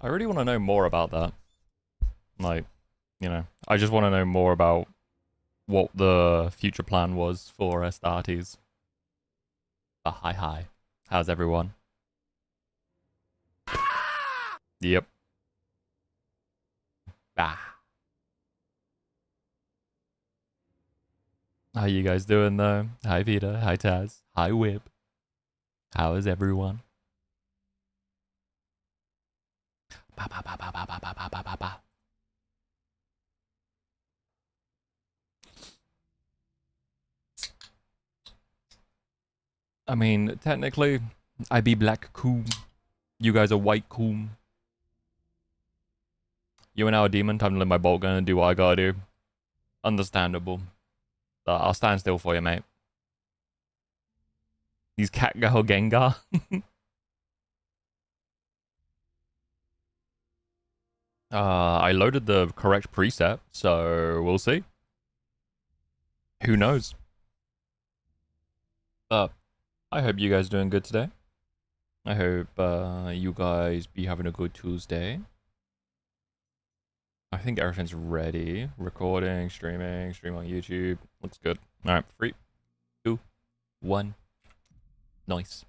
I really want to know more about that. Like, I just want to know more about what the future plan was for Astartes. But hi. How's everyone? Yep. Ah. How you guys doing though? Hi Vita. Hi Taz. Hi Whip. How is everyone? Ba, ba, ba, ba, ba, ba, ba, ba, ba, ba. I mean, technically, I be black coom. You guys are white coom. You are now a demon. Time to let my bolt gun and do what I gotta do. Understandable. I'll stand still for you, mate. These cat girl Gengar. I loaded the correct preset, so we'll see. Who knows? I hope you guys doing good today. I hope you guys be having a good Tuesday. I think everything's ready. Recording, stream on YouTube. Looks good. All right, 3, 2, 1. Nice.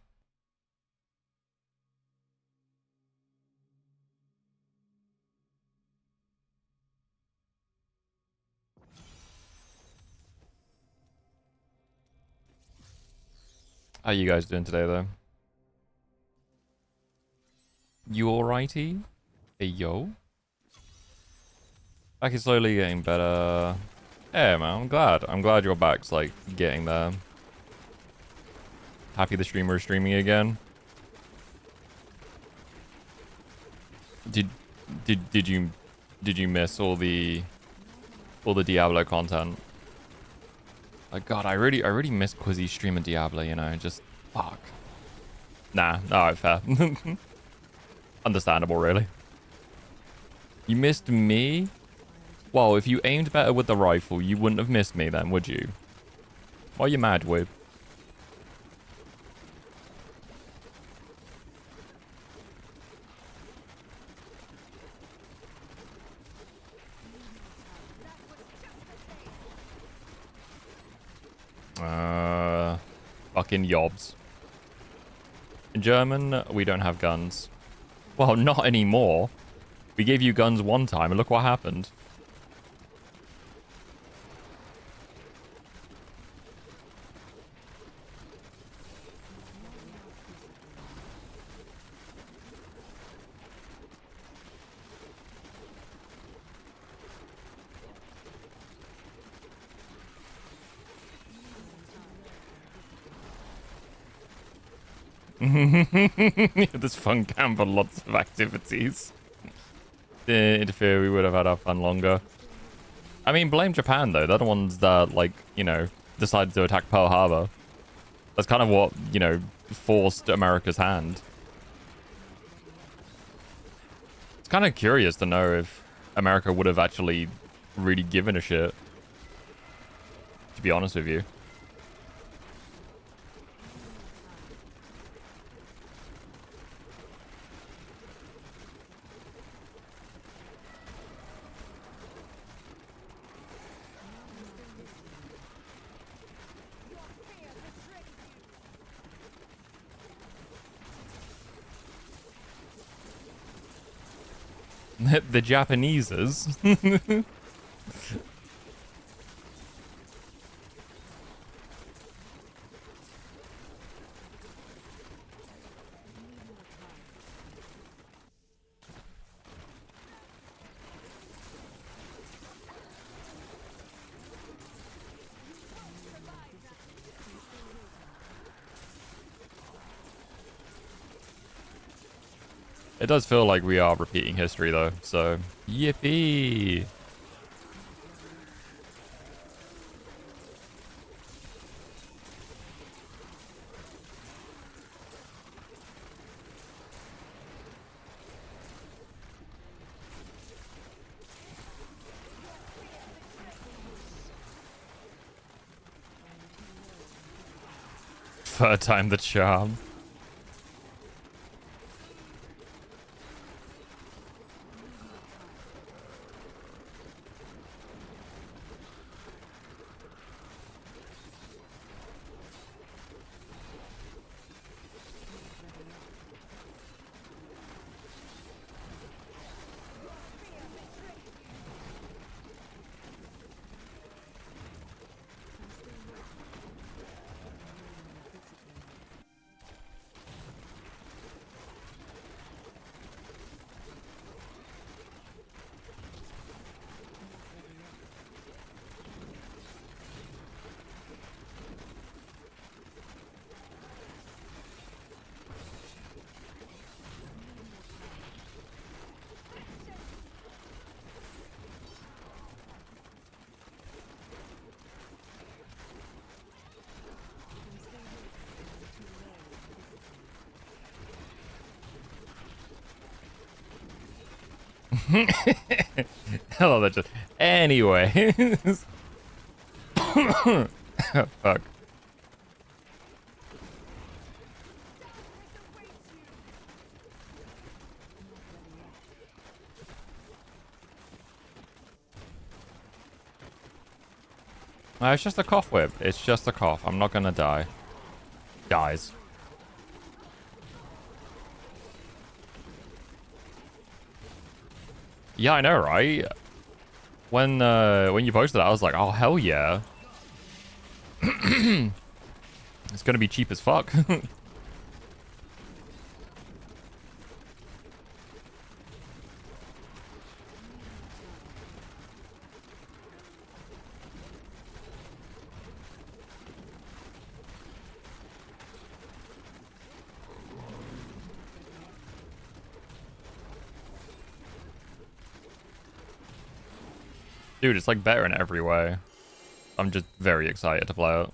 How you guys doing today, though? You alrighty? Hey, yo. Back is slowly getting better. Yeah, man, I'm glad. I'm glad your back's, like, getting there. Happy the streamer is streaming again. Did you miss all the Diablo content? Like, God, I really miss Quizzy streaming Diablo, you know, just fuck. Nah, alright, fair. Understandable, really. You missed me? Well, if you aimed better with the rifle, you wouldn't have missed me then, would you? Why are you mad, Wib? Fucking yobs. In German, we don't have guns. Well, not anymore. We gave you guns one time, and look what happened. This fun camp and lots of activities. Didn't interfere, we would have had our fun longer. I mean, blame Japan, though. They're the ones that, like, decided to attack Pearl Harbor. That's kind of what, forced America's hand. It's kind of curious to know if America would have actually really given a shit. To be honest with you. The Japaneses. It does feel like we are repeating history, though, so yippee! Third time the charm. Hello, that just. Anyway. Fuck. It's just a cough whip. It's just a cough. I'm not gonna die. Guys. Yeah, I know, right? When you posted it, I was like, oh, hell yeah. It's gonna be cheap as fuck. Dude, it's like better in every way. I'm just very excited to play it.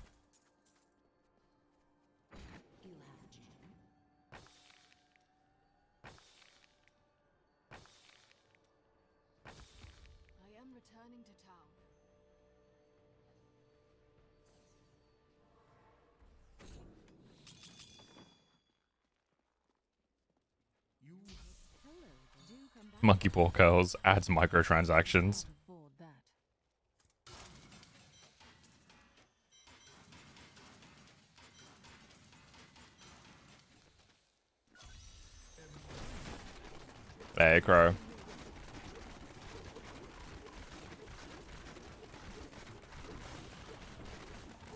I am returning to town. Monkey Paw Curls adds microtransactions. Necro.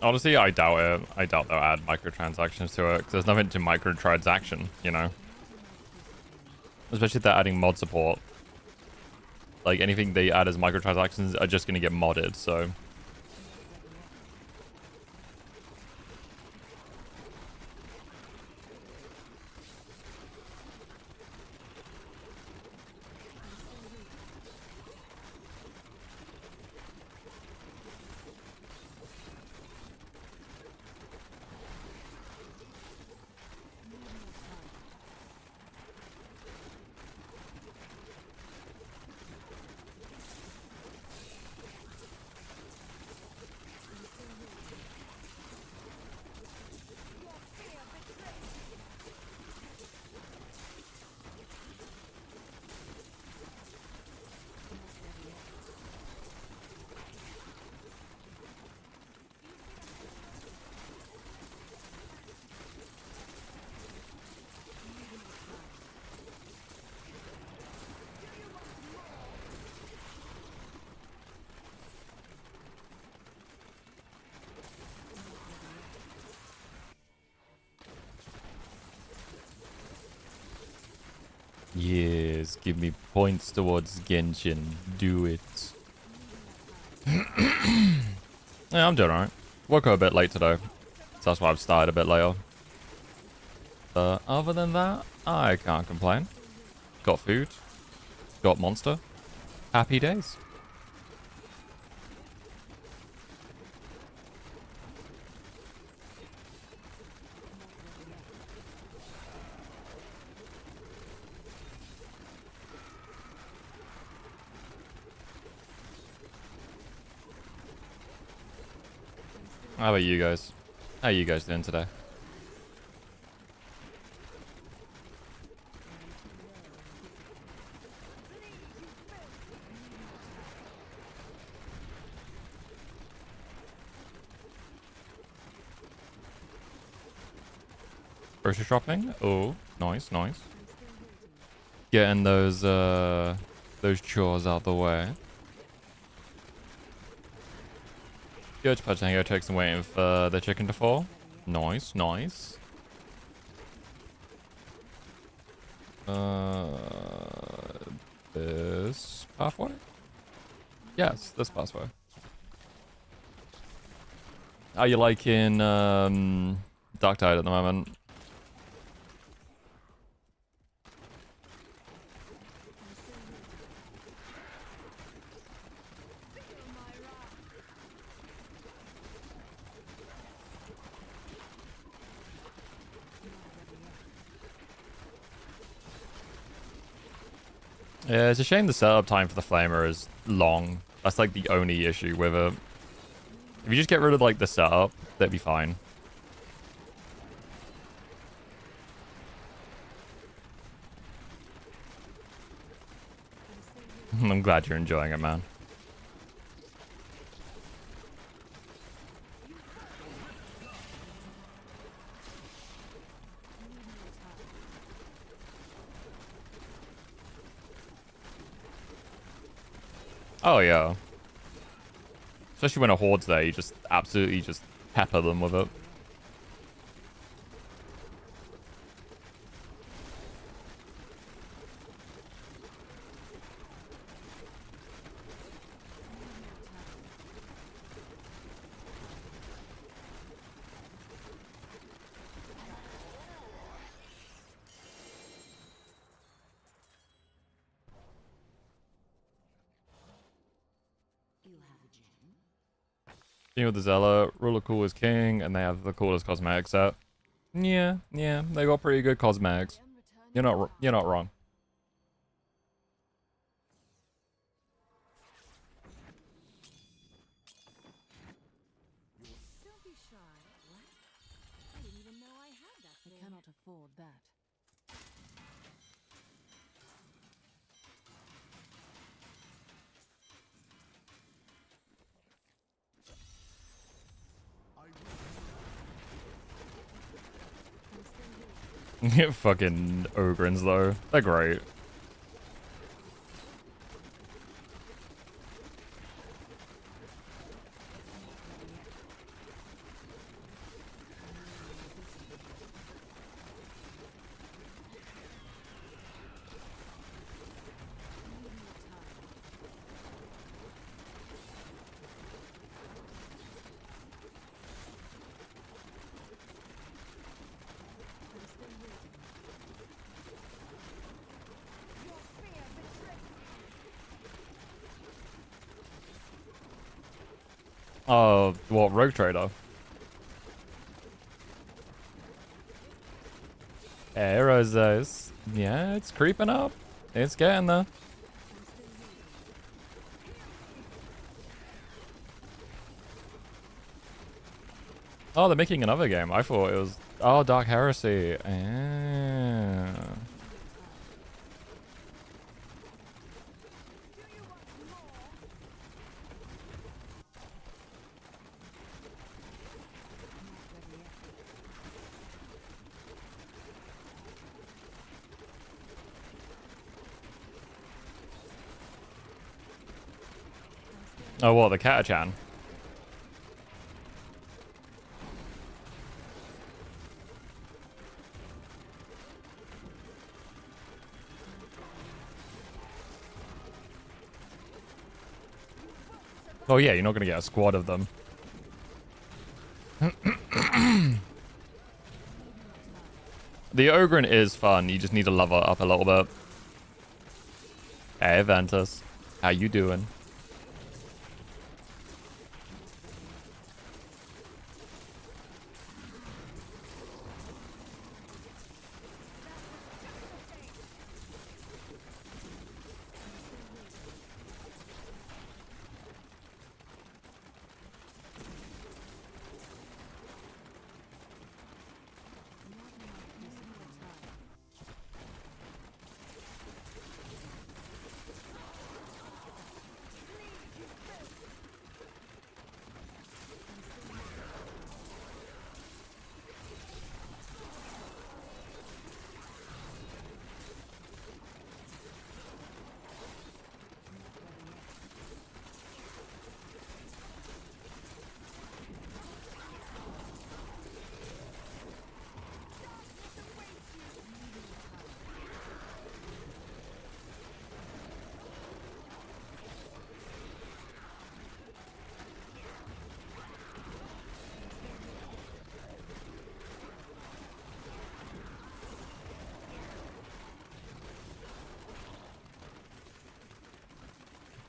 Honestly, I doubt it. I doubt they'll add microtransactions to it, because there's nothing to microtransaction, you know? Especially if they're adding mod support. Like, anything they add as microtransactions are just going to get modded, so... Yes, give me points towards Genshin. Do it. Yeah, I'm doing alright. Woke up a bit late today, so that's why I've started a bit later. Other than that, I can't complain. Got food. Got monster. Happy days. How about you guys? How are you guys doing today? Grocery shopping? Oh, nice, nice. Getting those chores out the way. Good, potato takes and waiting for the chicken to fall. Nice, nice. This pathway? Yes, this pathway. Are you liking Dark Tide at the moment? Yeah, it's a shame the setup time for the Flamer is long. That's like the only issue with it. If you just get rid of like the setup, that'd be fine. I'm glad you're enjoying it, man. Oh, yeah. Especially when a horde's there, you just absolutely just pepper them with it. King with the Zealot, Ruler Cool is king, and they have the coolest cosmetic set. Yeah, they got pretty good cosmetics. You're not wrong. Don't be shy. What? I didn't even know I had that thing. I cannot afford that. Fucking Ogrins though. They're great. Oh, what, Rogue Trader? Hey, Roses. Yeah, it's creeping up. It's getting there. Oh, they're making another game. I thought it was... Oh, Dark Heresy. Ah. Oh, what, the Catachan? Oh yeah, you're not gonna get a squad of them. The Ogren is fun, you just need to level it up a little bit. Hey, Ventus. How you doing?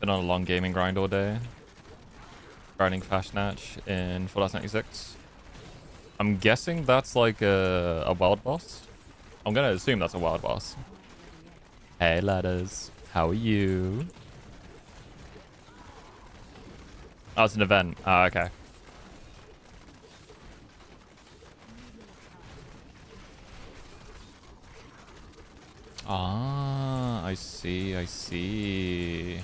Been on a long gaming grind all day. Grinding Fast Snatch in Fallout 96. I'm guessing that's like a wild boss. I'm gonna assume that's a wild boss. Hey ladders, How are you? Oh, it's an event. Ah, okay. Ah, I see, I see.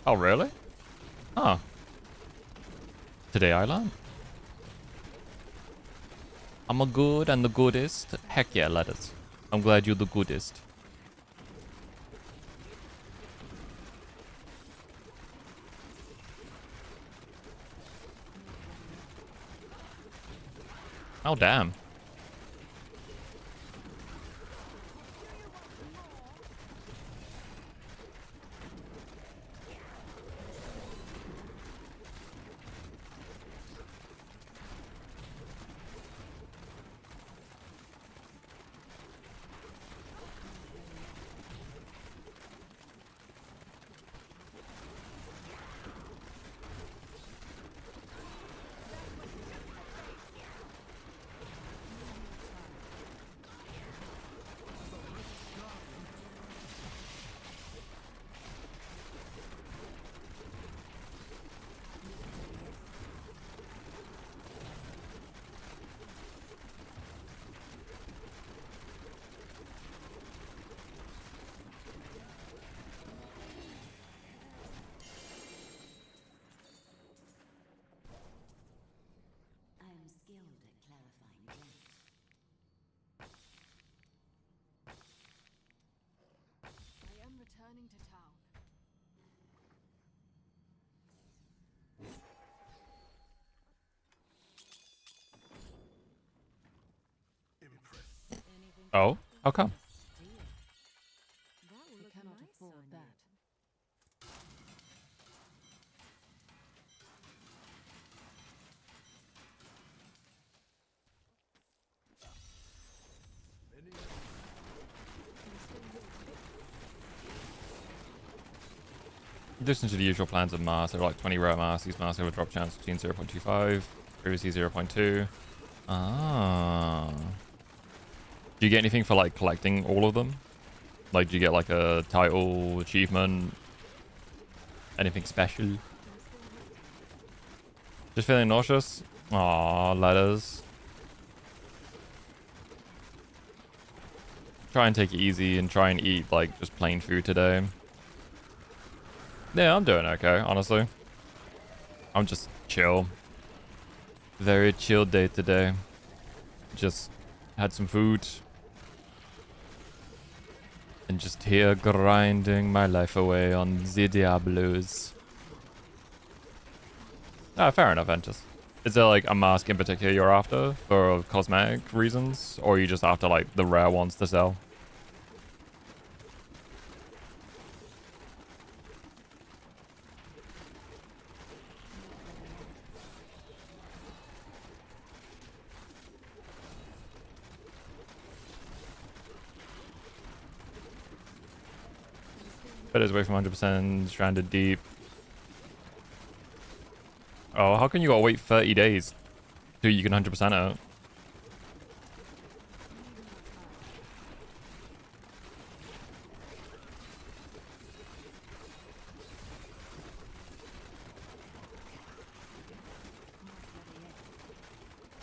Oh, really? Huh. Today I learned. I'm a good and the goodest. Heck yeah, let us. I'm glad you're the goodest. Oh, damn. I am skilled at clarifying words. I am returning to town. Anything Oh, how come? steel. That will look cannot nice afford on that. In addition to the usual plans of mass, there are like 20 rare mass. These mass have a drop chance between 0.25, previously 0.2. Ah. Do you get anything for like collecting all of them? Like, do you get like a title, achievement, anything special? Just feeling nauseous? Aw, letters. Try and take it easy and try and eat like just plain food today. Yeah, I'm doing okay, honestly. I'm just chill. Very chill day today. Just had some food. And just here grinding my life away on the Diablos. Ah, fair enough, Ventus. Is there like a mask in particular you're after for cosmetic reasons? Or are you just after like the rare ones to sell? But it's away from 100% stranded deep. Oh, how can you gotta wait 30 days till you can 100% it?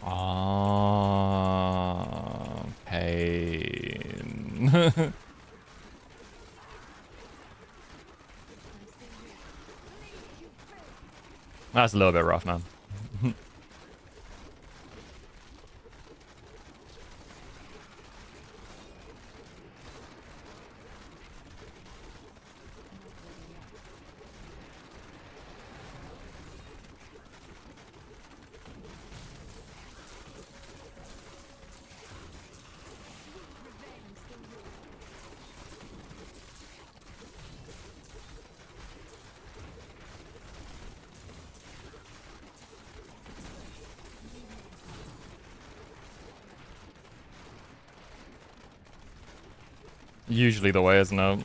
Oh, pain. That's a little bit rough, man. Usually the way, isn't it?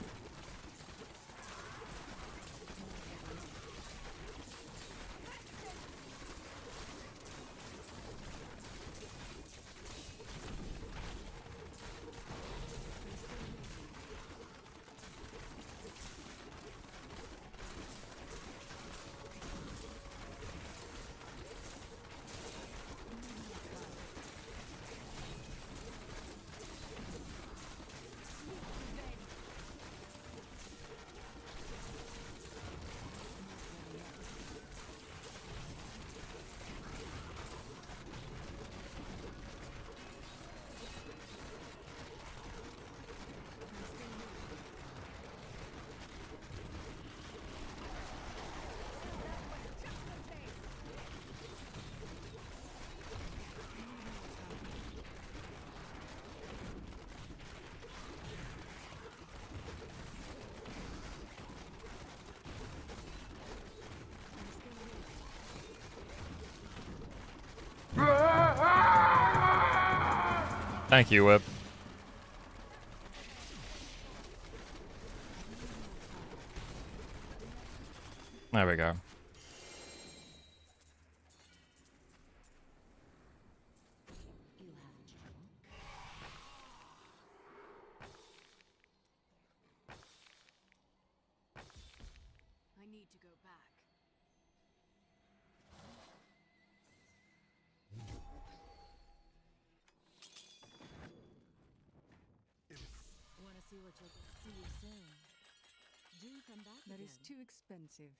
Thank you, Whip. There we go. I need to go back. Want to see what you'll see you soon. Do come back That again. is too expensive.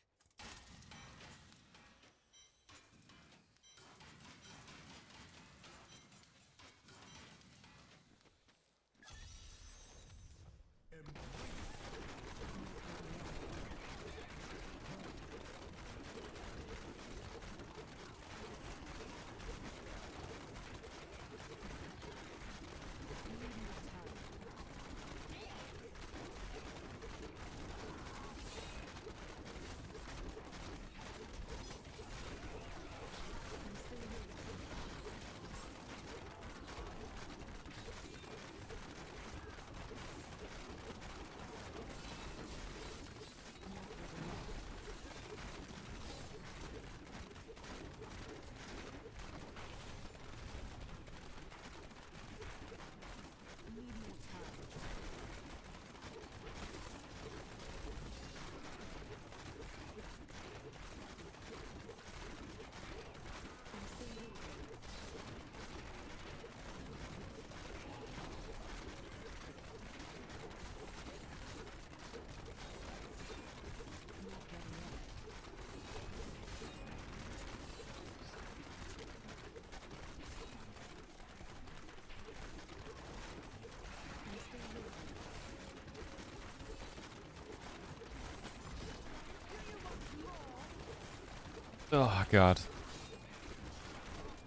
Oh, God.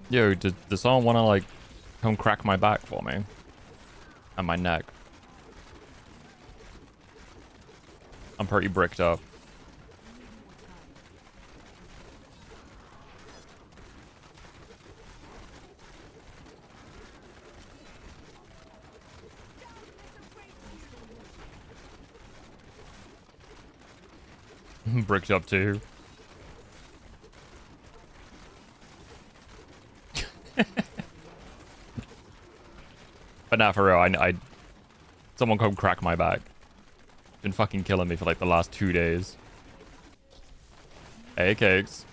Yo, does someone want to, like, come crack my back for me? And my neck. I'm pretty bricked up. Bricked up too. But now for real, I someone come crack my back. Been fucking killing me for like the last 2 days. Hey, cakes.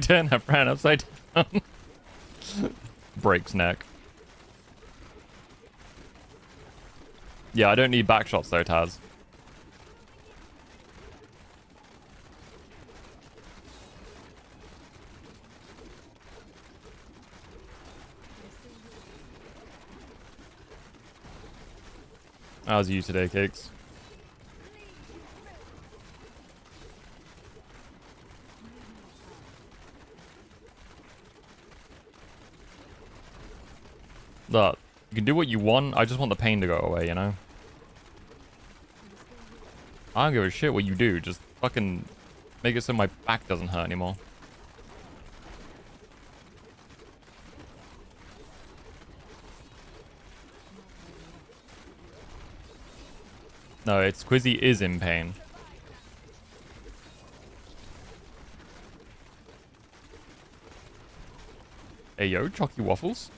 Turn that friend upside down. Breaks neck. Yeah, I don't need back shots though, Taz. How's you today, Cakes? Look, you can do what you want. I just want the pain to go away, you know? I don't give a shit what you do. Just fucking make it so my back doesn't hurt anymore. No, it's Quizzy is in pain. Hey yo, Chalky Waffles.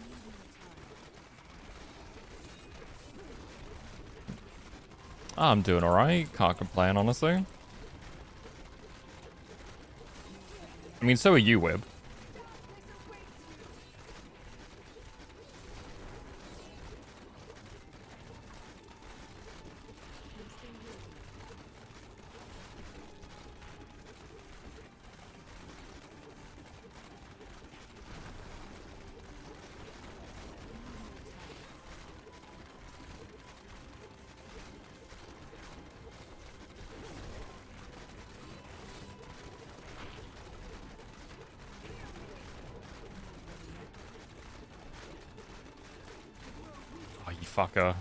I'm doing alright. Can't complain, honestly. I mean, so are you, Wib. Oh, you fucker.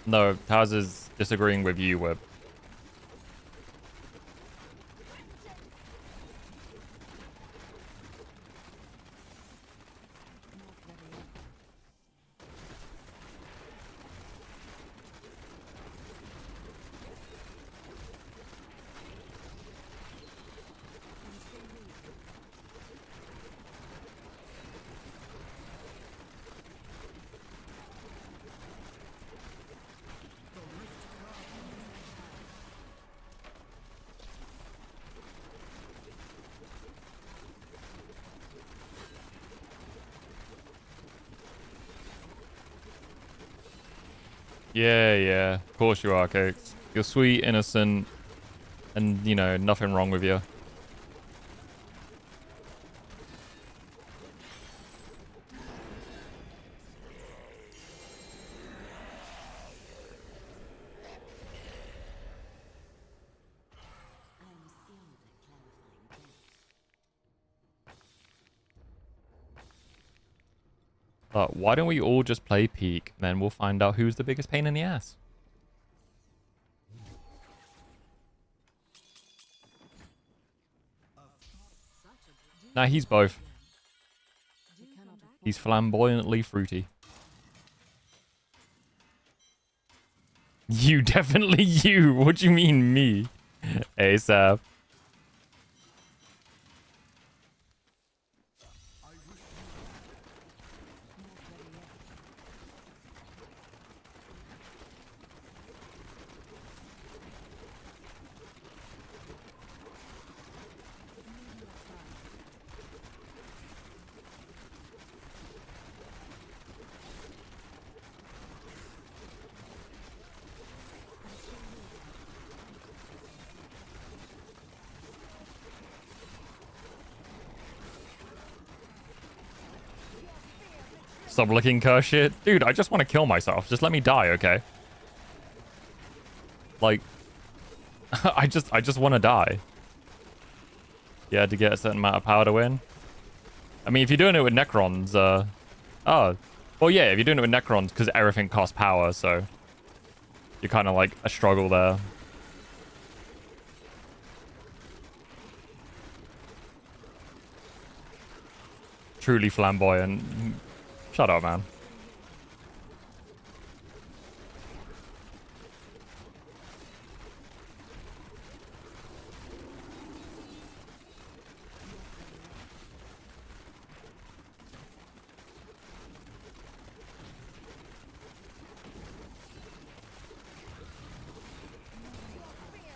No, Taz is disagreeing with you, Whip. Yeah, yeah. Of course you are, Cakes. You're sweet, innocent, and, you know, nothing wrong with you. But why don't we all just play Peak? Then we'll find out who's the biggest pain in the ass. Nah, he's both. He's flamboyantly fruity. You, definitely you. What do you mean me? ASAP. Stop looking curse shit. Dude, I just want to kill myself. Just let me die, okay? Like, I just want to die. Yeah, to get a certain amount of power to win. I mean, if you're doing it with Necrons, oh. Well, yeah, if you're doing it with Necrons, because everything costs power, so... You're kind of like a struggle there. Truly flamboyant. Shut up, man.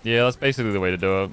Yeah, that's basically the way to do it.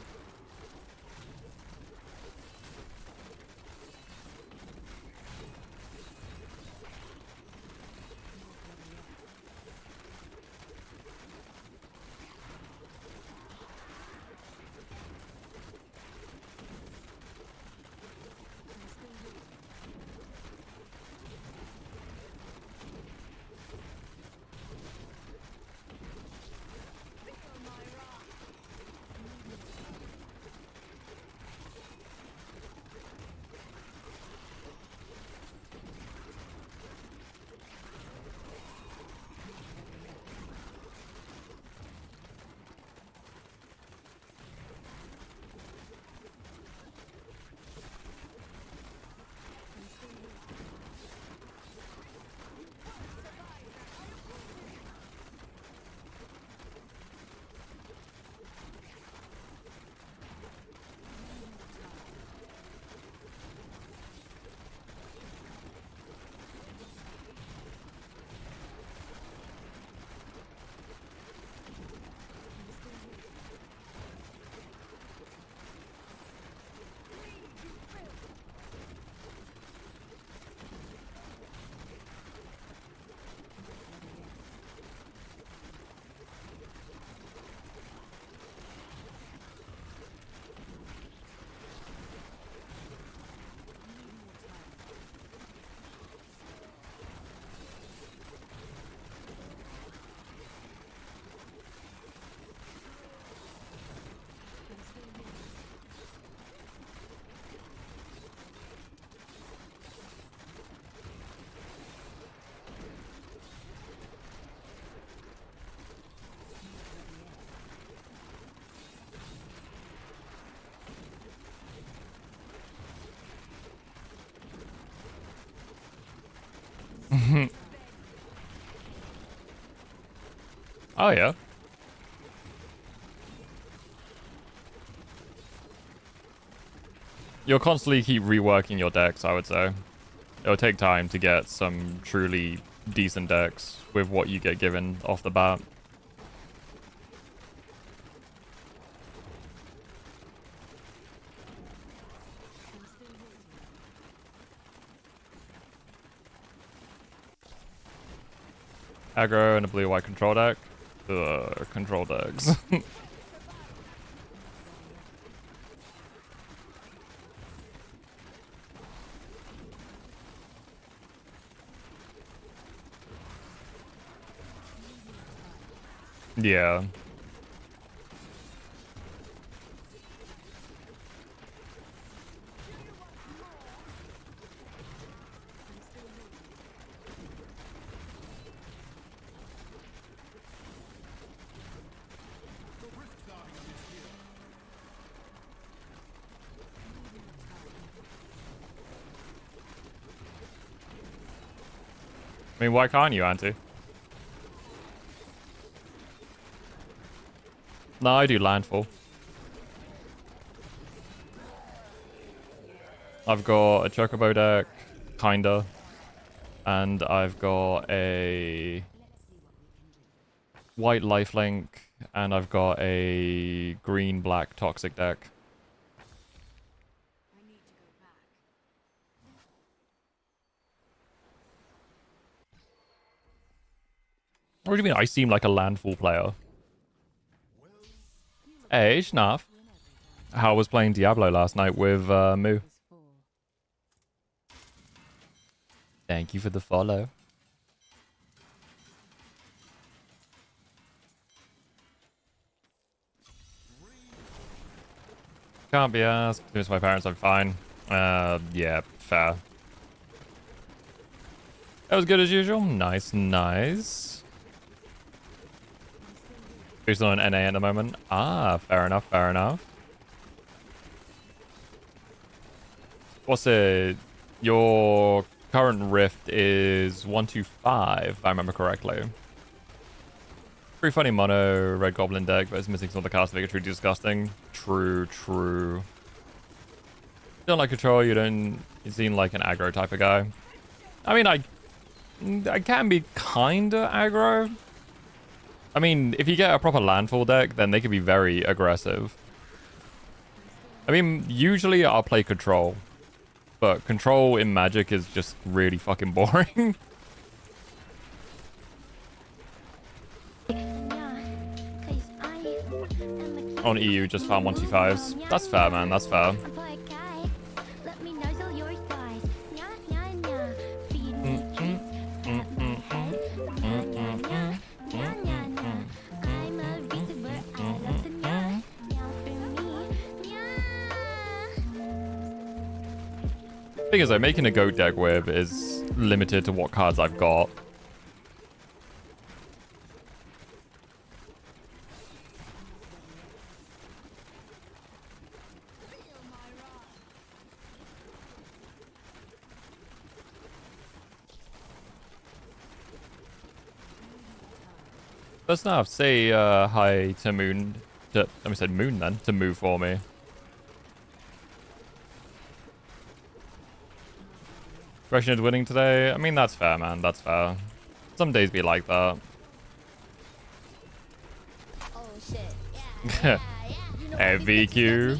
Oh, yeah. You'll constantly keep reworking your decks, I would say. It'll take time to get some truly decent decks with what you get given off the bat. Aggro and a blue-white control deck. Ugh, control decks. Yeah. I mean, why can't you, Auntie? No, I do landfall. I've got a Chocobo deck, kinda. And I've got a white lifelink, and I've got a green-black toxic deck. What do you mean I seem like a landfall player? Hey, Schnaff. How was playing Diablo last night with Moo? Thank you for the follow. Can't be asked. Miss my parents, I'm fine. Yeah, fair. That was good as usual. Nice, nice. You're still in NA at the moment? Ah, fair enough, fair enough. What's it? Your current rift is 125, if I remember correctly. Pretty funny mono red goblin deck, but it's missing some of the cards to make it truly disgusting. True, true. You don't like control, you seem like an aggro type of guy. I mean, I can be kinda aggro. I mean, if you get a proper landfall deck, then they can be very aggressive. I mean, usually I'll play control. But control in Magic is just really fucking boring. On EU, just farm 125s. That's fair, man. That's fair. Thing is, though, making a goat deck with is limited to what cards I've got. First off, say hi to Moon. Let me say Moon then, to move for me. Question is winning today. I mean, that's fair, man. That's fair. Some days be like that. Oh shit. Yeah, Hey, VQ.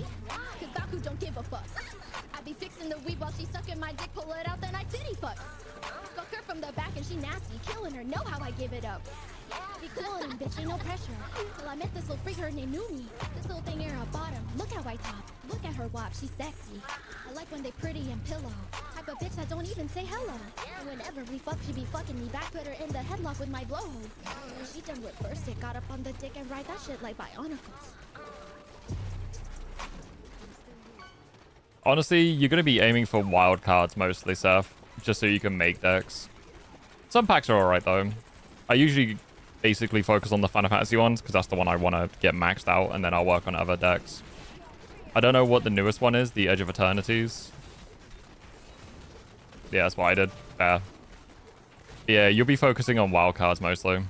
Don't give a fuck. I be fixing the weed while she sucking my dick, pull it out, then I titty fuck. Fuck her from the back and she nasty, killing her. Know how I give it up. Be cool on him, bitch, ain't no pressure. Till I met this little freak, her name knew me. This little thing here a bottom. Look how I top. Look at her wop, she's sexy. I like when they pretty and pillow. Type of bitch that don't even say hello. And whenever we fuck, she be fucking me back, put her in the headlock with my blowhole. When she done with first, it got up on the dick and ride that shit like bionicles. Honestly, you're going to be aiming for wild cards mostly, Seth. Just so you can make decks. Some packs are alright, though. I usually basically focus on the Final Fantasy ones, because that's the one I want to get maxed out, and then I'll work on other decks. I don't know what the newest one is, the Edge of Eternities. Yeah, that's what I did. Fair. Yeah, you'll be focusing on wild cards mostly.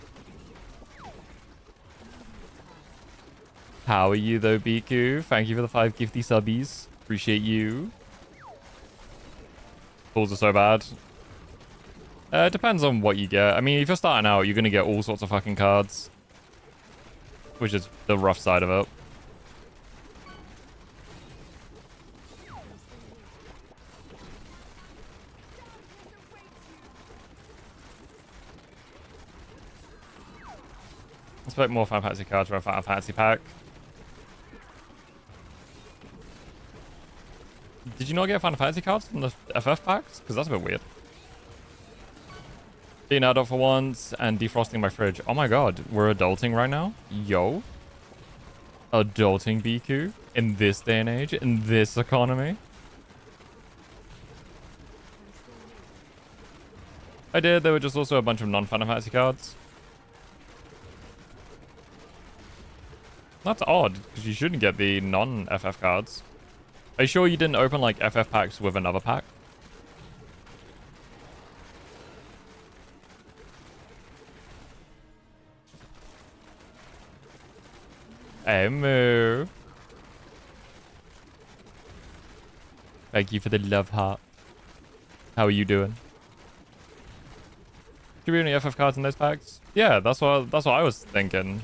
How are you though, Biku? Thank you for the 5 gifty subbies. Appreciate you. Pulls are so bad. It depends on what you get. I mean, if you're starting out, you're going to get all sorts of fucking cards. Which is the rough side of it. Expect more Final Fantasy cards for a Final Fantasy pack. Did you not get Final Fantasy cards from the FF packs? Because that's a bit weird. Being adult for once and defrosting my fridge. Oh my god, we're adulting right now? Yo. Adulting BQ in this day and age, in this economy. I did. There were just also a bunch of non-Final Fantasy cards. That's odd, because you shouldn't get the non-FF cards. Are you sure you didn't open, like, FF packs with another pack? Hey, Moo. Thank you for the love heart. How are you doing? Do we have any FF cards in those packs? Yeah, that's what I was thinking.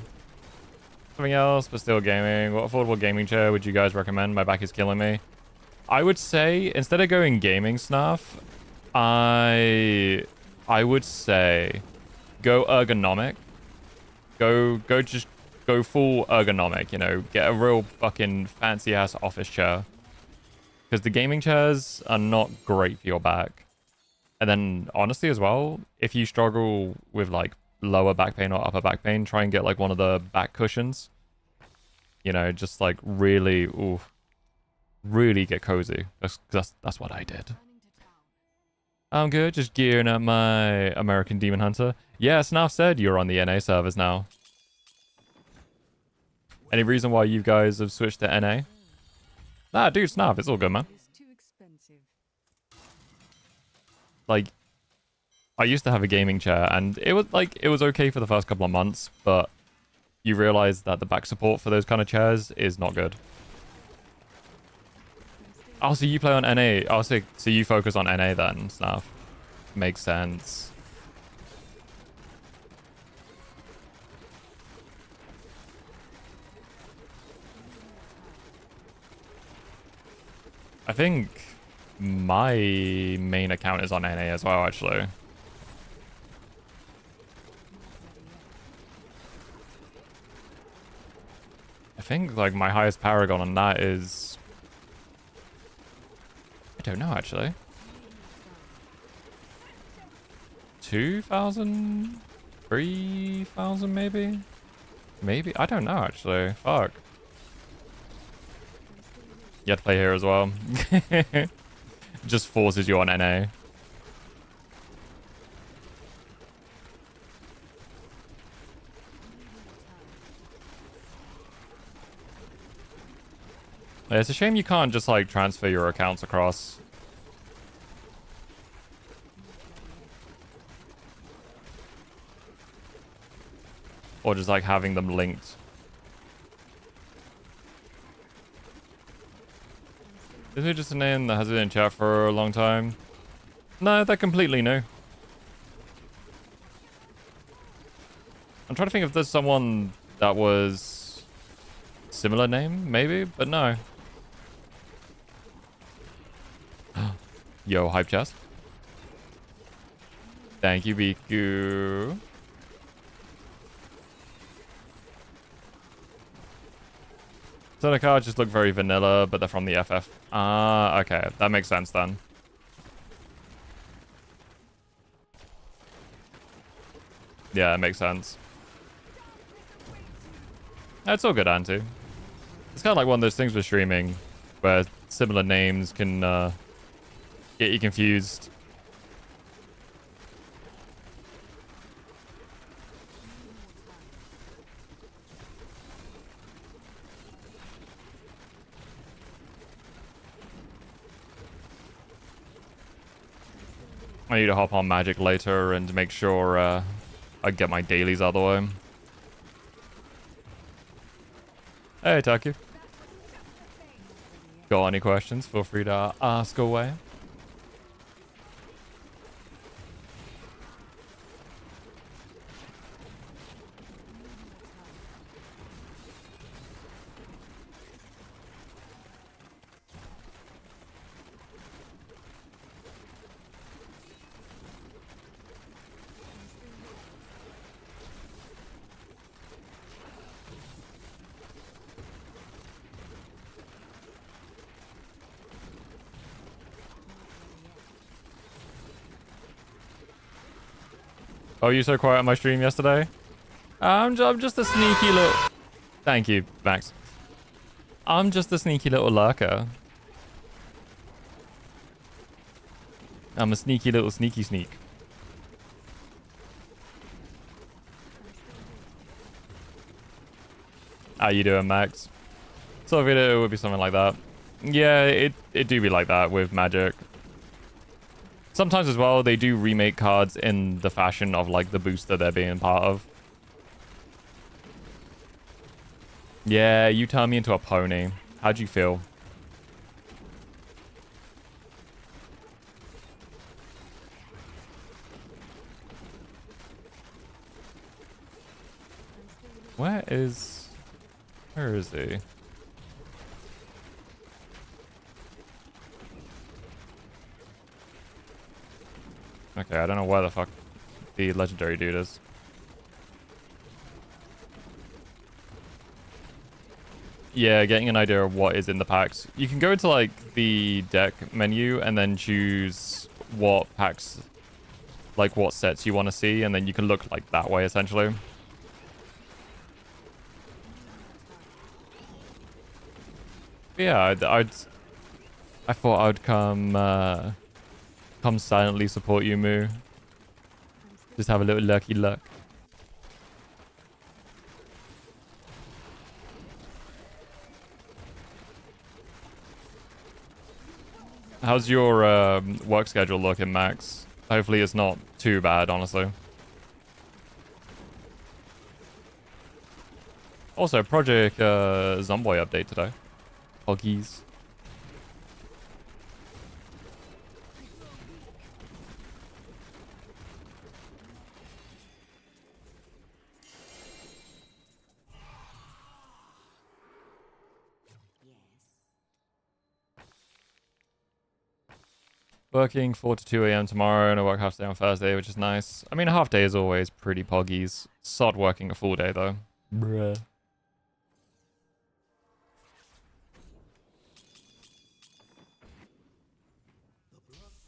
Something else, but still gaming. What affordable gaming chair would you guys recommend? My back is killing me. I would say, instead of going gaming snuff, I would say go ergonomic. Just go full ergonomic, you know, get a real fucking fancy ass office chair. Because the gaming chairs are not great for your back. And then honestly as well, if you struggle with like lower back pain or upper back pain, try and get like one of the back cushions. You know, just like really, ooh, really get cozy. That's what I did. I'm good, just gearing up my American Demon Hunter. Yeah, Snaf said you're on the NA servers now. Any reason why you guys have switched to NA? Nah, dude, Snaf, it's all good, man. Like, I used to have a gaming chair, and it was okay for the first couple of months, but you realize that the back support for those kind of chairs is not good. Oh, so you play on NA. Oh, so you focus on NA then, Snaf. Makes sense. I think my main account is on NA as well, actually. I think like my highest paragon on that is... I don't know, actually. 2,000? 3,000 maybe? Maybe? I don't know, actually. Fuck. You have to play here as well. Just forces you on NA. Yeah, it's a shame you can't just like transfer your accounts across. Or just like having them linked. Is it just a name that has been in chat for a long time? No, they're completely new. I'm trying to think if there's someone that was similar name, maybe, but no. Yo, hype chest. Thank you, Biku. So the cards just look very vanilla, but they're from the FF. Ah, okay. That makes sense then. Yeah, it makes sense. It's all good, Auntie. It's kind of like one of those things with streaming where similar names can get you confused. I need to hop on Magic later and make sure I get my dailies out of the way. Hey, Taki. Got any questions? Feel free to ask away. Oh, you so quiet on my stream yesterday? I'm just a sneaky little... Thank you, Max. I'm just a sneaky little lurker. I'm a sneaky little sneaky sneak. How you doing, Max? So it would be something like that. Yeah, it do be like that with Magic. Sometimes as well, they do remake cards in the fashion of like the booster they're being part of. Yeah, you turned me into a pony. How'd you feel? Where is he? Okay, I don't know where the fuck the legendary dude is. Yeah, getting an idea of what is in the packs. You can go into like the deck menu and then choose what packs, like what sets you want to see, and then you can look like that way essentially. But yeah, I thought I'd come silently support you, Moo. Just have a little lucky luck. How's your work schedule looking, Max? Hopefully it's not too bad, honestly. Also, Project Zomboy update today. Hoggies. Working 4 to 2 a.m. tomorrow, and I work half day on Thursday, which is nice. I mean, a half day is always pretty poggies. Sod working a full day, though. Bruh.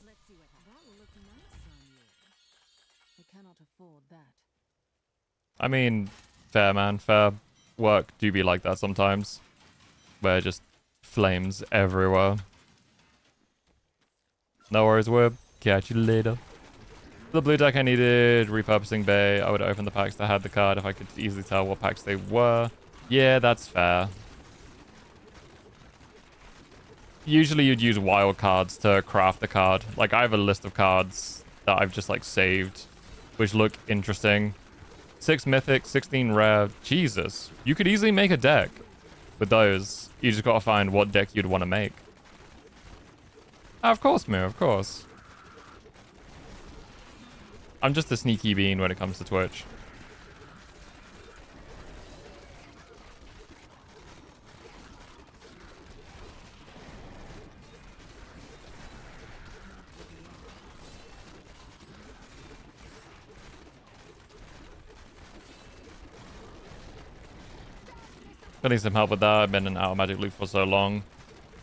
Let's see what that will look nice on you. I cannot afford that. I mean, fair, man. Fair. Work do be like that sometimes. Where just flames everywhere. No worries, Web. Catch you later. For the blue deck, I needed repurposing bay. I would open the packs that had the card if I could easily tell what packs they were. Yeah, that's fair. Usually you'd use wild cards to craft the card. Like, I have a list of cards that I've just, like, saved, which look interesting. 6 mythic, 16 rare. Jesus. You could easily make a deck with those. You just gotta find what deck you'd want to make. Of course, Moo, of course. I'm just a sneaky bean when it comes to Twitch. I need some help with that. I've been in out of Magic Loop for so long.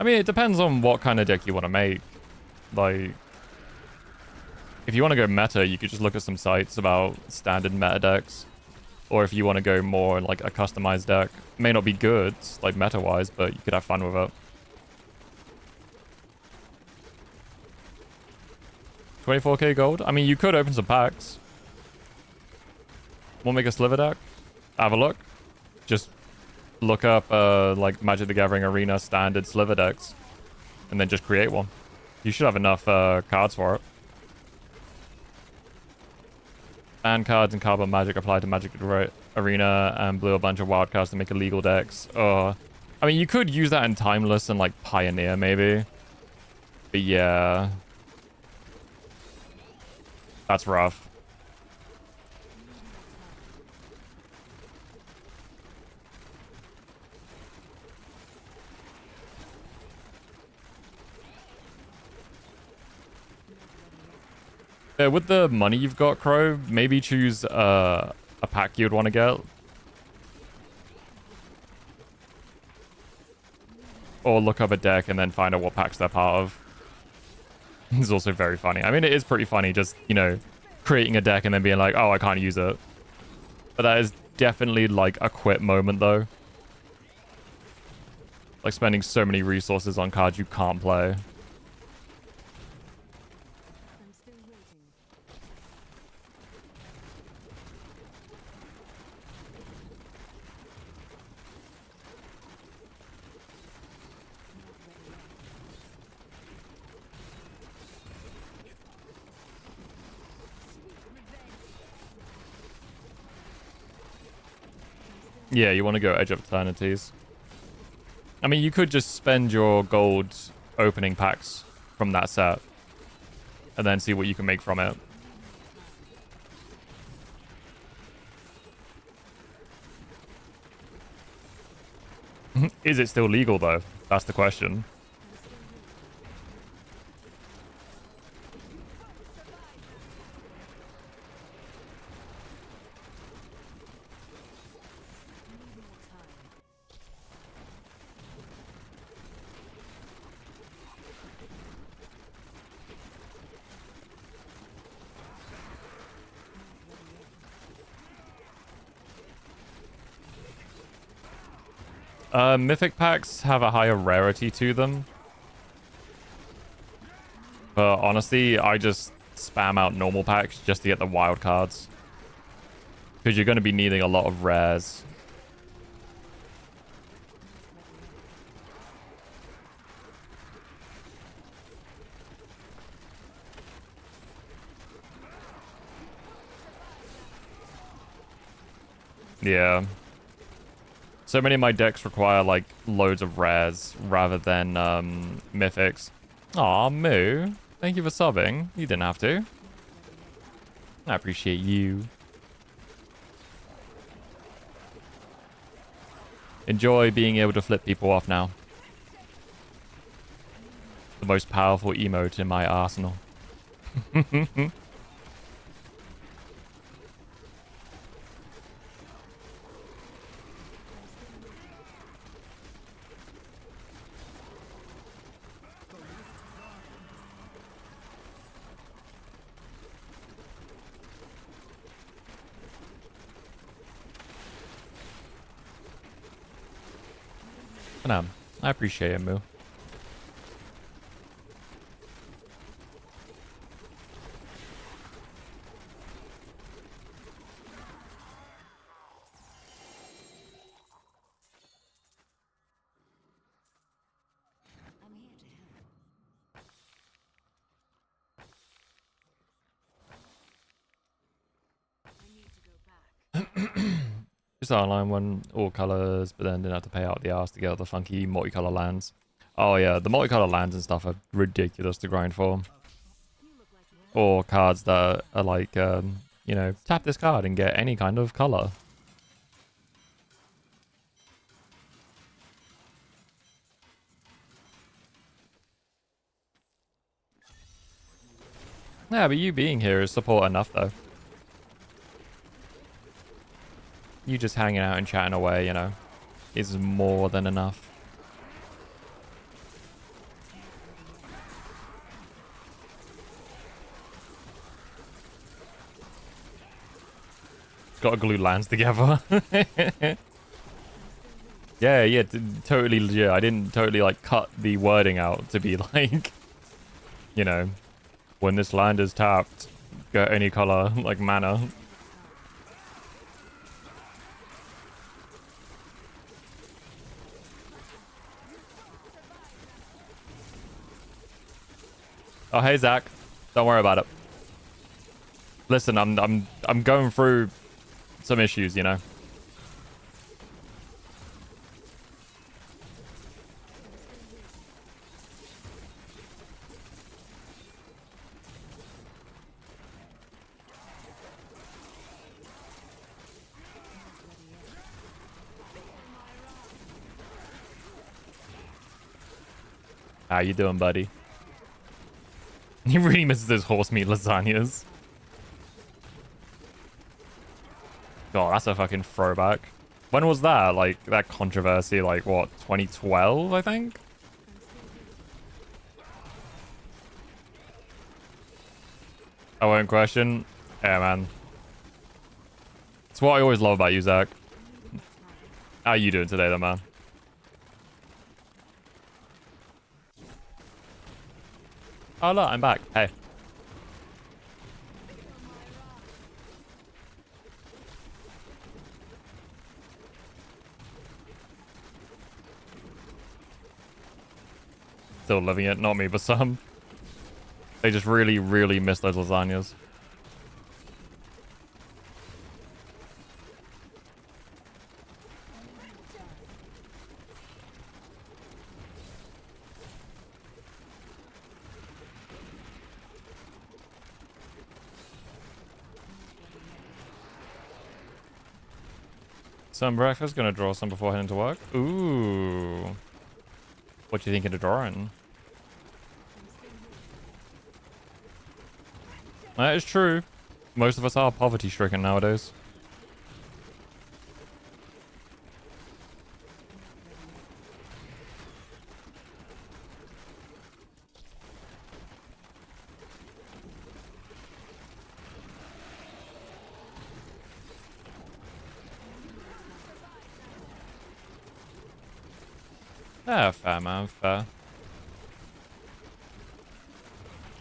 I mean, it depends on what kind of deck you want to make. Like, if you want to go meta, you could just look at some sites about standard meta decks. Or if you want to go more like a customized deck. It may not be good, like meta-wise, but you could have fun with it. 24k gold? I mean, you could open some packs. Want to make a sliver deck? Have a look. Just look up like Magic the Gathering Arena standard sliver decks. And then just create one. You should have enough cards for it. Ban cards and carbon magic apply to Magic arena and blew a bunch of wildcards to make illegal decks. I mean, you could use that in Timeless and like Pioneer maybe. But yeah. That's rough. Yeah, with the money you've got, Crow, maybe choose a pack you'd want to get. Or look up a deck and then find out what packs they're part of. It's also very funny. I mean, it is pretty funny just, you know, creating a deck and then being like, oh, I can't use it. But that is definitely like a quit moment, though. Like spending so many resources on cards you can't play. I'm still waiting. Yeah, you want to go Edge of Eternities. I mean, you could just spend your gold opening packs from that set. And then see what you can make from it. Is it still legal, though? That's the question. Mythic packs have a higher rarity to them. But honestly, I just spam out normal packs just to get the wild cards. Because you're going to be needing a lot of rares. Yeah. So many of my decks require, like, loads of rares rather than, mythics. Aw, Moo. Thank you for subbing. You didn't have to. I appreciate you. Enjoy being able to flip people off now. The most powerful emote in my arsenal. No, I appreciate it, Moo. I'm here to help. I need to go back. Just online one, all colors, but then didn't have to pay out the ass to get all the funky multicolor lands. Oh yeah, the multicolor lands and stuff are ridiculous to grind for. Or cards that are like, you know, tap this card and get any kind of color. Yeah, but you being here is support enough though. You just hanging out and chatting away, you know, is more than enough. Gotta glue lands together. yeah, totally legit. I didn't totally like cut the wording out to be like, you know, when this land is tapped, get any color, like mana. Oh, hey Zach, don't worry about it. Listen, I'm going through some issues, you know. How you doing, buddy? He really misses those horse meat lasagnas. God, that's a fucking throwback. When was that? Like, that controversy, like, what, 2012, I think? I won't question. Yeah, man. It's what I always love about you, Zach. How you doing today, though, man? Oh, look, I'm back. Hey. Still loving it. Not me, but some. They just really, really miss those lasagnas. Some breakfast, gonna draw some before heading to work. Ooh. What you thinking of drawing? That is true. Most of us are poverty stricken nowadays. Yeah, fair, man, fair.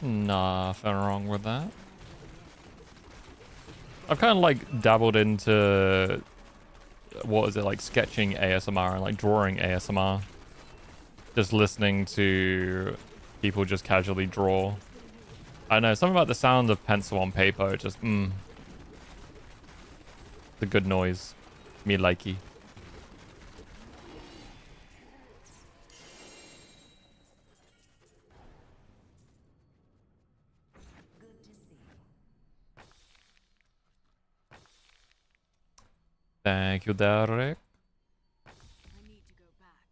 Nothing wrong with that. I've kind of like dabbled into, what is it, like sketching ASMR and like drawing ASMR. Just listening to people just casually draw. I don't know, something about the sound of pencil on paper, just, it's a good noise. Me likey. Thank you, Derek. I need to go back.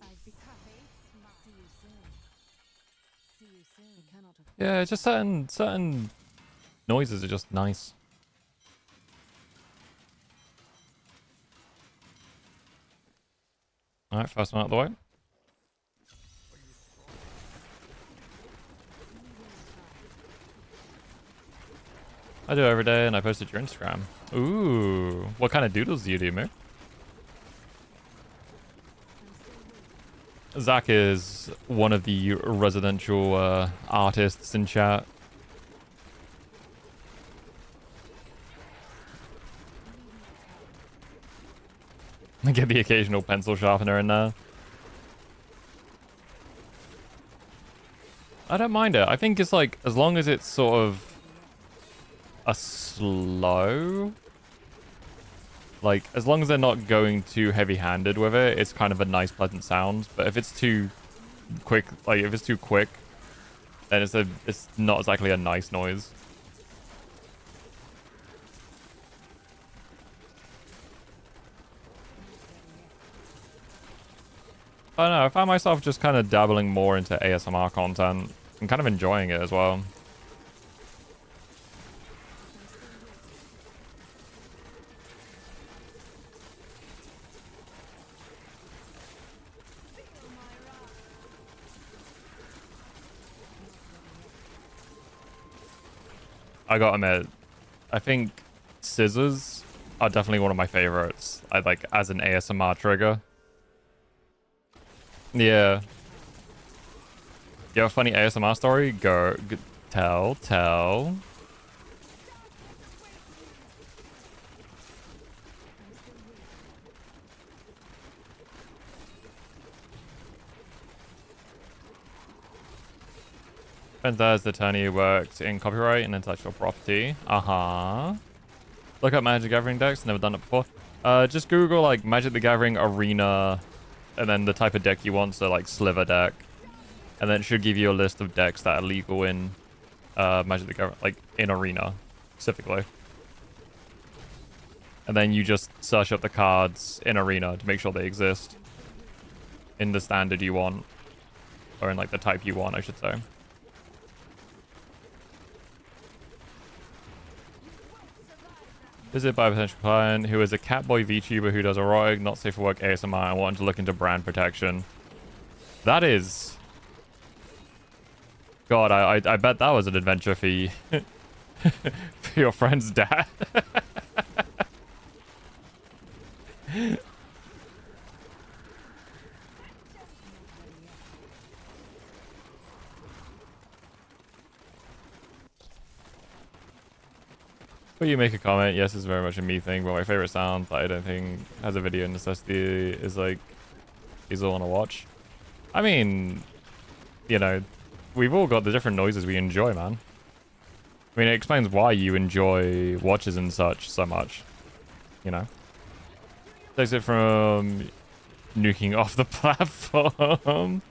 I've become see you soon. See you soon. We cannot have Yeah, it's just certain noises are just nice. Alright, first one out of the way. I do it every day and I post it to your Instagram. Ooh, what kind of doodles do you do, Mick? Zach is one of the residential artists in chat. I get the occasional pencil sharpener in there. I don't mind it. I think it's like, as long as it's sort of a slow, like, as long as they're not going too heavy-handed with it, it's kind of a nice, pleasant sound. But if it's too quick, like, if it's too quick, then it's not exactly a nice noise. I don't know, I found myself just kind of dabbling more into ASMR content and kind of enjoying it as well. I gotta admit, I think scissors are definitely one of my favorites. I like as an ASMR trigger. Yeah. You have a funny ASMR story? Go, tell. And there's the attorney who worked in copyright and intellectual property. Look up Magic the Gathering decks. Never done it before. Just Google like Magic the Gathering Arena, and then the type of deck you want. So like Sliver deck, and then it should give you a list of decks that are legal in Magic the Gathering, like in Arena specifically. And then you just search up the cards in Arena to make sure they exist in the standard you want. Or in like the type you want, I should say. Visit by a potential client who is a catboy VTuber who does erotic, not safe for work ASMR and wanting to look into brand protection. That is... God, I bet that was an adventure for you. For your friend's dad. But you make a comment, yes, it's very much a me thing, but my favorite sound that I don't think has a video necessity is like, is all on a watch. I mean, you know, we've all got the different noises we enjoy, man. I mean, it explains why you enjoy watches and such so much, you know. Takes it from nuking off the platform.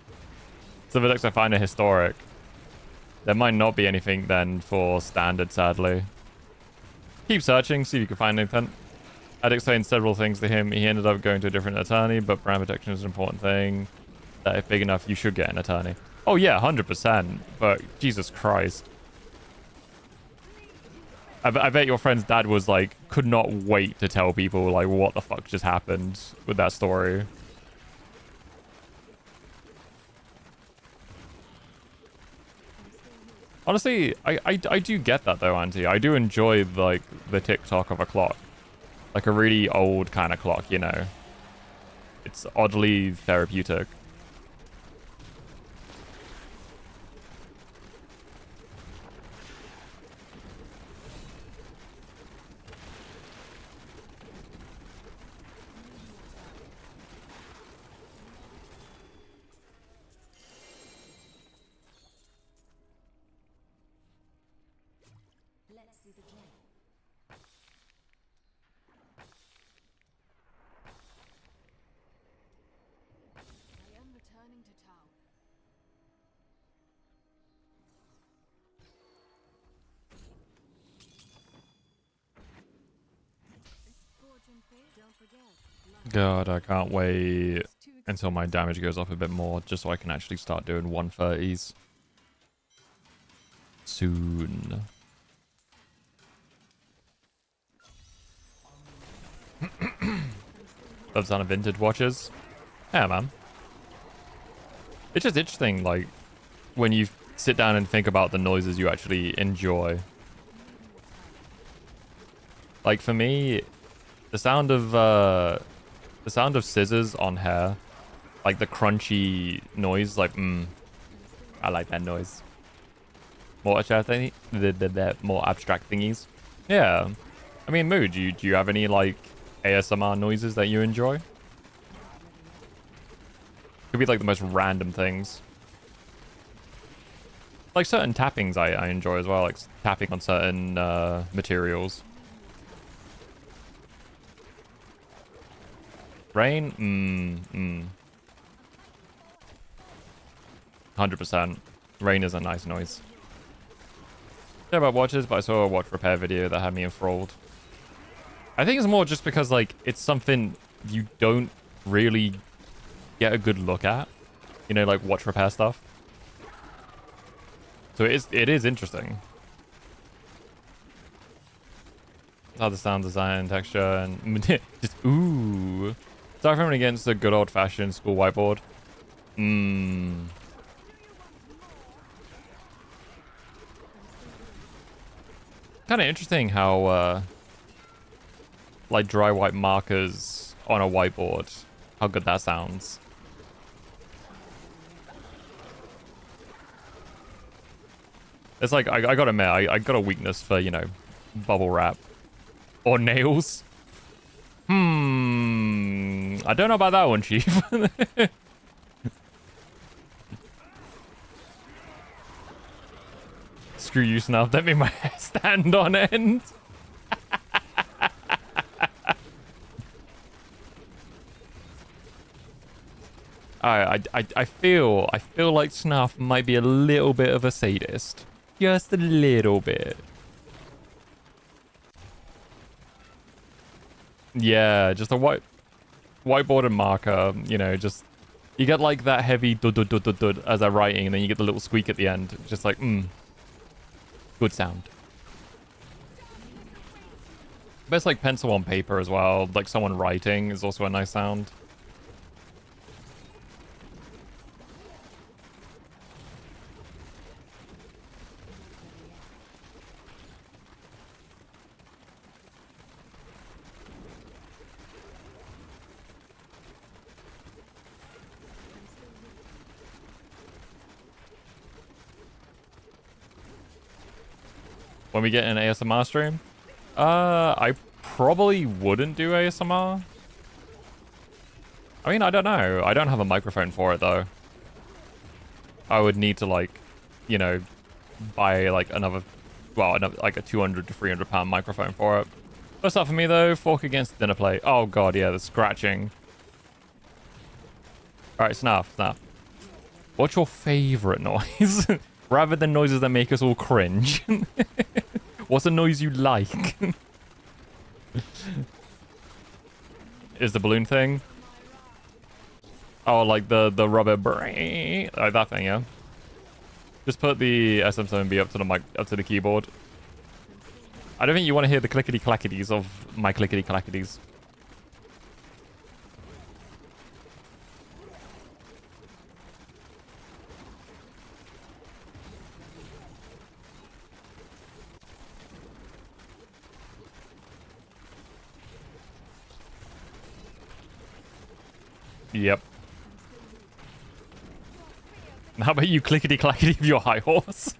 So the decks I find are historic. There might not be anything then for standard, sadly. Keep searching, see if you can find anything. I'd explained several things to him. He ended up going to a different attorney, but brand protection is an important thing. That if big enough, you should get an attorney. Oh yeah, 100%. But Jesus Christ. I bet your friend's dad was like, could not wait to tell people like what the fuck just happened with that story. Honestly, I do get that though, Auntie. I do enjoy like the tick-tock of a clock. Like a really old kind of clock, you know. It's oddly therapeutic. God, I can't wait until my damage goes up a bit more, just so I can actually start doing 130s. Soon. Love sound of vintage watches. Yeah, man. It's just interesting, like, when you sit down and think about the noises you actually enjoy. Like, for me, the sound of scissors on hair, like the crunchy noise, like, I like that noise. More abstract more abstract thingies. Yeah. I mean, Moo, do you have any, like, ASMR noises that you enjoy? Could be, like, the most random things. Like, certain tappings I enjoy as well, like tapping on certain materials. Rain? 100%. Rain is a nice noise. I don't know about watches, but I saw a watch repair video that had me enthralled. I think it's more just because, like, it's something you don't really get a good look at. You know, like, watch repair stuff. So it is interesting. How the sound design, texture, and just, ooh. Start from against the good old-fashioned school whiteboard. Kind of interesting how, like, dry white markers on a whiteboard. How good that sounds. It's like, I gotta admit, I got a weakness for, you know, bubble wrap. Or nails. I don't know about that one, Chief. Screw you, Snuff. Don't make my hair stand on end. I feel like Snuff might be a little bit of a sadist. Just a little bit. Yeah, just a whiteboard and marker, you know, just... You get like that heavy dud dud dud dud dud as they're writing, and then you get the little squeak at the end. Just like, good sound. But it's like pencil on paper as well. Like someone writing is also a nice sound. When we get an ASMR stream? I probably wouldn't do ASMR. I mean, I don't know. I don't have a microphone for it, though. I would need to, like, you know, buy, like, another, like a 200 to 300 pound microphone for it. First up for me, though, fork against dinner plate. Oh, God, yeah, the scratching. All right, Snarf. What's your favorite noise? Rather than noises that make us all cringe. What's a noise you like? Is the balloon thing? Oh, like the rubber brain, like that thing, yeah. Just put the SM7B up to the mic, up to the keyboard. I don't think you want to hear the clickety clackities of my clickety clackities. Yep. How about you clickety clackety of your high horse?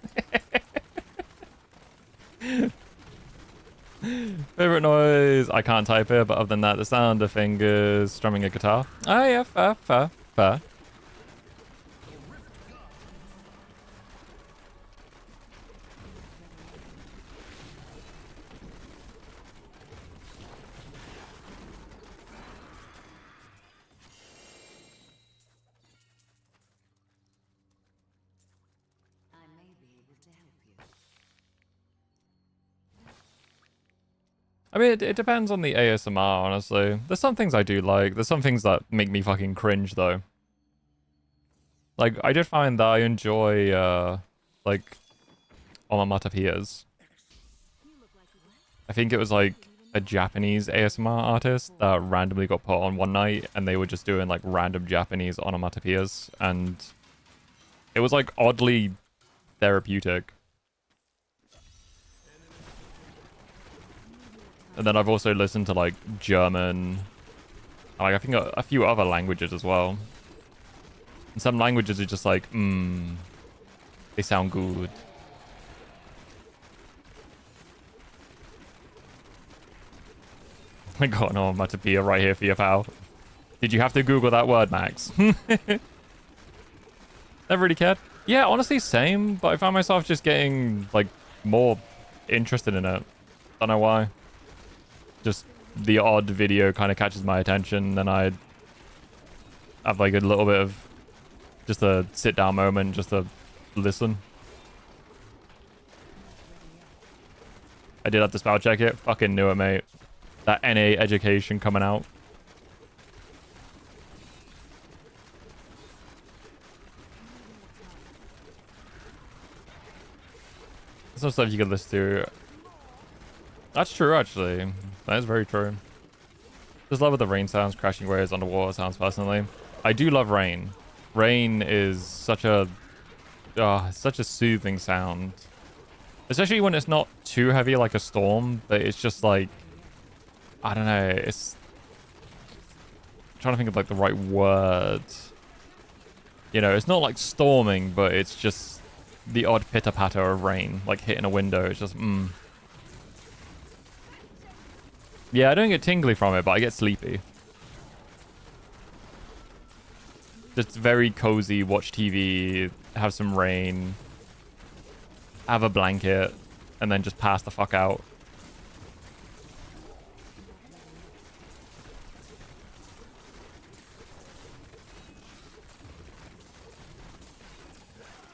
Favorite noise? I can't type it, but other than that, the sound of fingers strumming a guitar. Oh yeah, fair. I mean, it depends on the ASMR, honestly. There's some things I do like. There's some things that make me fucking cringe, though. Like, I did find that I enjoy, like, onomatopoeias. I think it was, like, a Japanese ASMR artist that randomly got put on one night, and they were just doing, like, random Japanese onomatopoeias, and it was, like, oddly therapeutic. And then I've also listened to, like, German, like, I think a few other languages as well. And some languages are just like, they sound good. I got an onomatopoeia right here for you, pal. Did you have to Google that word, Max? Never really cared. Yeah, honestly, same, but I found myself just getting, like, more interested in it. Don't know why. Just the odd video kind of catches my attention, and I have like a little bit of just a sit down moment just to listen. I did have to spell check it. Fucking knew it, mate. That NA education coming out. Some stuff you could listen to. That's true, actually. That is very true. Just love the rain sounds, crashing waves, underwater sounds, personally. I do love rain. Rain is such a soothing sound. Especially when it's not too heavy like a storm, but it's just like, I don't know, it's... I'm trying to think of like the right words. You know, it's not like storming, but it's just the odd pitter-patter of rain, like hitting a window. It's just, Yeah, I don't get tingly from it, but I get sleepy. Just very cozy, watch TV, have some rain, have a blanket, and then just pass the fuck out.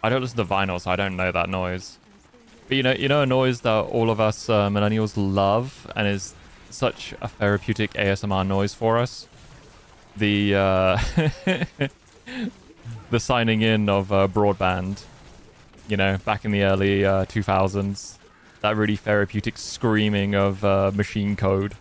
I don't listen to vinyl, so I don't know that noise. But you know a noise that all of us millennials love and is such a therapeutic ASMR noise for us. The the signing in of broadband, you know, back in the early 2000s. That really therapeutic screaming of machine code.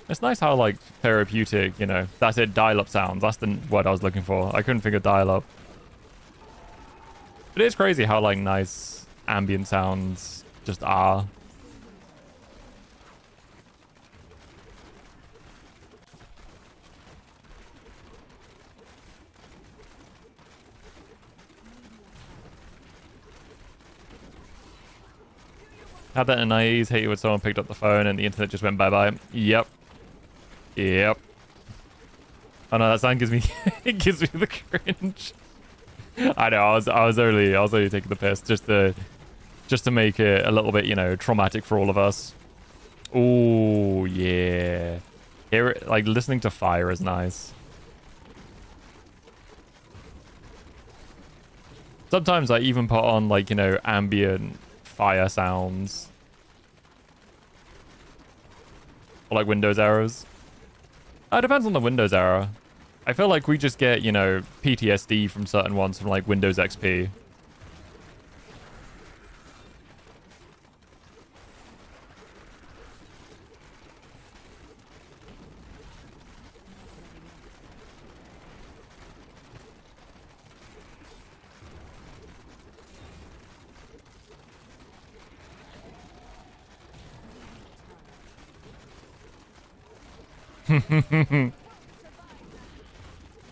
It's nice how, like, therapeutic, you know, that's it, dial-up sounds. That's the word I was looking for. I couldn't think of dial-up. It is crazy how, like, nice ambient sounds just are. Had that in the 90s, hated when someone picked up the phone and the internet just went bye-bye. Yep. Yep. Oh no, that sound gives me it gives me the cringe. I know, I was only taking the piss just to make it a little bit, you know, traumatic for all of us. Oh yeah. Like listening to fire is nice. Sometimes I even put on, like, you know, ambient fire sounds. Or like Windows errors. It depends on the Windows error. I feel like we just get, you know, PTSD from certain ones from like Windows XP.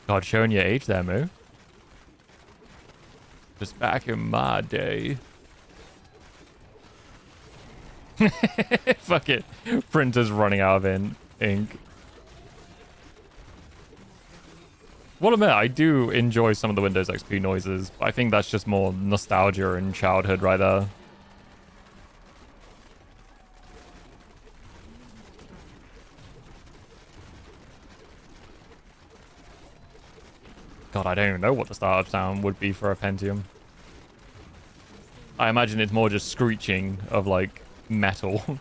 God, showing your age there, Moo. Just back in my day. Fuck it. Printer's running out of ink. Well, admit, I do enjoy some of the Windows XP noises. I think that's just more nostalgia and childhood right there. God, I don't even know what the startup sound would be for a Pentium. I imagine it's more just screeching of, like, metal.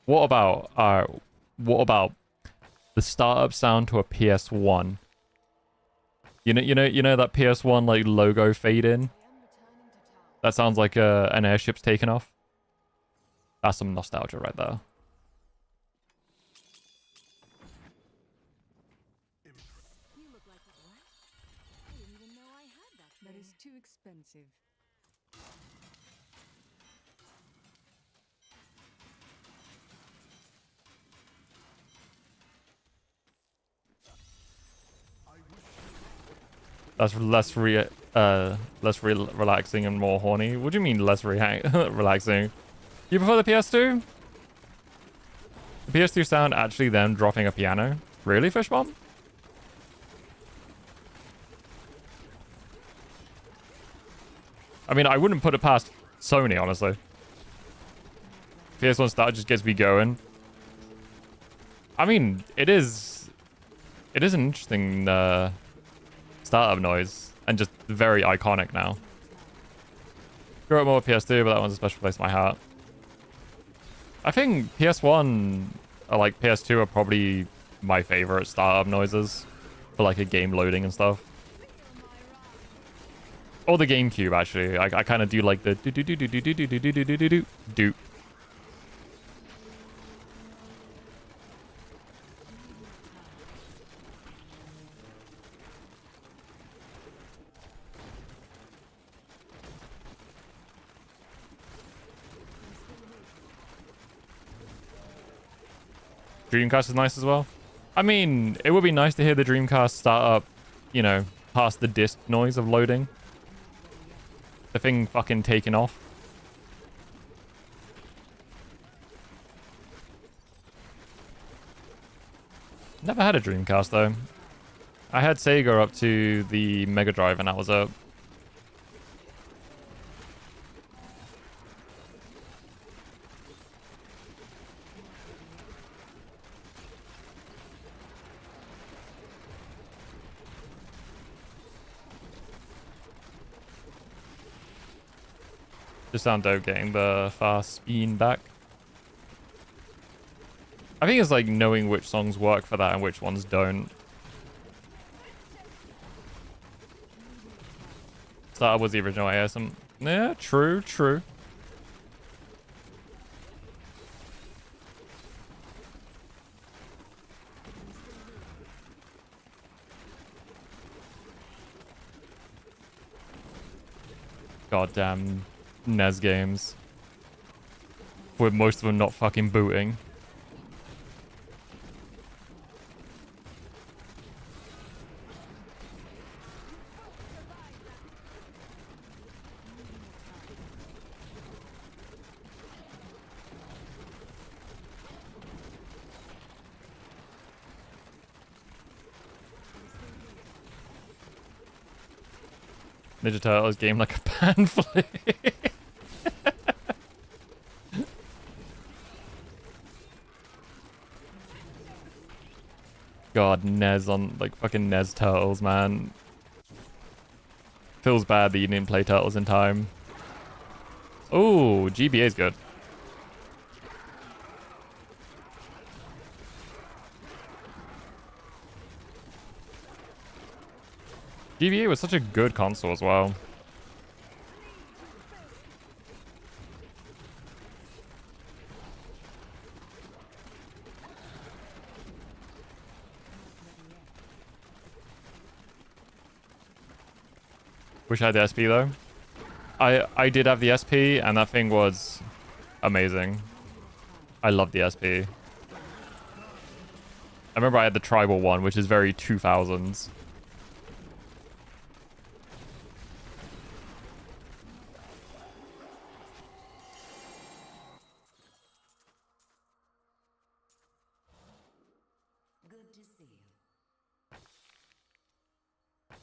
What about the startup sound to a PS1? You know that PS1 like logo fade in? That sounds like an airship's taken off. That's some nostalgia right there. You look like what? I didn't even know I had that. That is too expensive. That's less relaxing and more horny. What do you mean less relaxing? You prefer the PS2? The PS2 sound actually them dropping a piano? Really, Fishbomb? I mean, I wouldn't put it past Sony, honestly. PS1 start just gets me going. I mean, it is an interesting startup noise and just very iconic now. Grew up more with PS2, but that one's a special place in my heart. I think PS1 or like PS2 are probably my favorite startup noises for like a game loading and stuff. Or the GameCube, actually. I kind of do like the do. Dreamcast is nice as well. I mean, it would be nice to hear the Dreamcast start up, you know, past the disc noise of loading. The thing fucking taking off. Never had a Dreamcast though. I had Sega up to the Mega Drive and that was it. Just sound dope getting the fast spin back. I think it's like knowing which songs work for that and which ones don't. So that was the original ASM. Yeah, true, true. Goddamn NES games. With most of them not fucking booting. Ninja Turtles game like a pan flip. God, NES on like fucking NES Turtles, man. Feels bad that you didn't play Turtles in time. Oh, GBA's good. GBA was such a good console as well. Wish I had the SP though. I did have the SP and that thing was amazing. I love the SP. I remember I had the tribal one, which is very 2000s.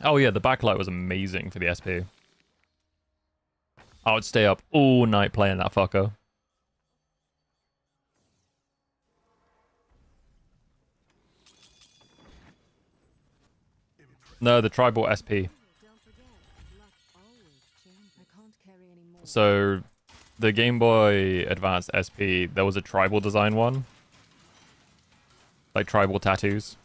Oh yeah, the backlight was amazing for the SP. I would stay up all night playing that fucker. No, the tribal SP. So, the Game Boy Advance SP, there was a tribal design one. Like tribal tattoos.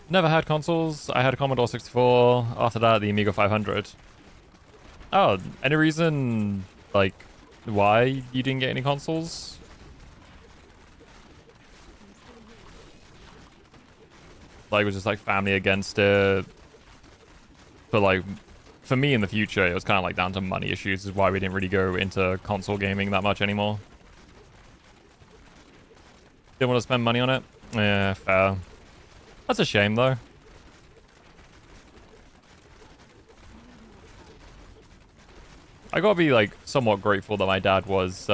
Never had consoles. I had a Commodore 64. After that, the Amiga 500. Oh, any reason, like, why you didn't get any consoles? Like, it was just, like, family against it. But, like, for me in the future, it was kind of, like, down to money issues. Is why we didn't really go into console gaming that much anymore. Didn't want to spend money on it? Yeah, fair. That's a shame, though. I gotta be, like, somewhat grateful that my dad was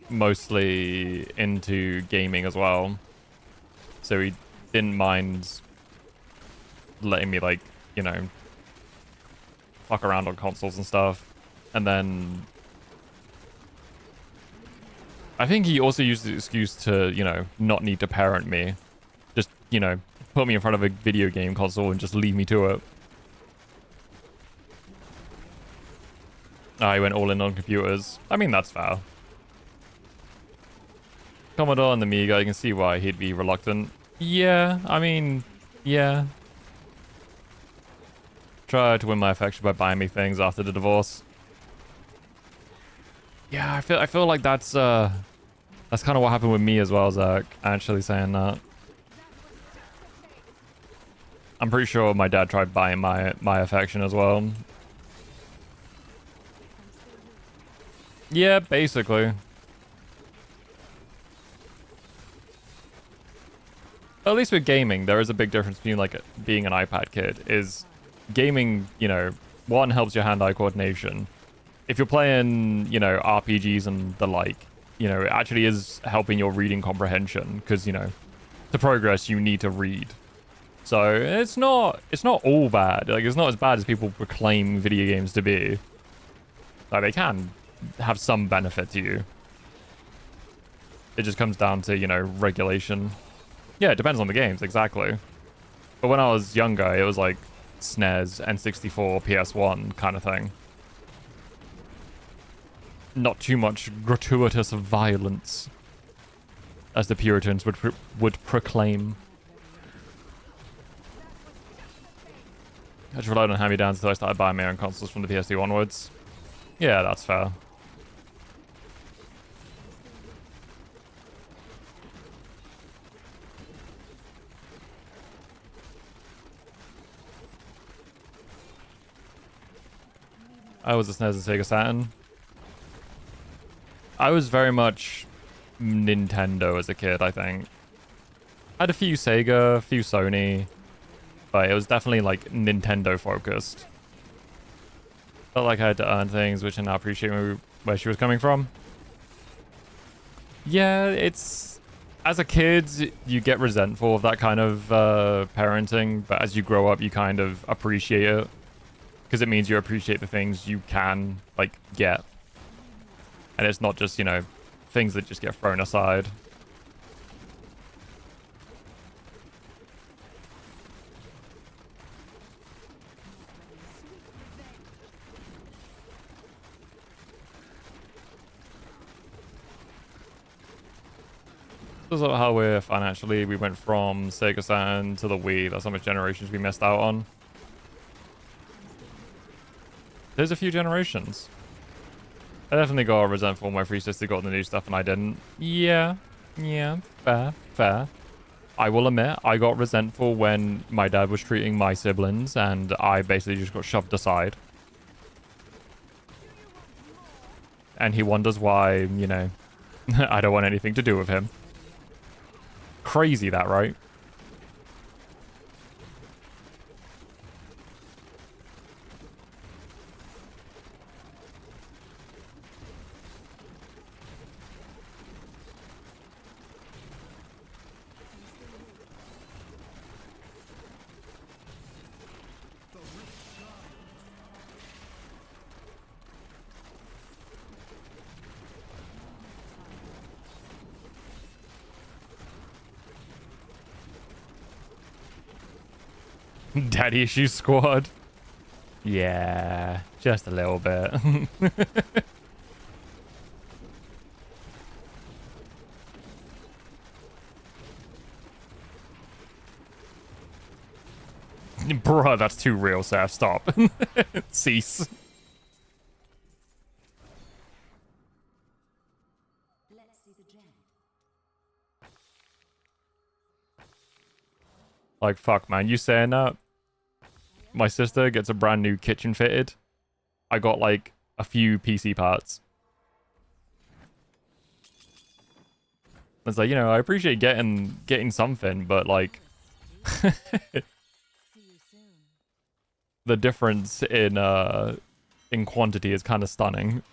mostly into gaming as well. So he didn't mind letting me, like, you know, fuck around on consoles and stuff. And then I think he also used the excuse to, you know, not need to parent me. Just, you know, put me in front of a video game console and just leave me to it. I went all in on computers. I mean, that's fair. Commodore and the Amiga, you can see why he'd be reluctant. Yeah, I mean, yeah. Try to win my affection by buying me things after the divorce. Yeah, I feel like that's kind of what happened with me as well, Zach. Actually saying that. I'm pretty sure my dad tried buying my affection as well. Yeah, basically. At least with gaming, there is a big difference between, like, being an iPad kid. Is gaming, you know, one, helps your hand-eye coordination. If you're playing, you know, RPGs and the like, you know, it actually is helping your reading comprehension. Because, you know, to progress, you need to read. So, it's not all bad. Like, it's not as bad as people proclaim video games to be. Like, they can have some benefit to you. It just comes down to, you know, regulation. Yeah, it depends on the games, exactly. But when I was younger, it was like, SNES, N64, PS1 kind of thing. Not too much gratuitous violence, as the Puritans would proclaim. I just relied on hand-me-downs until I started buying my own consoles from the PS2 onwards. Yeah, that's fair. I was a SNES and Sega Saturn. I was very much Nintendo as a kid, I think. I had a few Sega, a few Sony, but it was definitely like Nintendo focused. Felt like I had to earn things, which I now appreciate where she was coming from. Yeah, it's... As a kid, you get resentful of that kind of parenting, but as you grow up, you kind of appreciate it. Because it means you appreciate the things you can, like, get. And it's not just, you know, things that just get thrown aside. This is how we're financially. We went from Sega Saturn to the Wii. That's how much generations we missed out on. There's a few generations. I definitely got resentful when my free sister got the new stuff and I didn't. Yeah, fair. I will admit, I got resentful when my dad was treating my siblings and I basically just got shoved aside. And he wonders why, you know, I don't want anything to do with him. Crazy that, right? Daddy Issues Squad. Yeah, just a little bit. Bruh, that's too real, Seth. Stop. Cease. Like, fuck, man. You saying that? My sister gets a brand new kitchen fitted. I got, like, a few PC parts. It's like, you know, I appreciate getting something, but, like... the difference in quantity is kind of stunning.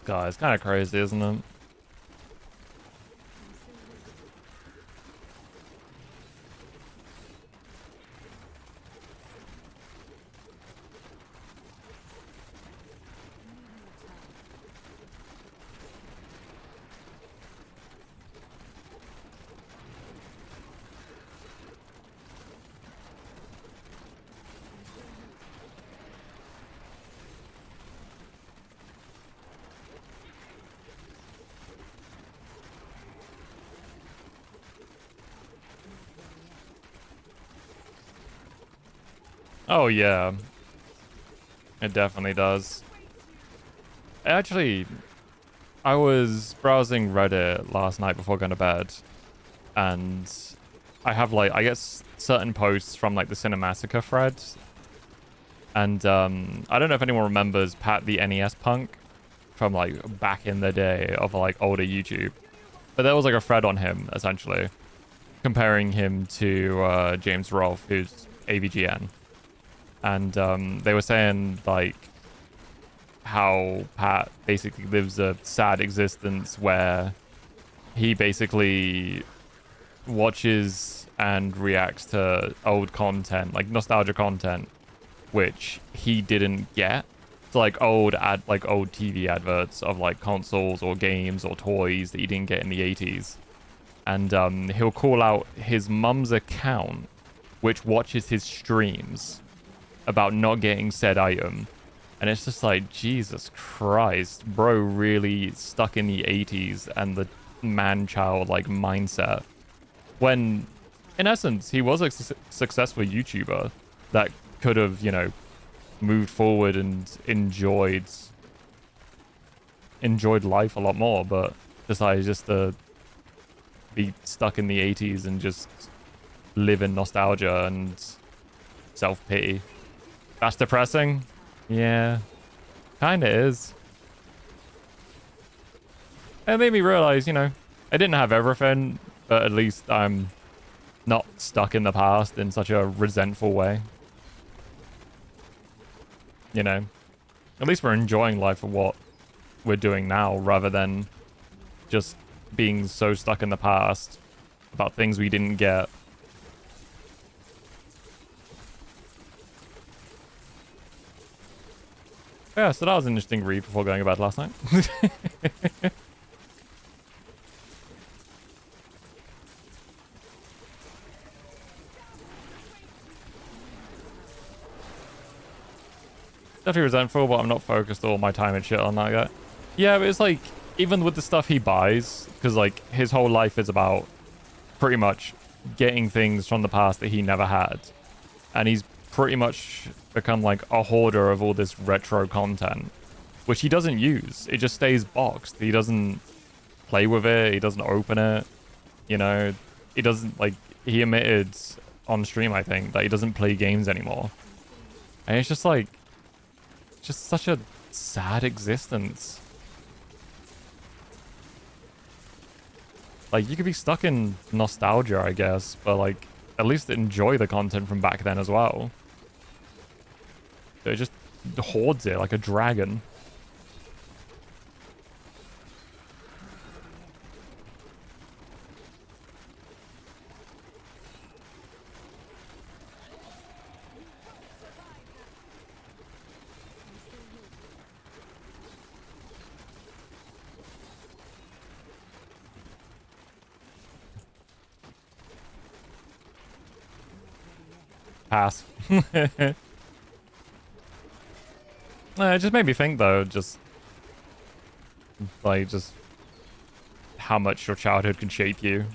God, it's kind of crazy, isn't it? Oh, yeah. It definitely does. Actually, I was browsing Reddit last night before going to bed, and I have, like, I get certain posts from, like, the Cinemassacre thread, and I don't know if anyone remembers Pat the NES Punk from, like, back in the day of, like, older YouTube, but there was, like, a thread on him, essentially, comparing him to James Rolfe, who's AVGN. And they were saying, like, how Pat basically lives a sad existence where he basically watches and reacts to old content, like nostalgia content, which he didn't get. So like old TV adverts of like consoles or games or toys that he didn't get in the 80s. And he'll call out his mum's account, which watches his streams, about not getting said item. And it's just like, Jesus Christ, bro really stuck in the 80s and the man-child like mindset. When, in essence, he was a successful YouTuber that could have, you know, moved forward and enjoyed life a lot more, but decided just to be stuck in the 80s and just live in nostalgia and self-pity. That's depressing. Yeah, kinda is. It made me realize, you know, I didn't have everything, but at least I'm not stuck in the past in such a resentful way. You know, at least we're enjoying life for what we're doing now, rather than just being so stuck in the past about things we didn't get. Yeah, so that was an interesting read before going to bed last night. Definitely resentful, but I'm not focused all my time and shit on that yet. Yeah, but it's like, even with the stuff he buys, because like his whole life is about pretty much getting things from the past that he never had. And he's pretty much become like a hoarder of all this retro content, which he doesn't use. It just stays boxed. He doesn't play with it. He doesn't open it. You know, he doesn't, like, he admitted on stream, I think, that he doesn't play games anymore. And it's just like, just such a sad existence. Like, you could be stuck in nostalgia, I guess, but like, at least enjoy the content from back then as well. It just hoards it like a dragon. Pass. It just made me think, though, just how much your childhood can shape you.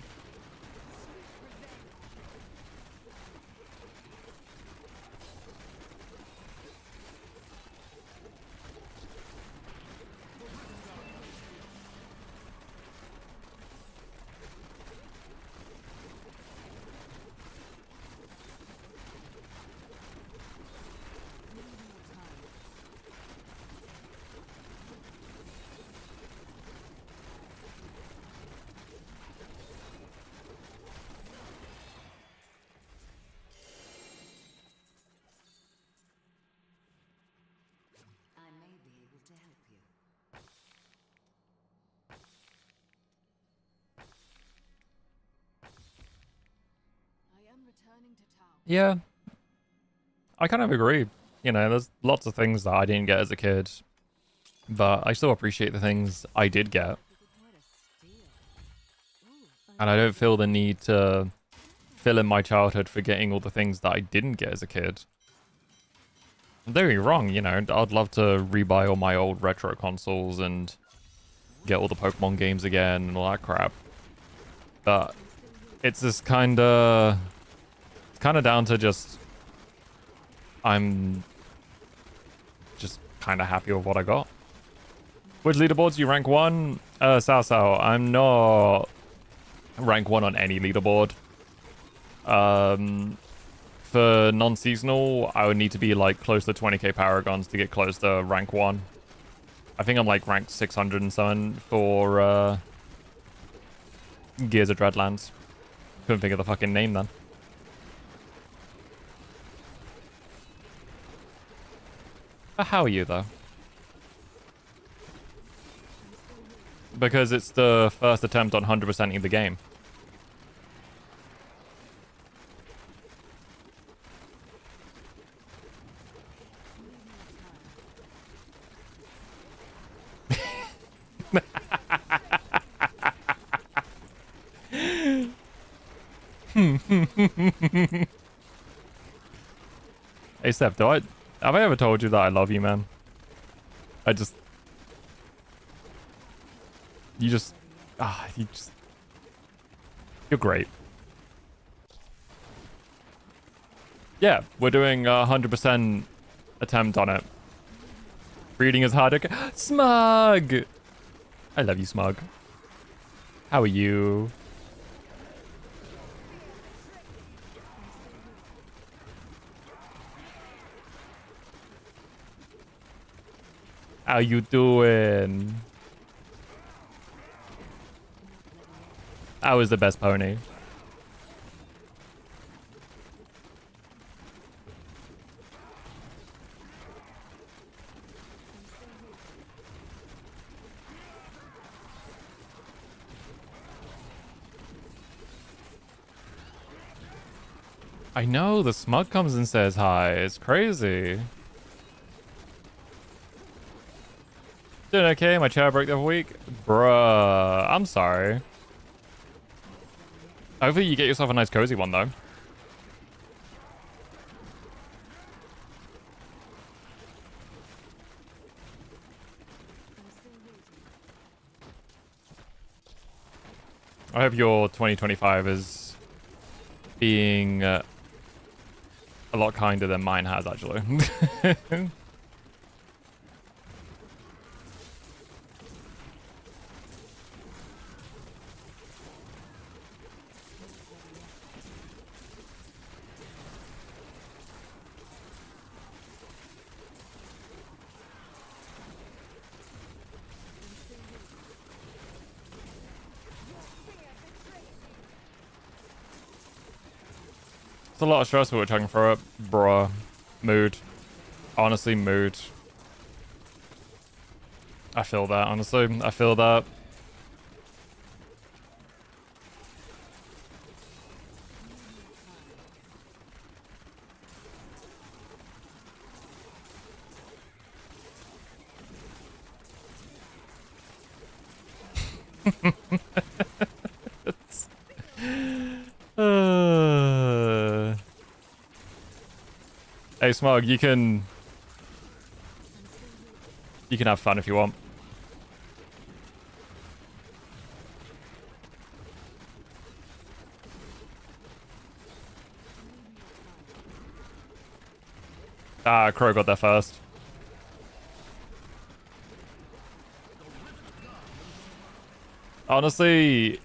Yeah, I kind of agree. You know, there's lots of things that I didn't get as a kid, but I still appreciate the things I did get. And I don't feel the need to fill in my childhood for getting all the things that I didn't get as a kid. Don't get me wrong, you know, I'd love to rebuy all my old retro consoles and get all the Pokemon games again and all that crap. But it's just kind of down to just, I'm just kind of happy with what I got. Which leaderboards you rank 1? Sao, I'm not rank 1 on any leaderboard. For non-seasonal, I would need to be like close to 20k paragons to get close to rank 1. I think I'm like ranked 600 and something for Gears of Dreadlands. Couldn't think of the fucking name then. But how are you, though? Because it's the first attempt on 100%ing the game. Hey, Steph, have I ever told you that I love you, man? You're great. Yeah, we're doing a 100% attempt on it. Reading is harder. Smug! I love you, Smug. How are you? How you doing? I was the best pony. I know, the Smug comes and says hi. It's crazy. Doing okay? My chair broke the other week? Bruh, I'm sorry. Hopefully you get yourself a nice cozy one, though. I hope your 2025 is being a lot kinder than mine has, actually. It's a lot of stress we're chugging through it. Bruh. Mood. Honestly, mood. I feel that, honestly. I feel that. Hey, Smug, you can have fun if you want. Ah, Crow got there first. Honestly,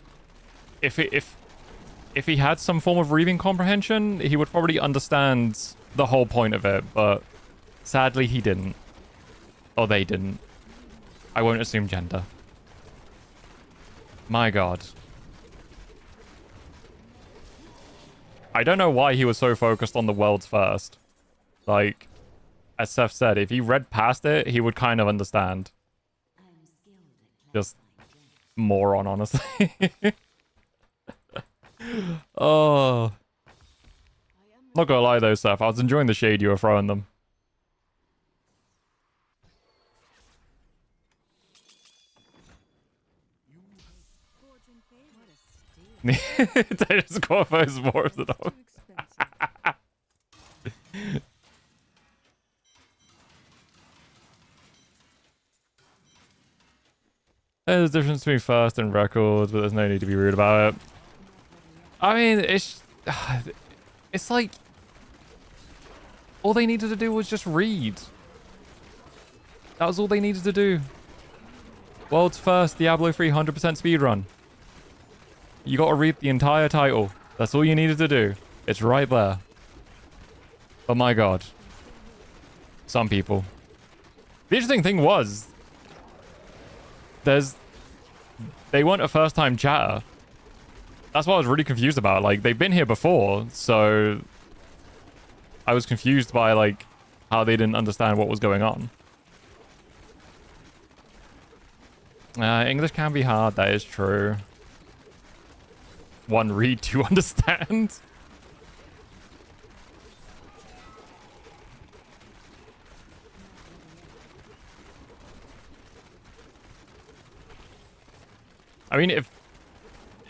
if he had some form of reading comprehension, he would probably understand the whole point of it, but sadly he didn't. Or they didn't. I won't assume gender. My god. I don't know why he was so focused on the world's first. Like, as Seth said, if he read past it, he would kind of understand. Just moron, honestly. Oh. Not gonna lie though, Seth, I was enjoying the shade you were throwing them. They just go for his more of the dog. There's a difference between first and records, but there's no need to be rude about it. I mean, it's like all they needed to do was just read. That was all they needed to do. World's first Diablo 3 100% speedrun. You got to read the entire title. That's all you needed to do. It's right there. But my god. Some people. The interesting thing was, they weren't a first time chatter. That's what I was really confused about. Like, they've been here before, so I was confused by like how they didn't understand what was going on. English can be hard, that is true. One read to understand. I mean, if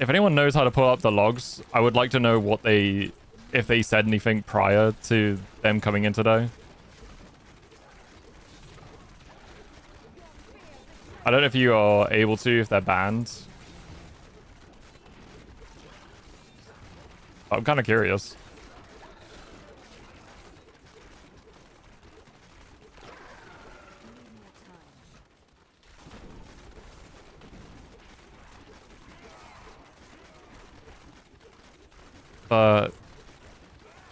anyone knows how to pull up the logs, I would like to know what if they said anything prior to them coming in today. I don't know if you are able to, if they're banned. I'm kind of curious. But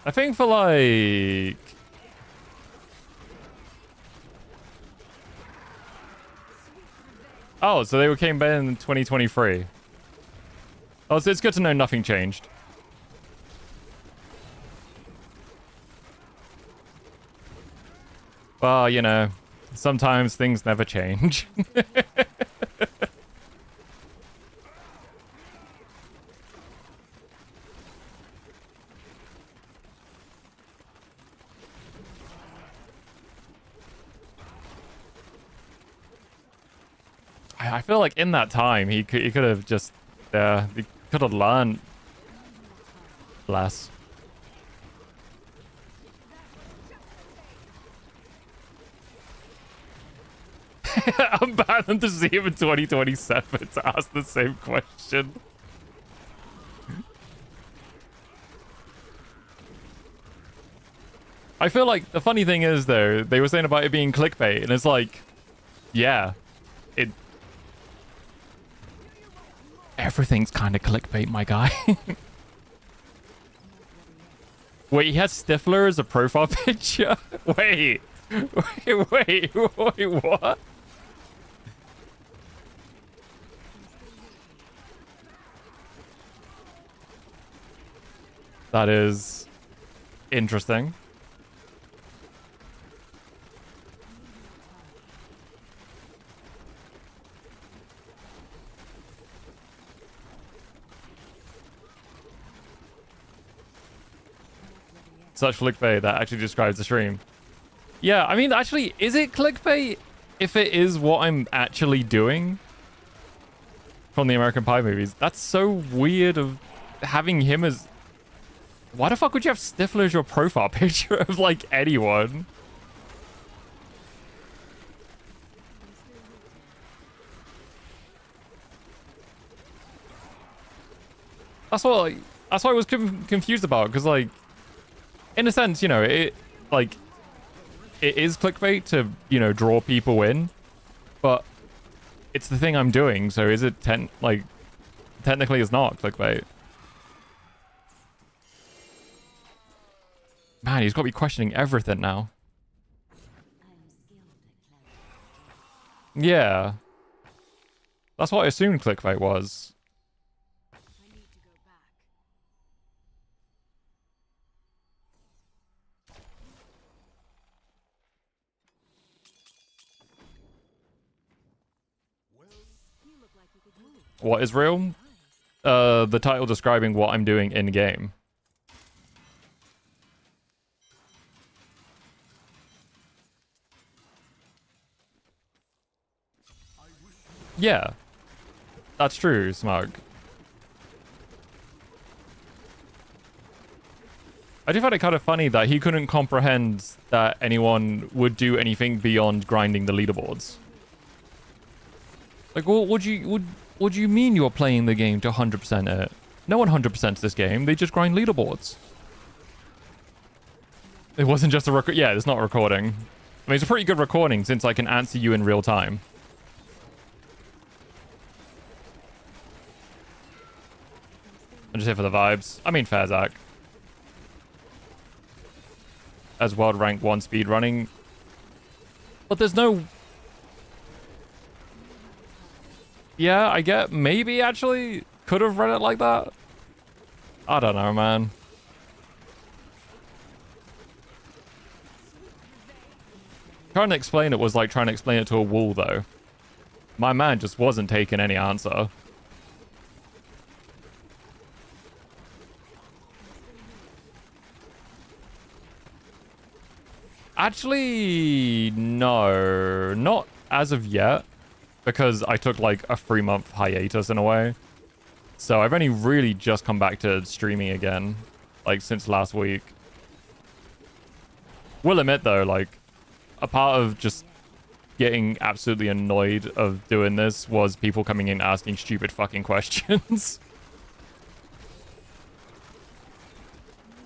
I think for like... Oh, so they came back in 2023. Oh, so it's good to know nothing changed. Well, you know, sometimes things never change. I feel like in that time he could have just he could have learned less. I'm bound to see him in 2027 to ask the same question. I feel like the funny thing is though, they were saying about it being clickbait, and it's like, yeah, everything's kind of clickbait, my guy. Wait, he has Stifler as a profile picture? Wait, what? That is interesting. Such clickbait that actually describes the stream. Yeah, I mean, actually, is it clickbait if it is what I'm actually doing from the American Pie movies? That's so weird of having him as... Why the fuck would you have Stifler as your profile picture of, like, anyone? That's what I was confused about, because, like, in a sense, you know, it is clickbait to, you know, draw people in, but it's the thing I'm doing, so is it technically it's not clickbait. Man, he's got to be questioning everything now. Yeah. That's what I assumed clickbait was. What is real? The title describing what I'm doing in game. Yeah, that's true, Smug. I do find it kind of funny that he couldn't comprehend that anyone would do anything beyond grinding the leaderboards. Like, well, what do you mean you're playing the game to 100% it? No one 100%s this game. They just grind leaderboards. It wasn't just a record. Yeah, it's not a recording. I mean, it's a pretty good recording since I can answer you in real time. I'm just here for the vibes. I mean, fair, Zach. As world rank 1 speedrunning. But there's no... Yeah, I get maybe actually could have read it like that. I don't know, man. Trying to explain it was like trying to explain it to a wall, though. My man just wasn't taking any answer. Actually, no. Not as of yet. Because I took like a 3-month hiatus in a way. So I've only really just come back to streaming again. Like since last week. Will admit though, like a part of just getting absolutely annoyed of doing this was people coming in asking stupid fucking questions.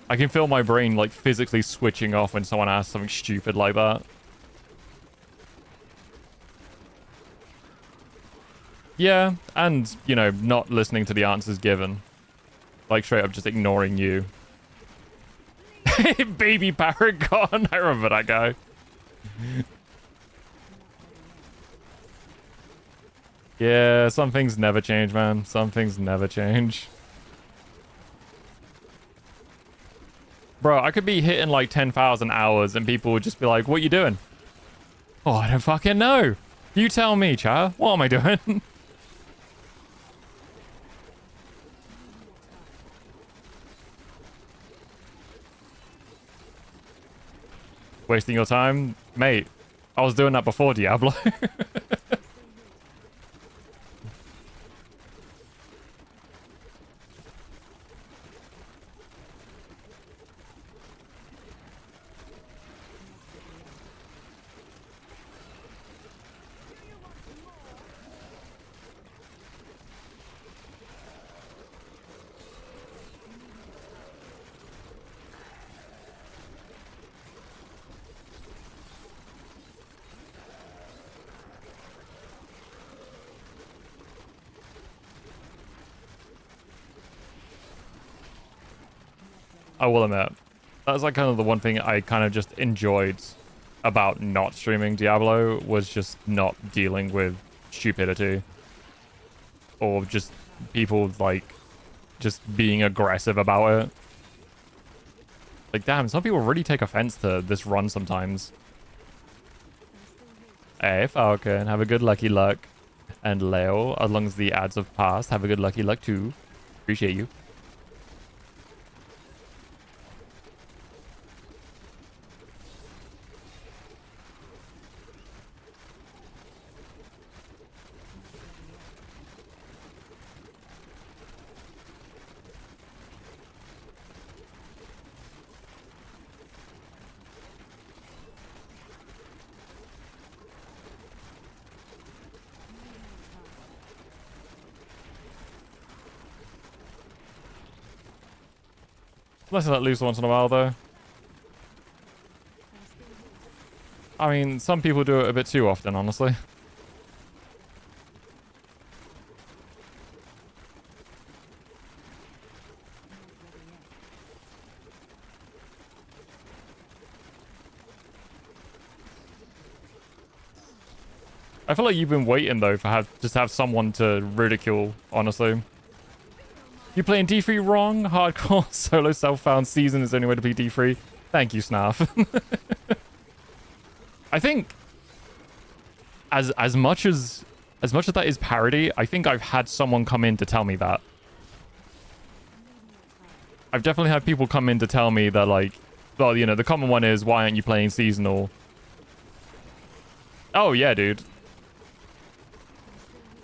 I can feel my brain like physically switching off when someone asks something stupid like that. Yeah, and, you know, not listening to the answers given. Like, straight up just ignoring you. Baby Paragon! I remember that guy. Yeah, some things never change, man. Some things never change. Bro, I could be hitting like 10,000 hours and people would just be like, what you doing? Oh, I don't fucking know. You tell me, Cha. What am I doing? Wasting your time? Mate, I was doing that before Diablo. I will admit, that's like kind of the one thing I kind of just enjoyed about not streaming Diablo was just not dealing with stupidity or just people like just being aggressive about it. Like, damn, some people really take offense to this run sometimes. Hey, Falcon, have a good lucky luck. And Leo, as long as the ads have passed, have a good lucky luck too. Appreciate you. Let's let loose once in a while, though. I mean, some people do it a bit too often, honestly. I feel like you've been waiting, though, for just have someone to ridicule, honestly. You playing D3 wrong? Hardcore solo self-found season is the only way to play D3. Thank you, Snarf. I think as much as that is parody, I think I've had someone come in to tell me that. I've definitely had people come in to tell me that, like, well, you know, the common one is, why aren't you playing seasonal? Oh, yeah, dude.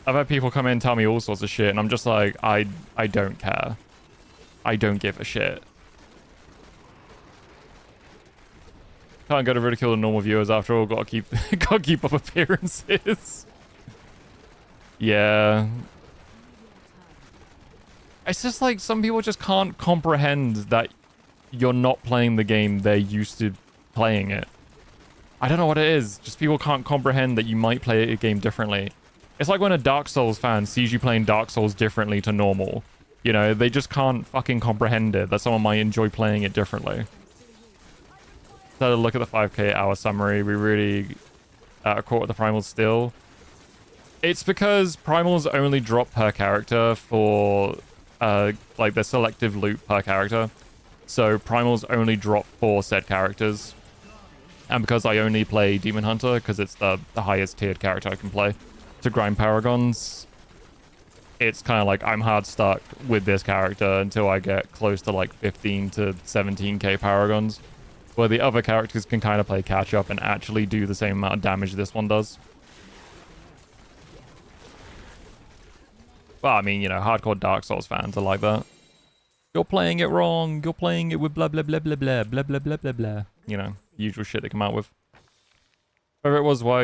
I've had people come in and tell me all sorts of shit, and I'm just like, I don't care. I don't give a shit. Can't go to ridicule the normal viewers after all. Gotta keep up appearances. Yeah. It's just like some people just can't comprehend that you're not playing the game they're used to playing it. I don't know what it is. Just people can't comprehend that you might play a game differently. It's like when a Dark Souls fan sees you playing Dark Souls differently to normal. You know, they just can't fucking comprehend it, that someone might enjoy playing it differently. So look at the 5k hour summary. We really caught with the primals still. It's because primals only drop per character for like the selective loot per character. So primals only drop for said characters. And because I only play Demon Hunter, because it's the highest tiered character I can play. to grind paragons, it's kind of like I'm hard stuck with this character until I get close to like 15 to 17k paragons, where the other characters can kind of play catch up and actually do the same amount of damage this one does. Well, I mean, you know, hardcore Dark Souls fans are like that. You're playing it wrong. You're playing it with blah, blah, blah, blah, blah, blah, blah, blah, blah, blah. You know, usual shit they come out with. Whatever it was, why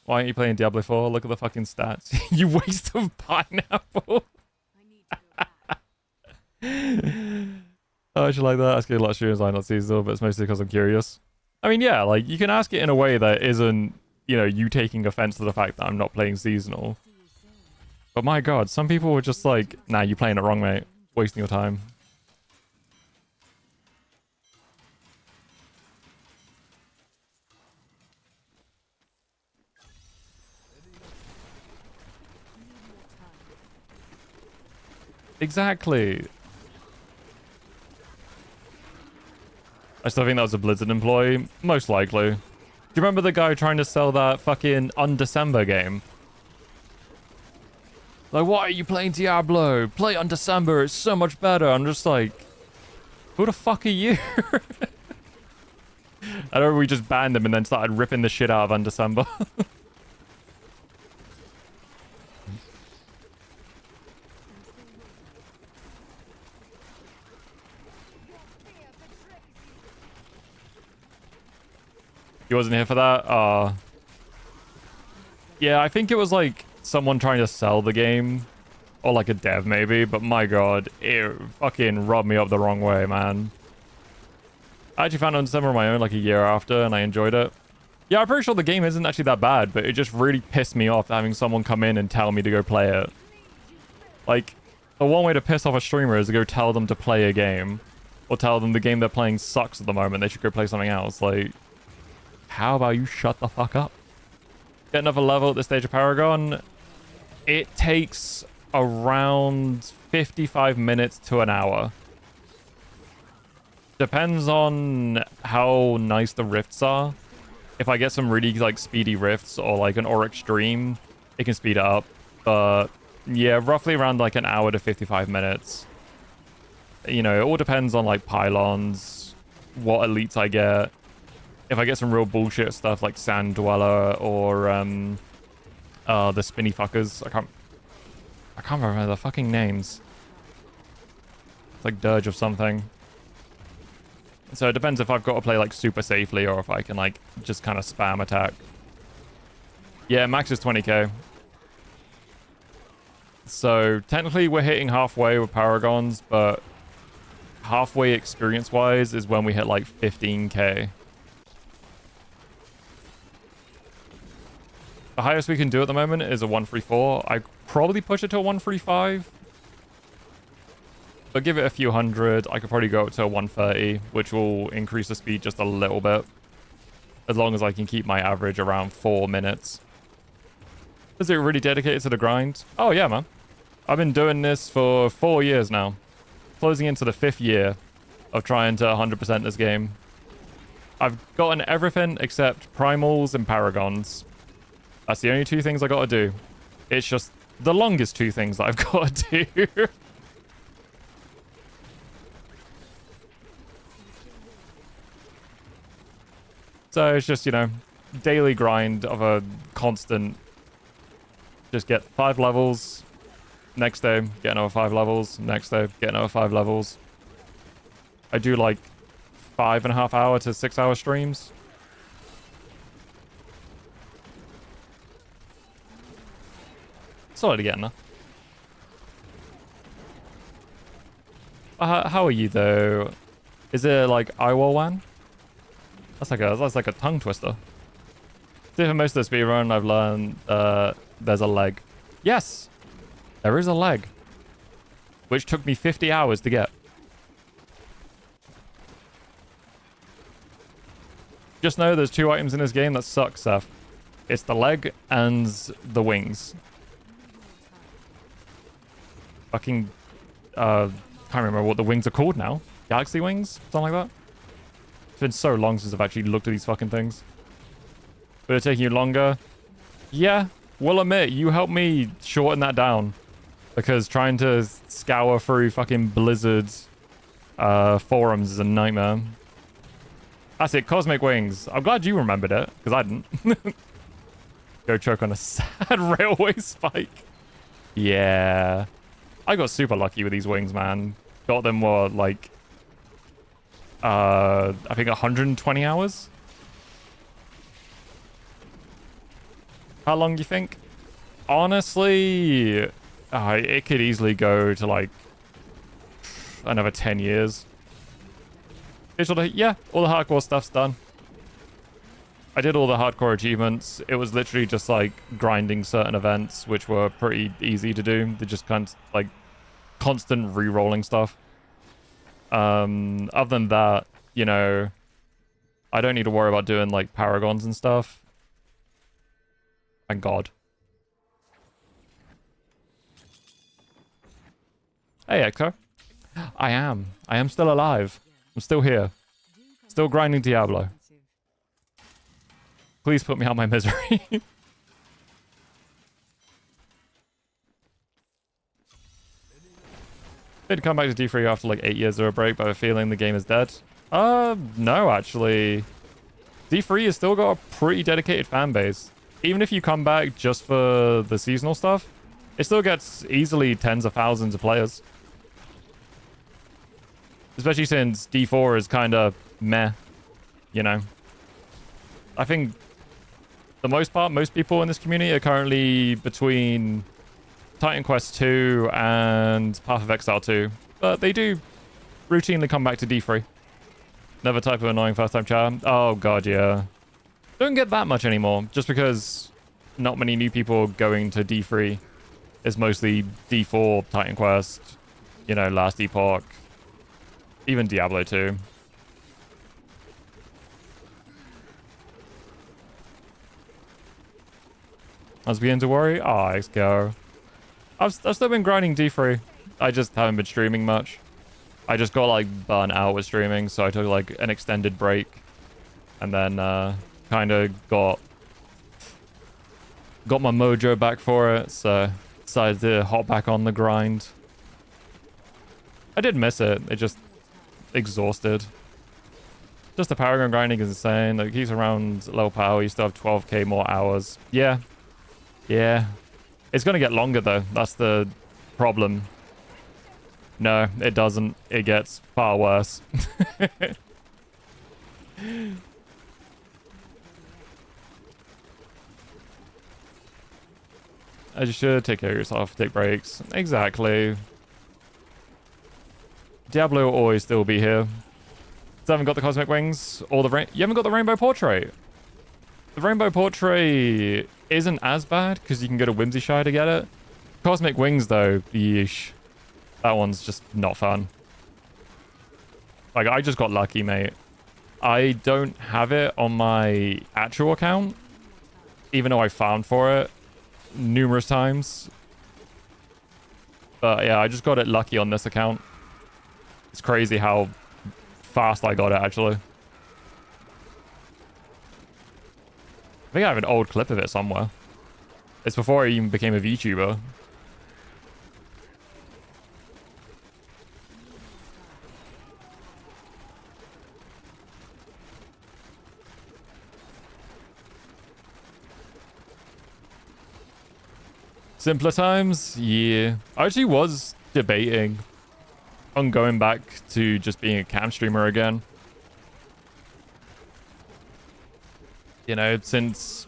aren't you playing Diablo 4? Look at the fucking stats. You waste of pineapple. Oh, I should like that. Asking a lot of streamers why not seasonal, but it's mostly because I'm curious. I mean, yeah, like, you can ask it in a way that isn't, you know, you taking offense to the fact that I'm not playing seasonal. But my god, some people were just like, nah, you're playing it wrong, mate. Wasting your time. Exactly. I still think that was a Blizzard employee. Most likely. Do you remember the guy trying to sell that fucking Undecember game? Like, why are you playing Diablo? Play Undecember, it's so much better. I'm just like, who the fuck are you? I know we just banned him and then started ripping the shit out of Undecember. You wasn't here for that? Yeah, I think it was like someone trying to sell the game. Or like a dev maybe, but my god, it fucking rubbed me up the wrong way, man. I actually found it on December on my own like a year after and I enjoyed it. Yeah, I'm pretty sure the game isn't actually that bad, but it just really pissed me off having someone come in and tell me to go play it. Like, the one way to piss off a streamer is to go tell them to play a game. Or tell them the game they're playing sucks at the moment, they should go play something else. Like, how about you shut the fuck up? Get another level at this stage of Paragon. It takes around 55 minutes to an hour. Depends on how nice the rifts are. If I get some really like speedy rifts or like an Auric stream, it can speed it up. But yeah, roughly around like an hour to 55 minutes. You know, it all depends on like pylons, what elites I get. If I get some real bullshit stuff like Sand Dweller or the spinny fuckers, I can't remember the fucking names. It's like Dirge of something. So it depends if I've got to play like super safely or if I can like just kind of spam attack. Yeah, max is 20k. So technically we're hitting halfway with Paragons, but halfway experience wise is when we hit like 15k. The highest we can do at the moment is a 134. I probably push it to a 135. But give it a few hundred. I could probably go up to a 130, which will increase the speed just a little bit. As long as I can keep my average around 4 minutes. Is it really dedicated to the grind? Oh yeah, man. I've been doing this for 4 years now. Closing into the 5th year of trying to 100% this game. I've gotten everything except primals and paragons. That's the only 2 things I gotta do. It's just the longest 2 things that I've gotta do. So it's just, you know, daily grind of a constant. Just get 5 levels. Next day, get another 5 levels. Next day, get another 5 levels. I do like 5.5 hour to 6 hour streams. Sorry to get enough. How are you though? Is it like Iwalwan? That's like a tongue twister. See, for most of the speedrun, I've learned there's a leg. Yes, there is a leg, which took me 50 hours to get. Just know there's 2 items in this game that suck, Seth. It's the leg and the wings. Fucking, can't remember what the wings are called now. Galaxy wings? Something like that? It's been so long since I've actually looked at these fucking things. But it's taking you longer? Yeah, will admit, you helped me shorten that down. Because trying to scour through fucking Blizzard's forums is a nightmare. That's it, Cosmic Wings. I'm glad you remembered it, because I didn't. Go choke on a sad railway spike. Yeah. I got super lucky with these wings, man. Got them, what, like... I think 120 hours? How long do you think? Honestly, it could easily go to like another 10 years. Yeah, all the hardcore stuff's done. I did all the hardcore achievements. It was literally just like grinding certain events, which were pretty easy to do. They're just kind of like constant re-rolling stuff. Other than that, you know, I don't need to worry about doing like paragons and stuff. Thank God. Hey, Hector. I am still alive. I'm still here. Still grinding Diablo. Please put me out of my misery. Did come back to D3 after like 8 years of a break, but I have a feeling the game is dead. No, actually. D3 has still got a pretty dedicated fan base. Even if you come back just for the seasonal stuff, it still gets easily tens of thousands of players. Especially since D4 is kind of meh, you know. I think the most part, most people in this community are currently between Titan Quest 2 and Path of Exile 2. But they do routinely come back to D3. Never type of annoying first time chat. Oh god, yeah. Don't get that much anymore, just because not many new people going to D3. It's mostly D4, Titan Quest, you know, Last Epoch, even Diablo 2. I was beginning to worry. Oh, XKO. I've still been grinding D3. I just haven't been streaming much. I just got like burnt out with streaming, so I took like an extended break, and then kind of got my mojo back for it, so decided to hop back on the grind. I did miss it. It just exhausted. Just the Paragon grinding is insane. Like he's around low power. You still have 12k more hours. Yeah. Yeah. It's gonna get longer though. That's the problem. No, it doesn't. It gets far worse. As you should. Take care of yourself. Take breaks. Exactly. Diablo will always still be here. Still haven't got the Cosmic Wings or the you haven't got the Rainbow Portrait. The Rainbow Portrait isn't as bad because you can go to Whimsyshire to get it. Cosmic Wings though, yeesh. That one's just not fun. Like, I just got lucky, mate. I don't have it on my actual account, even though I farmed for it numerous times. But yeah, I just got it lucky on this account. It's crazy how fast I got it, actually. I think I have an old clip of it somewhere. It's before I even became a VTuber. Simpler times? Yeah. I actually was debating on going back to just being a cam streamer again. You know, since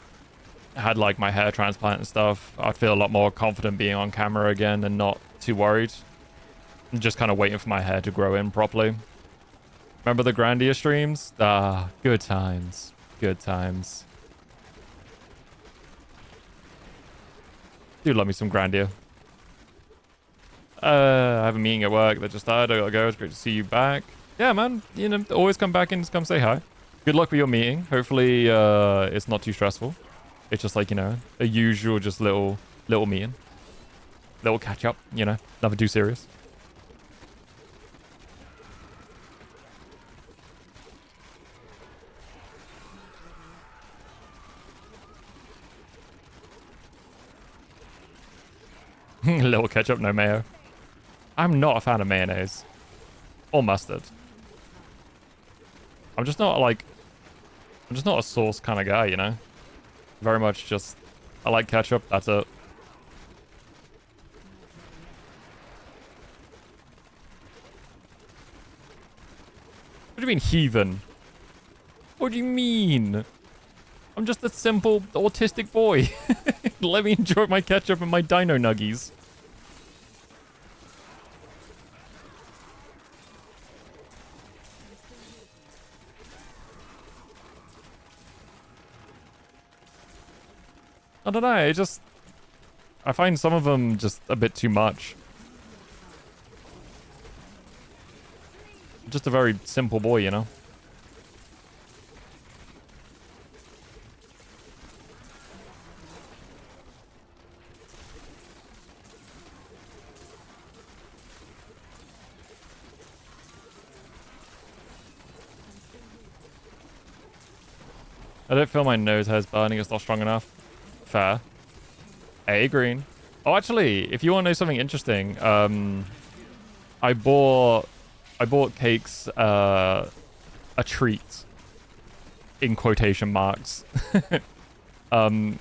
I had like my hair transplant and stuff, I'd feel a lot more confident being on camera again and not too worried. I'm just kind of waiting for my hair to grow in properly. Remember the Grandia streams? Ah, good times. Good times. Do love me some Grandia. I have a meeting at work that just started. I gotta go. It's great to see you back. Yeah, man. You know, always come back and just come say hi. Good luck with your meeting. Hopefully, it's not too stressful. It's just like, you know, a usual just little meeting. Little catch up, you know. Nothing too serious. A little ketchup, no mayo. I'm not a fan of mayonnaise. Or mustard. I'm just not a sauce kind of guy, you know? Very much just, I like ketchup, that's it. What do you mean, heathen? What do you mean? I'm just a simple autistic boy. Let me enjoy my ketchup and my dino nuggies. I don't know, I find some of them just a bit too much. Just a very simple boy, you know? I don't feel my nose hair's burning, it's not strong enough. Fair. A green. Oh, actually, if you want to know something interesting, I bought Cakes a treat in quotation marks. I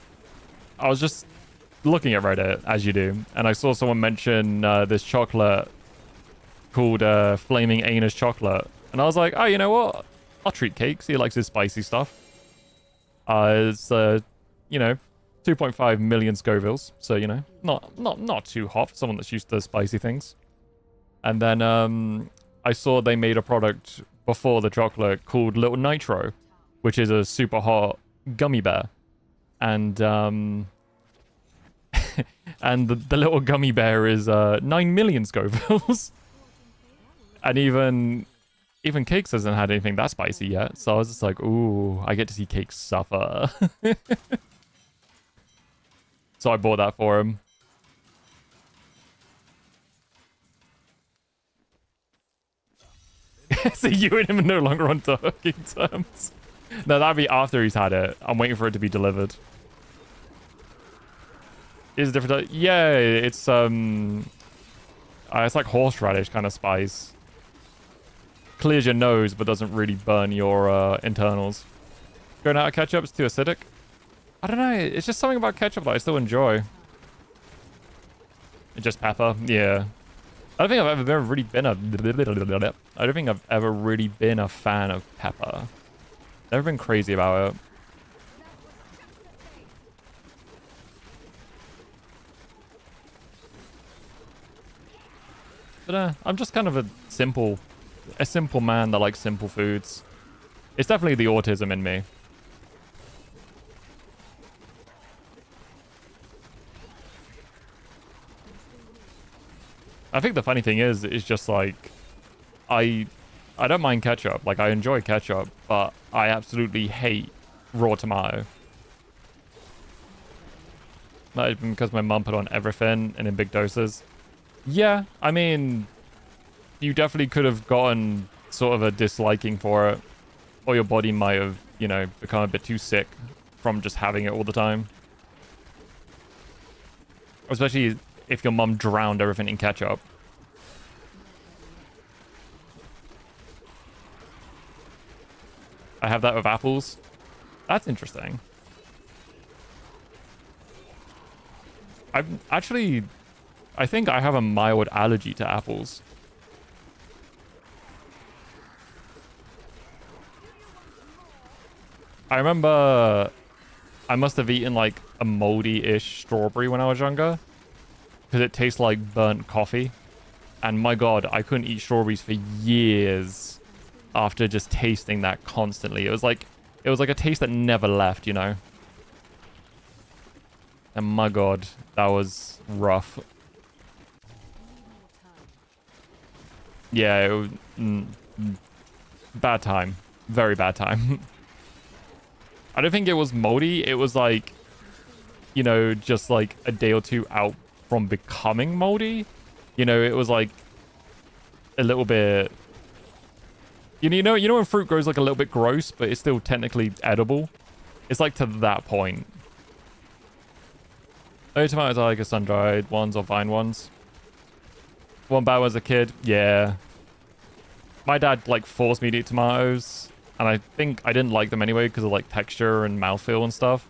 was just looking at Reddit, as you do, and I saw someone mention this chocolate called Flaming Anus Chocolate, and I was like, oh, you know what? I'll treat Cakes. He likes his spicy stuff. It's you know, 2.5 million Scovilles, so you know, not too hot for someone that's used to spicy things. And then I saw they made a product before the chocolate called Little Nitro, which is a super hot gummy bear. And and the little gummy bear is 9 million Scovilles. And even Cakes hasn't had anything that spicy yet, so I was just like, ooh, I get to see Cakes suffer. So I bought that for him. So you and him are no longer on talking terms. No, that'd be after he's had it. I'm waiting for it to be delivered. Is it different? Yeah, it's like horseradish kind of spice. Clears your nose, but doesn't really burn your internals. Going out of ketchup is too acidic. I don't know. It's just something about ketchup that I still enjoy. Just pepper, yeah. I don't think I've ever really been a. I don't think I've ever really been a fan of pepper. Never been crazy about it. But I'm just kind of a simple man that likes simple foods. It's definitely the autism in me. I think the funny thing is just like, I don't mind ketchup. Like, I enjoy ketchup, but I absolutely hate raw tomato. That is because my mum put on everything and in big doses. Yeah, I mean, you definitely could have gotten sort of a disliking for it. Or your body might have, you know, become a bit too sick from just having it all the time. Especially if your mum drowned everything in ketchup. I have that with apples. That's interesting. I think I have a mild allergy to apples. I remember I must have eaten like a moldy-ish strawberry when I was younger. Because it tastes like burnt coffee. And my god, I couldn't eat strawberries for years after just tasting that constantly. It was like a taste that never left, you know? And my god, that was rough. Yeah, it was bad time. Very bad time. I don't think it was moldy. It was like, you know, just like a day or two out from becoming moldy. You know, it was like a little bit, you know when fruit grows like a little bit gross, but it's still technically edible. It's like to that point. Oh, tomatoes are like a sun-dried ones or vine ones. One bad one as a kid. Yeah. My dad, like, forced me to eat tomatoes. And I think I didn't like them anyway because of, like, texture and mouthfeel and stuff.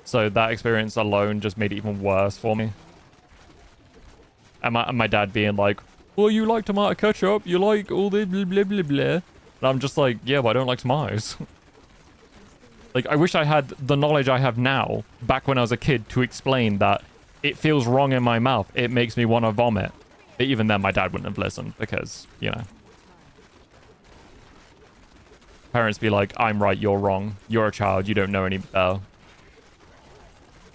So that experience alone just made it even worse for me. And my dad being like, well, you like tomato ketchup. You like all the blah, blah, blah, blah. And I'm just like, yeah, but I don't like tomatoes. Like, I wish I had the knowledge I have now back when I was a kid to explain that it feels wrong in my mouth. It makes me want to vomit. But even then, my dad wouldn't have listened because, you know. Parents be like, I'm right, you're wrong. You're a child, you don't know any better.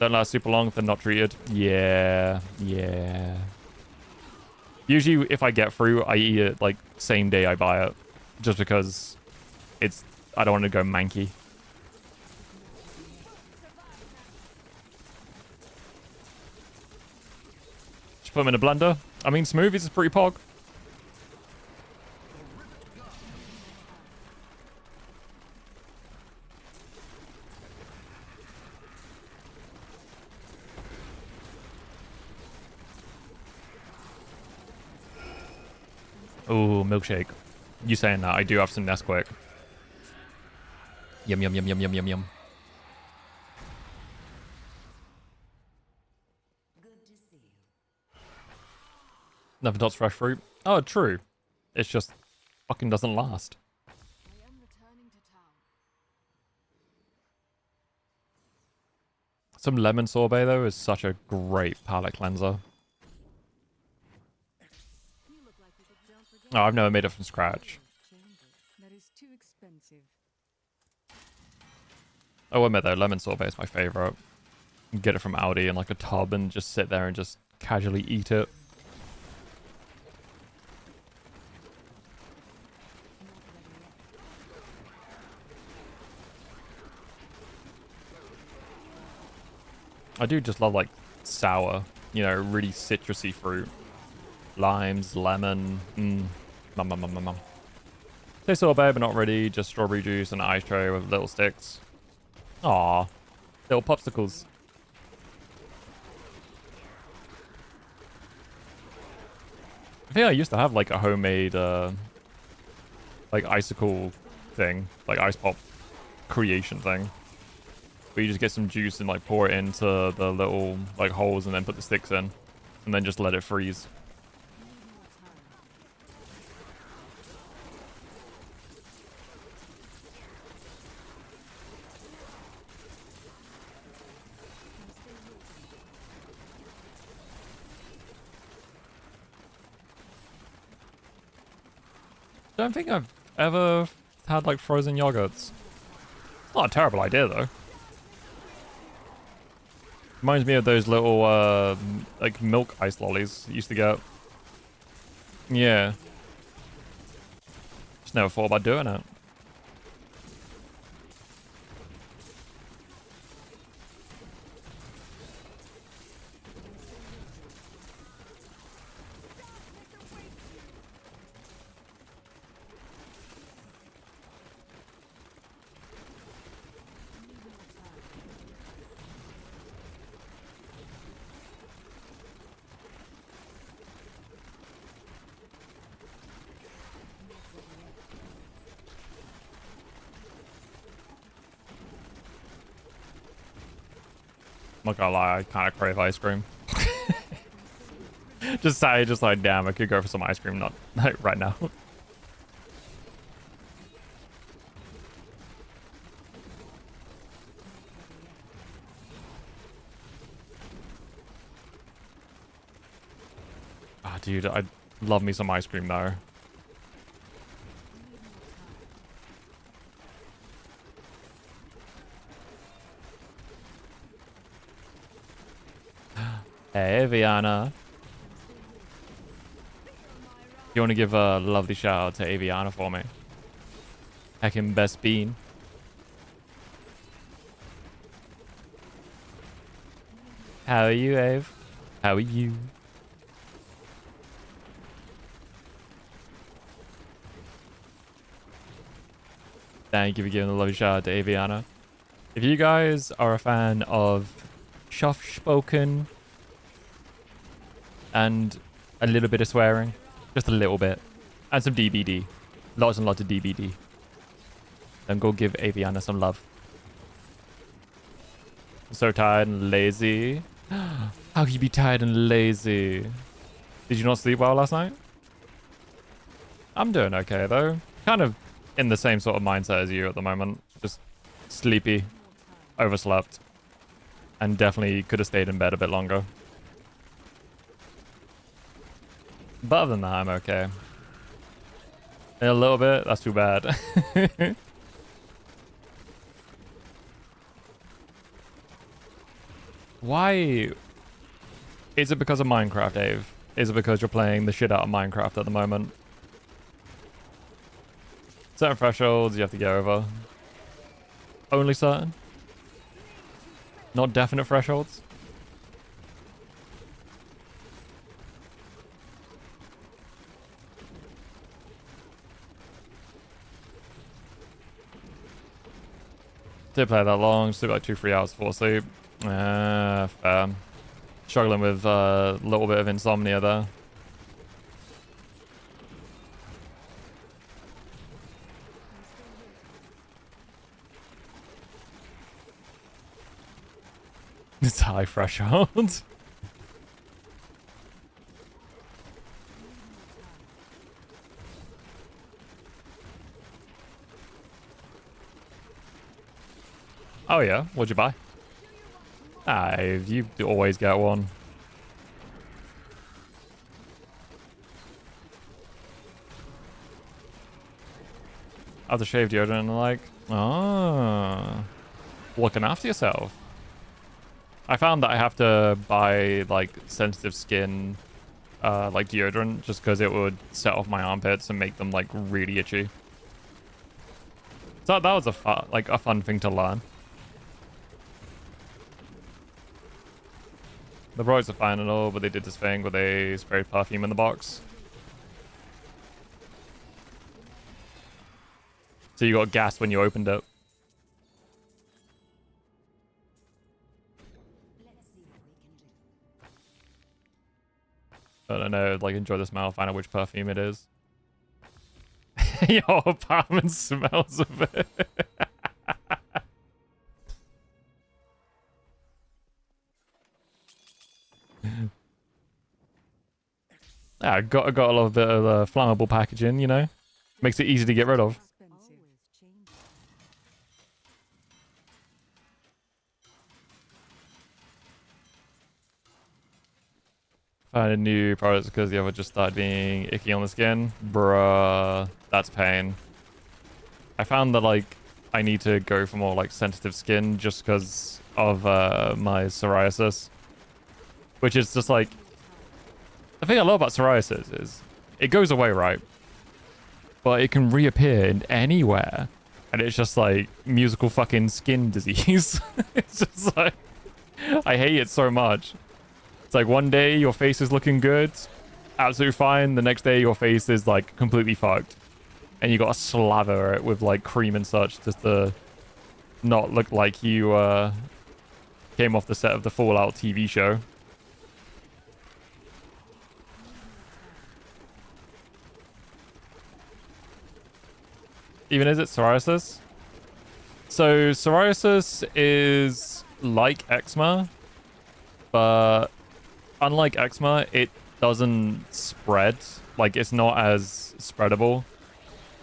Don't last super long if they're not treated. Yeah, yeah. Usually, if I get through, I eat it, like, same day I buy it. Just because it's... I don't want to go manky. Just put them in a blender. I mean, smoothies is pretty pog. Ooh, milkshake. You saying that? I do have some Nesquik. Yum, yum, yum, yum, yum, yum, yum. Never touched fresh fruit. Oh, true. It's just fucking doesn't last. I am returning to town. Some lemon sorbet, though, is such a great palate cleanser. You look like you could jump for Oh, I've never made it from scratch. That is too expensive. Oh, I admit though, lemon sorbet is my favorite. Get it from Aldi in like a tub and just sit there and just casually eat it. I do just love like sour, you know, really citrusy fruit. Limes, lemon, Mum, mum, mum, mum, mum. Say sorbet, but not really. Just strawberry juice and an ice tray with little sticks. Aw, little popsicles. I think I used to have like a homemade, like icicle thing, like ice pop creation thing. Where you just get some juice and like pour it into the little like holes and then put the sticks in, and then just let it freeze. Don't think I've ever had like frozen yogurts. Not a terrible idea though. Reminds me of those little like milk ice lollies you used to get. Yeah. Just never thought about doing it. I'm not gonna lie, I kind of crave ice cream. Just like, damn, I could go for some ice cream, not like, right now. Ah, dude, I love me some ice cream though. Hey, Aviana. You want to give a lovely shout out to Aviana for me? Heckin' best bean. How are you, Ave? How are you? Thank you for giving a lovely shout out to Aviana. If you guys are a fan of soft-spoken and a little bit of swearing. Just a little bit. And some DBD. Lots and lots of DBD. Then go give Aviana some love. I'm so tired and lazy. How can you be tired and lazy? Did you not sleep well last night? I'm doing okay though. Kind of in the same sort of mindset as you at the moment. Just sleepy, overslept, and definitely could have stayed in bed a bit longer. But other than that, I'm okay. In a little bit, that's too bad. Why? Is it because of Minecraft, Dave? Is it because you're playing the shit out of Minecraft at the moment? Certain thresholds you have to get over. Only certain? Not definite thresholds? Did play that long, sleep like 2-3 hours before sleep. Fair. Struggling with a little bit of insomnia there. It's high threshold. Oh yeah, what'd you buy? Ah, you always get one. Aftershave deodorant and like, oh, looking after yourself. I found that I have to buy like sensitive skin like deodorant just because it would set off my armpits and make them like really itchy. So that was a fun thing to learn. The products are fine and all, but they did this thing where they sprayed perfume in the box. So you got gas when you opened it. I don't know, like enjoy the smell, find out which perfume it is. Your apartment smells of it. Yeah, got a little bit of flammable packaging, you know? Makes it easy to get rid of. Find a new product because the other just started being icky on the skin. Bruh, that's pain. I found that like I need to go for more like sensitive skin just because of my psoriasis. Which is just like, the thing I love about psoriasis is it goes away, right? But it can reappear in anywhere. And it's just like musical fucking skin disease. It's just like, I hate it so much. It's like one day your face is looking good, absolutely fine. The next day your face is like completely fucked. And you gotta slather it with like cream and such just to not look like you came off the set of the Fallout TV show. Even is it psoriasis? So psoriasis is like eczema, but unlike eczema, it doesn't spread. Like it's not as spreadable.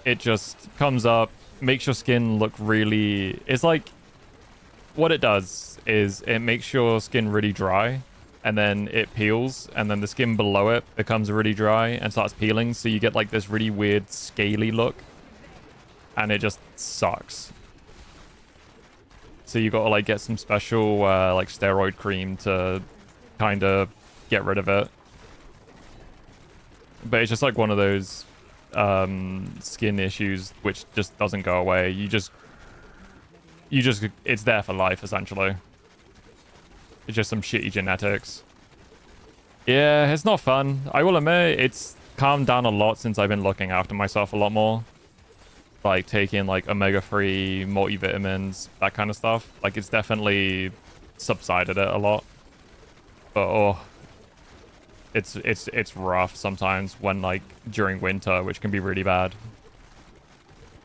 It just comes up, makes your skin look really... It's like, what it does is it makes your skin really dry and then it peels and then the skin below it becomes really dry and starts peeling. So you get like this really weird scaly look. And it just sucks. So you gotta like get some special like steroid cream to kind of get rid of it. But it's just like one of those skin issues which just doesn't go away. You just it's there for life essentially. It's just some shitty genetics. Yeah, it's not fun. I will admit it's calmed down a lot since I've been looking after myself a lot more. Like taking like omega-3 multivitamins, that kind of stuff. Like it's definitely subsided it a lot. But oh, it's rough sometimes when like during winter, which can be really bad.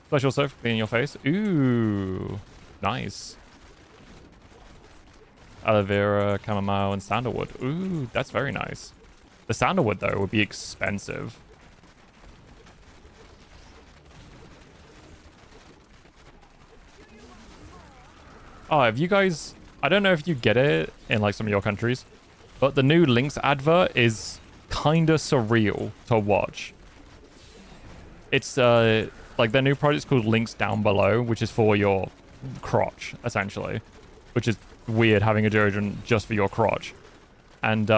Special surf in your face. Ooh, nice. Aloe vera, chamomile, and sandalwood. Ooh, that's very nice. The sandalwood though would be expensive. Oh, have you guys... I don't know if you get it in like some of your countries, but the new Lynx advert is kinda surreal to watch. It's like their new project's called Links Down Below, which is for your crotch, essentially. Which is weird having a deodorant just for your crotch. And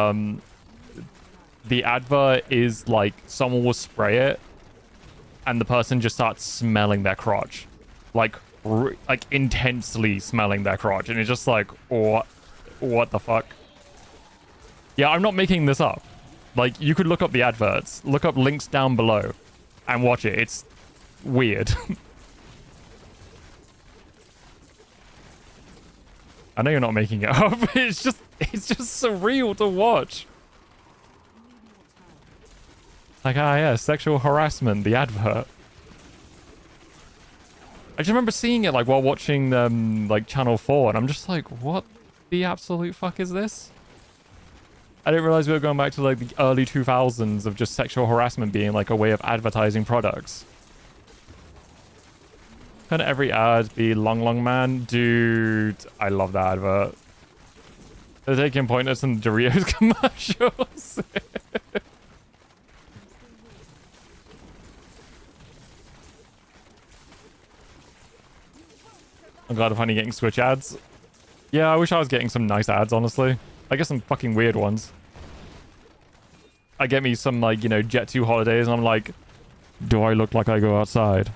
the advert is like someone will spray it and the person just starts smelling their crotch. Like intensely smelling their crotch, and it's just like, what the fuck? Yeah, I'm not making this up. Like, you could look up the adverts, look up Links Down Below, and watch it. It's weird. I know you're not making it up. It's just surreal to watch. Like, ah, yeah, sexual harassment, the advert. I just remember seeing it like while watching like Channel 4, and I'm just like, what the absolute fuck is this? I didn't realize we were going back to like the early 2000s of just sexual harassment being like a way of advertising products. Can every ad be Long Man? Dude, I love that advert. They're taking pointers from Doritos commercials. I'm glad I'm finally getting Switch ads. Yeah, I wish I was getting some nice ads, honestly. I get some fucking weird ones. I get me some, like, you know, Jet 2 holidays, and I'm like, do I look like I go outside?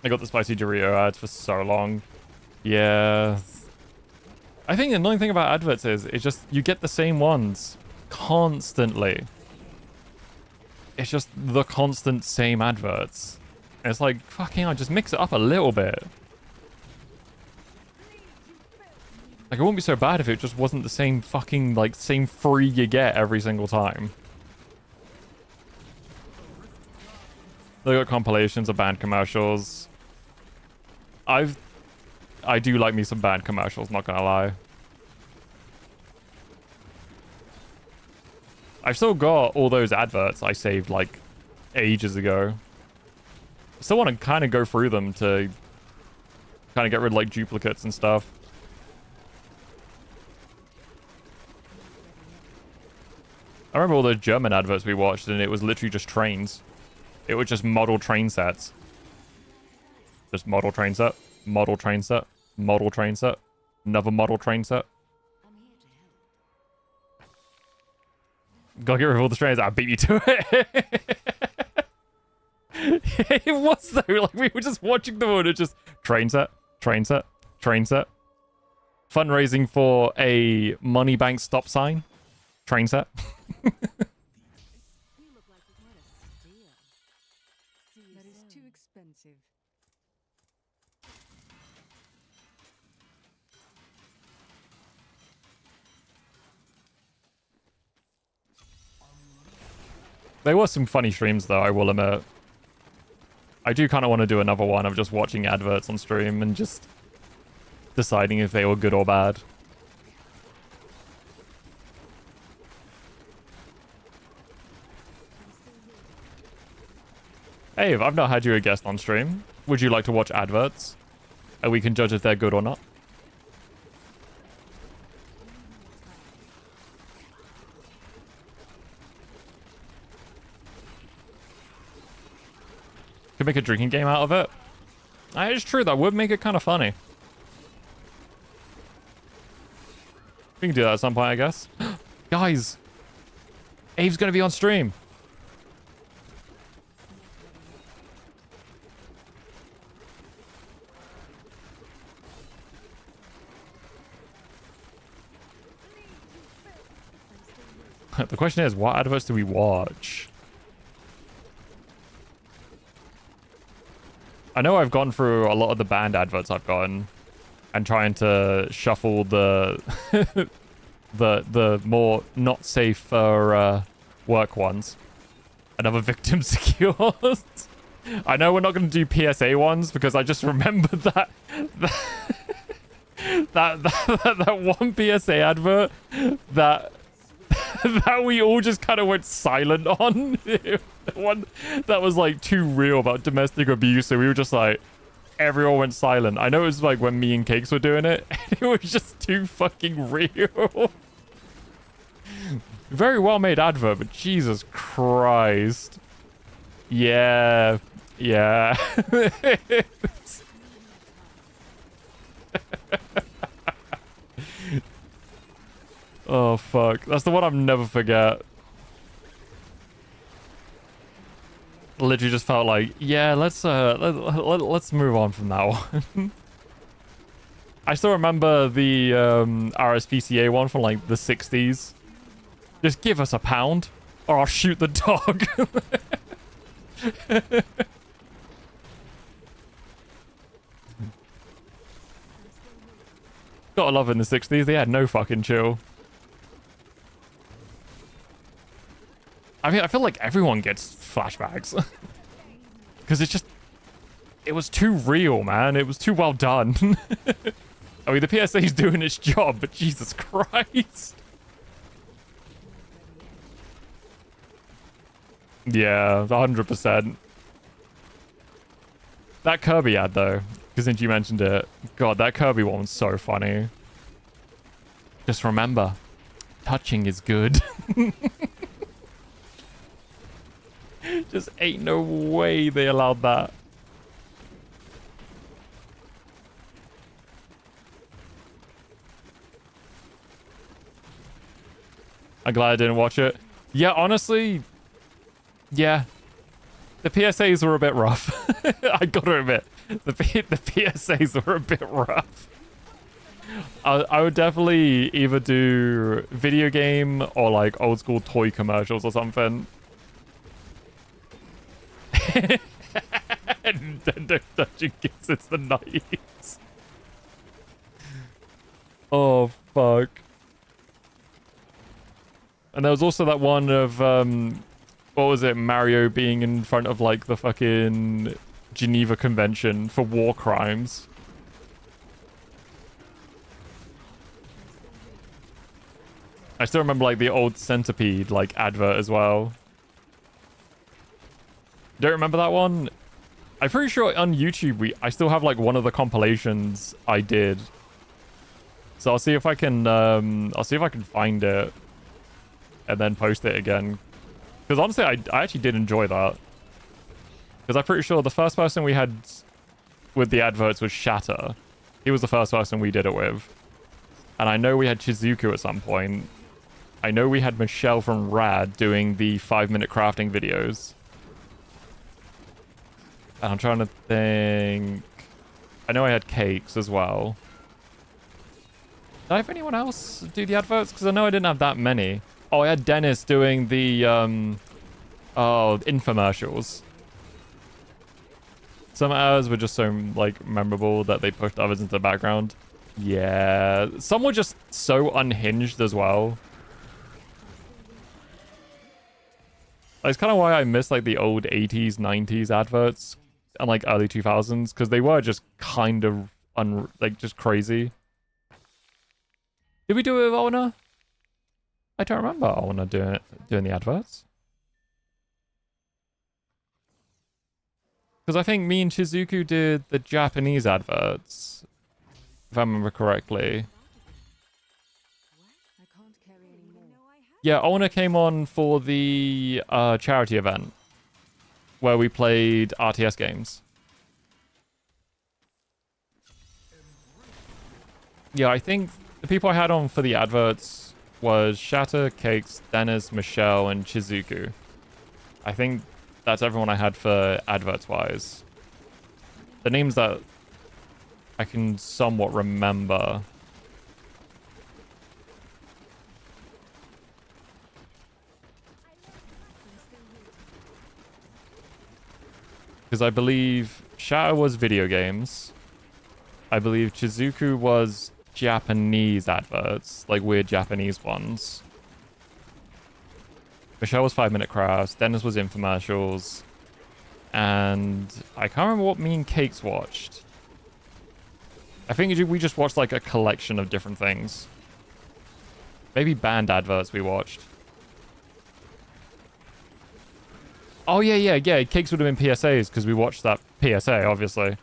I got the spicy Dorito ads for so long. Yeah. I think the annoying thing about adverts is it's just you get the same ones constantly. It's just the constant same adverts. And it's like, fucking hell, just mix it up a little bit. Like, it wouldn't be so bad if it just wasn't the same fucking, like, same free you get every single time. They got compilations of band commercials. I do like me some band commercials, not gonna lie. I've still got all those adverts I saved like ages ago. I still want to kind of go through them to kind of get rid of like duplicates and stuff. I remember all those German adverts we watched, and it was literally just trains. It was just model train sets. Just model train set, model train set, model train set, another model train set. Gotta get rid of all the trains. I beat you to it. It was though. Like, we were just watching them and it just train set, train set, train set. Fundraising for a money bank stop sign. Train set. You look like you might have steal. That is too expensive. There were some funny streams though, I will admit. I do kind of want to do another one of just watching adverts on stream and just deciding if they were good or bad. Hey, I've not had you a guest on stream. Would you like to watch adverts? And we can judge if they're good or not. Could make a drinking game out of it. It's true, that would make it kind of funny. We can do that at some point, I guess. Guys! Abe's gonna be on stream. The question is, what adverts do we watch? I know I've gone through a lot of the band adverts I've gotten and trying to shuffle the the more not safe for work ones. Another victim secured. I know we're not going to do PSA ones because I just remembered that that one PSA advert that that we all just kind of went silent on. The one that was like too real about domestic abuse, so we were just like, everyone went silent. I know it was like when me and Cakes were doing it, and it was just too fucking real. Very well made advert, but Jesus Christ. Yeah. Yeah. Oh, fuck. That's the one I'll never forget. Literally just felt like, yeah, let's move on from that one. I still remember the RSPCA one from like the 60s. Just give us £1 or I'll shoot the dog. Gotta love in the 60s, they had no fucking chill. I mean, I feel like everyone gets flashbacks. Because it was too real, man. It was too well done. I mean, the PSA's doing its job, but Jesus Christ. Yeah, 100%. That Kirby ad, though, because since you mentioned it, God, that Kirby one was so funny. Just remember, touching is good. Just ain't no way they allowed that. I'm glad I didn't watch it. Yeah, honestly, yeah. The PSAs were a bit rough. I gotta admit, the PSAs were a bit rough. I would definitely either do video game or like old school toy commercials or something. Nintendo touching kisses the 90s. Oh, fuck. And there was also that one of, what was it? Mario being in front of like the fucking Geneva Convention for war crimes. I still remember like the old Centipede like advert as well. Don't remember that one? I'm pretty sure on YouTube I still have like one of the compilations I did. So I'll see if I can find it and then post it again. Because honestly, I actually did enjoy that. Because I'm pretty sure the first person we had with the adverts was Shatter. He was the first person we did it with. And I know we had Chizuku at some point. I know we had Michelle from Rad doing the 5-minute crafting videos. And I'm trying to think... I know I had Cakes as well. Did I have anyone else do the adverts? Because I know I didn't have that many. Oh, I had Dennis doing the infomercials. Some hours were just so like memorable that they pushed others into the background. Yeah, some were just so unhinged as well. That's kind of why I miss like the old 80s, 90s adverts and like early 2000s, because they were just kind of just crazy. Did we do it with Owner? I don't remember Owner doing the adverts. Because I think me and Chizuku did the Japanese adverts, if I remember correctly. Yeah, Owner came on for the charity event where we played RTS games. Yeah, I think the people I had on for the adverts was Shatter, Cakes, Dennis, Michelle, and Chizuku. I think that's everyone I had for adverts-wise. The names that I can somewhat remember. Because I believe Shadow was video games. I believe Chizuku was Japanese adverts, like weird Japanese ones. Michelle was 5-minute crafts. Dennis was infomercials. And I can't remember what me and Cakes watched. I think we just watched like a collection of different things. Maybe band adverts we watched. Oh, yeah. Cakes would have been PSAs because we watched that PSA, obviously.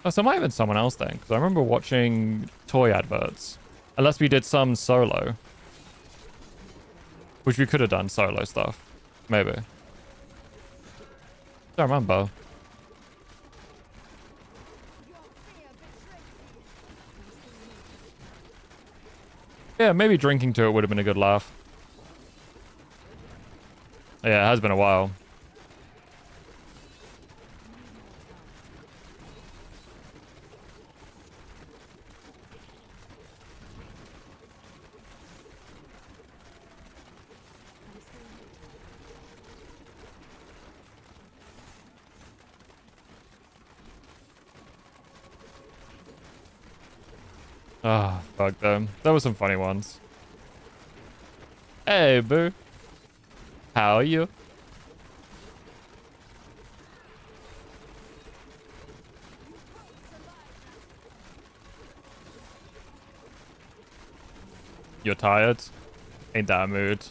Oh, so it might have been someone else then, because I remember watching toy adverts. Unless we did some solo. Which we could have done solo stuff. Maybe. Don't remember. Yeah, maybe drinking to it would have been a good laugh. Yeah, it has been a while. Ah, fuck them. There were some funny ones. Hey, boo. How are you? You're tired? Ain't that a mood?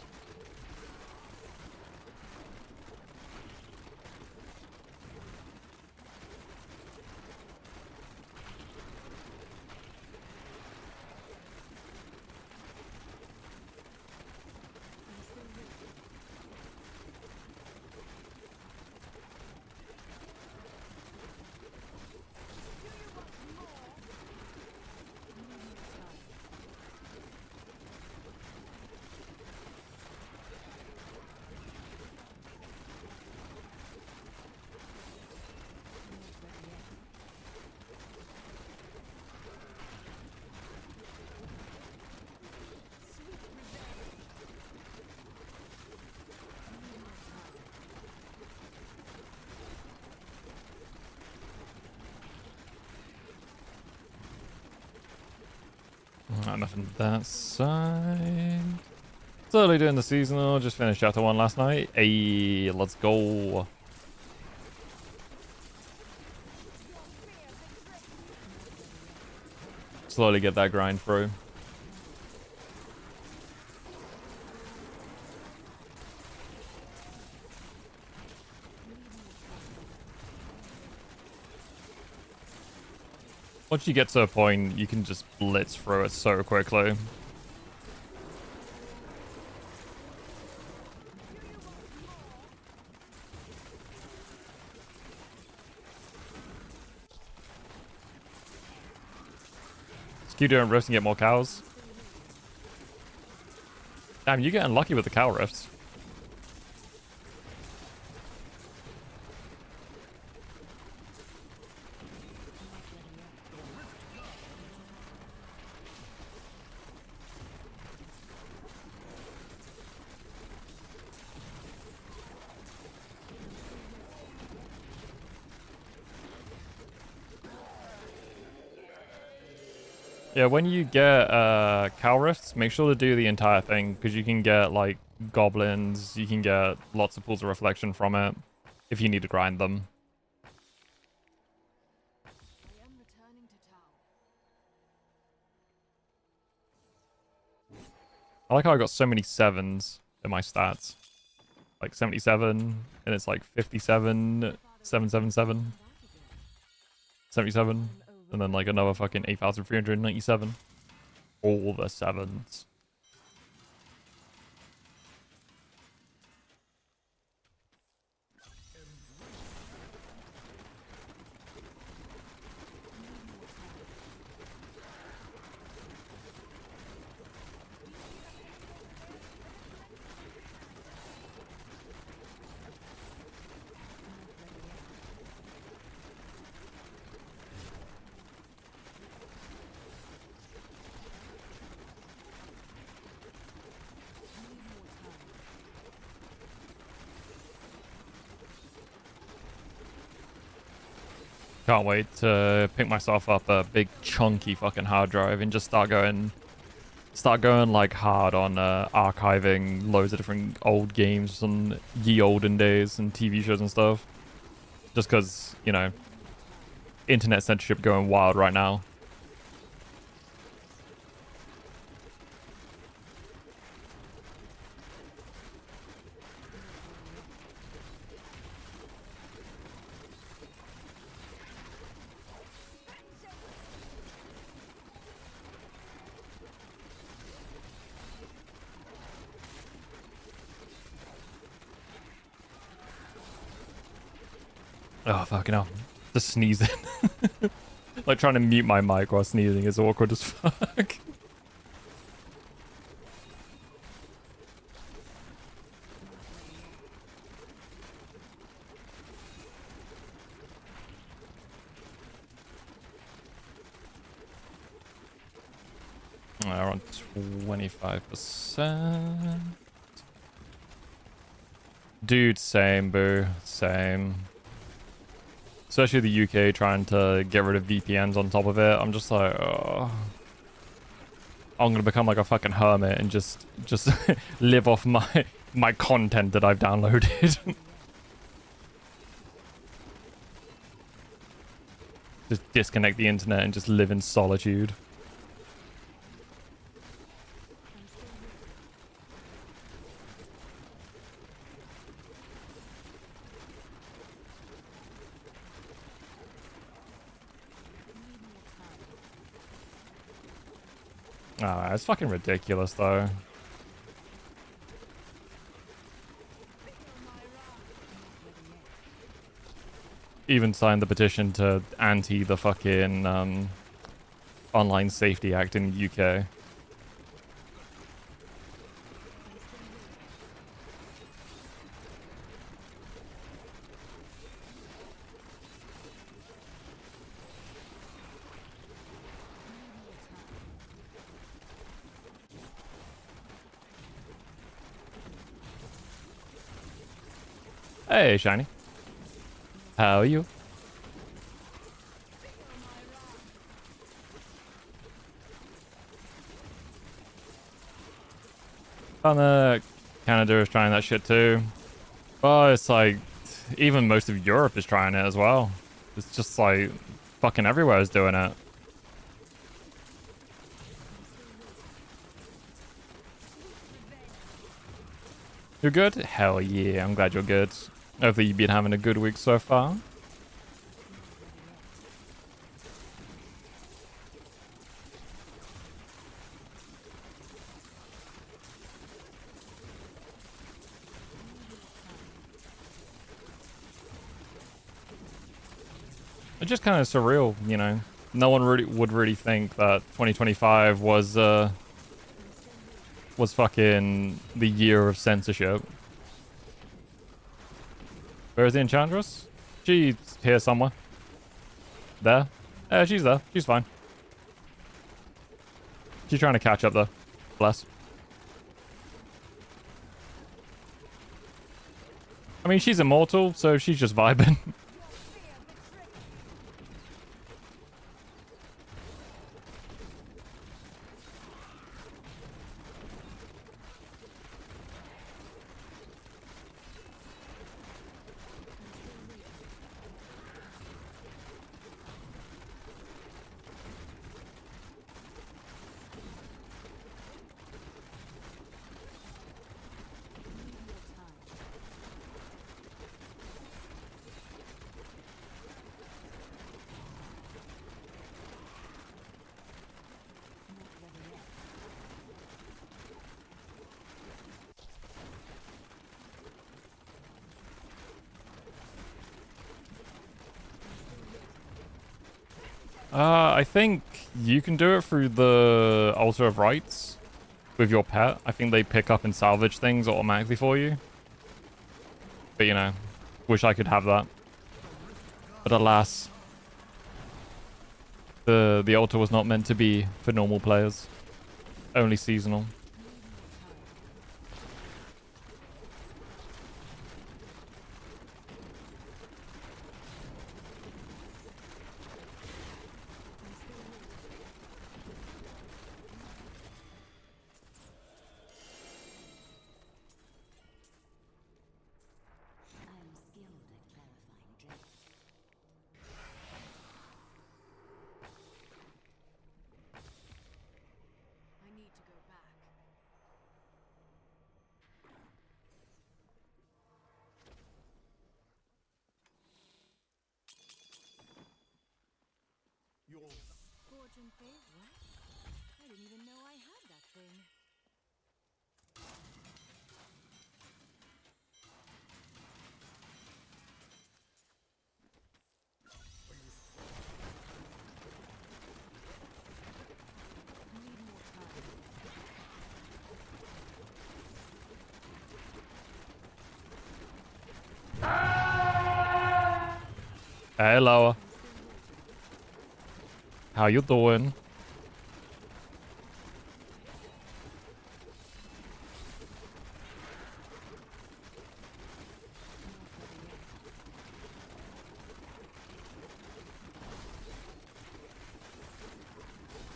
Nothing that side. Slowly doing the seasonal. Just finished chapter 1 last night. Hey, let's go. Slowly get that grind through. Once you get to a point, you can just blitz through it so quickly. Just keep doing rifts and get more cows. Damn, you're getting lucky with the cow rifts. Yeah, when you get cow rifts, make sure to do the entire thing, because you can get like goblins, you can get lots of pools of reflection from it, if you need to grind them. I like how I got so many 7s in my stats. Like 77, and it's like 57, 777, 77. And then like another fucking 8,397. All the 7s. Can't wait to pick myself up a big chunky fucking hard drive and just start going like hard on archiving loads of different old games from ye olden days and TV shows and stuff. Just because, you know, internet censorship going wild right now. Oh, fucking hell. Just sneezing. Like trying to mute my mic while sneezing is awkward as fuck. We're on 25%. Dude, same, boo. Same. Especially the UK trying to get rid of VPNs on top of it. I'm just like, oh. I'm gonna become like a fucking hermit and just live off my content that I've downloaded. Just disconnect the internet and just live in solitude. Oh, it's fucking ridiculous, though. Even signed the petition to anti the fucking Online Safety Act in the UK. Hey, Shiny. How are you? Canada is trying that shit too. Well, it's like, even most of Europe is trying it as well. It's just like, fucking everywhere is doing it. You're good? Hell yeah, I'm glad you're good. Hopefully you've been having a good week so far. It's just kind of surreal, you know. No one would really think that 2025 was fucking the year of censorship. Where is the Enchantress? She's here somewhere. There? She's there. She's fine. She's trying to catch up though. Bless. I mean, she's immortal, so she's just vibing. I think you can do it through the Altar of Rights with your pet. I think they pick up and salvage things automatically for you. But, you know, wish I could have that. But alas, the altar was not meant to be for normal players. Only seasonal. What? I didn't even know I had that thing. Need more time. Hello. How you doing?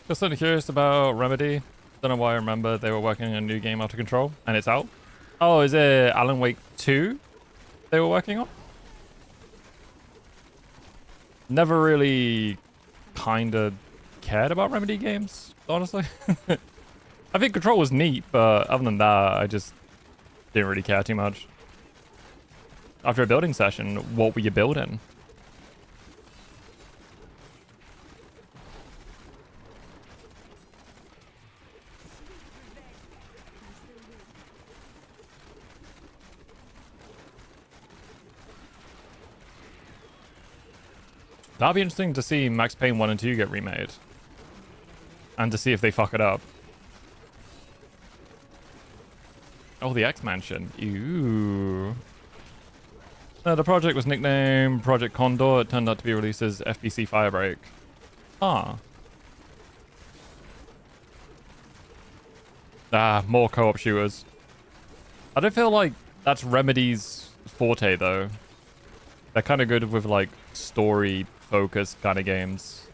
Just sort of curious about Remedy. Don't know why I remember they were working on a new game after Control, and it's out. Oh, is it Alan Wake 2 they were working on? Never really kind of cared about Remedy games, honestly. I think Control was neat, but other than that, I just didn't really care too much. After a building session, what were you building? That'd be interesting to see Max Payne 1 and 2 get remade. And to see if they fuck it up. Oh, the X-Mansion. Ooh. The project was nicknamed Project Condor. It turned out to be released as FBC Firebreak. Ah. Ah, more co-op shooters. I don't feel like that's Remedy's forte, though. They're kind of good with, like, story-focused kind of games.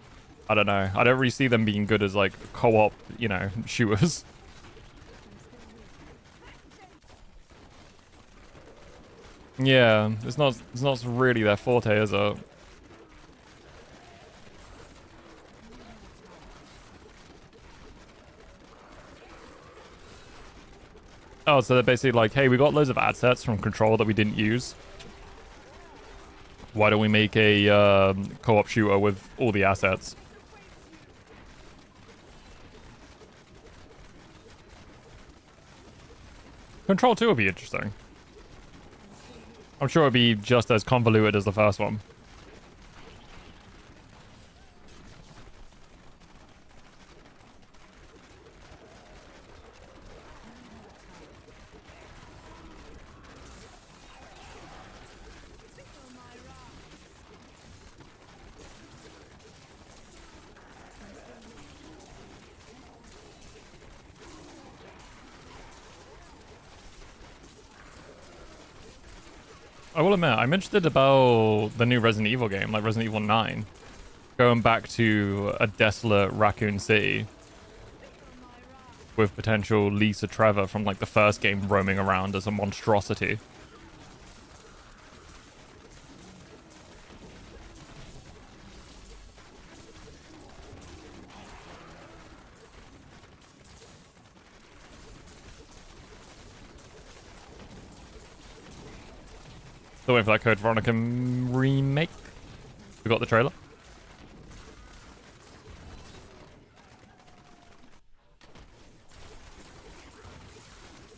I don't know. I don't really see them being good as, like, co-op, you know, shooters. Yeah, it's not really their forte, is it? Oh, so they're basically like, hey, we got loads of ad sets from Control that we didn't use. Why don't we make a co-op shooter with all the assets? Control 2 would be interesting. I'm sure it'd be just as convoluted as the first one. I will admit, I'm interested about the new Resident Evil game, like Resident Evil 9. Going back to a desolate raccoon city. With potential Lisa Trevor from like the first game roaming around as a monstrosity. Still waiting for that Code Veronica remake. We got the trailer.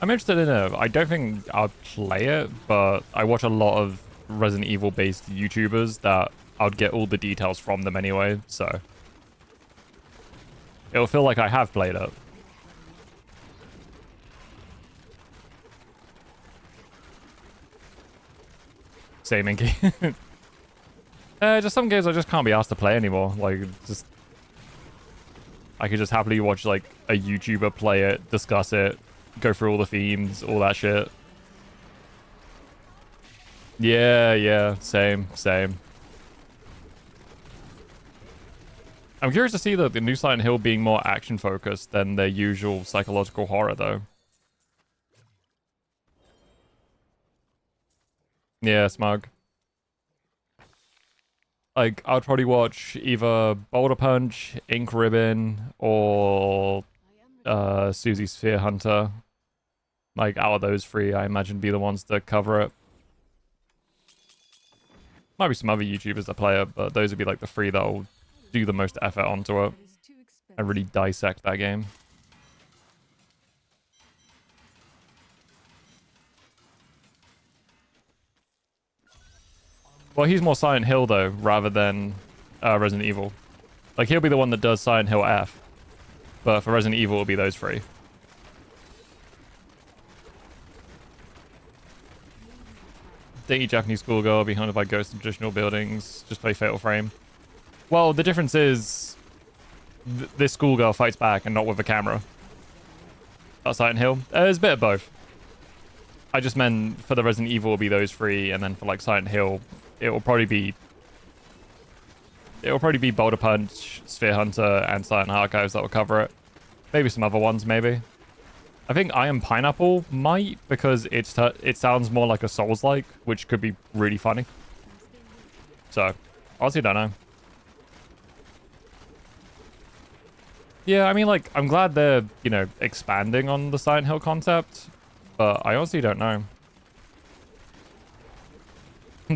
I'm interested in it. I don't think I'll play it, but I watch a lot of Resident Evil based YouTubers that I'd get all the details from them anyway, so it'll feel like I have played it. Same Inky. Just some games I just can't be asked to play anymore. Like, just I could just happily watch like a YouTuber play it, discuss it, go through all the themes, all that shit. Yeah, same. I'm curious to see the new Silent Hill being more action focused than their usual psychological horror, though. Yeah, smug. Like, I'd probably watch either Boulder Punch, Ink Ribbon, or Susie Sphere Hunter. Like, out of those three, I imagine be the ones that cover it. Might be some other YouTubers that play it, but those would be like the three that'll do the most effort onto it. It is too I really dissect that game. Well, he's more Silent Hill, though, rather than Resident Evil. Like, he'll be the one that does Silent Hill F. But for Resident Evil, it'll be those three. Dainty Japanese schoolgirl, be haunted by ghosts in traditional buildings. Just play Fatal Frame. Well, the difference is this schoolgirl fights back and not with a camera. That's Silent Hill. There's a bit of both. I just meant for the Resident Evil, it'll be those three, and then for like Silent Hill, it will probably be Boulder Punch, Sphere Hunter, and Silent Archives that will cover it. Maybe some other ones, maybe. I think I Am Pineapple might, because it sounds more like a Souls-like, which could be really funny. So, honestly, don't know. Yeah, I mean, like, I'm glad they're, you know, expanding on the Silent Hill concept, but I honestly don't know.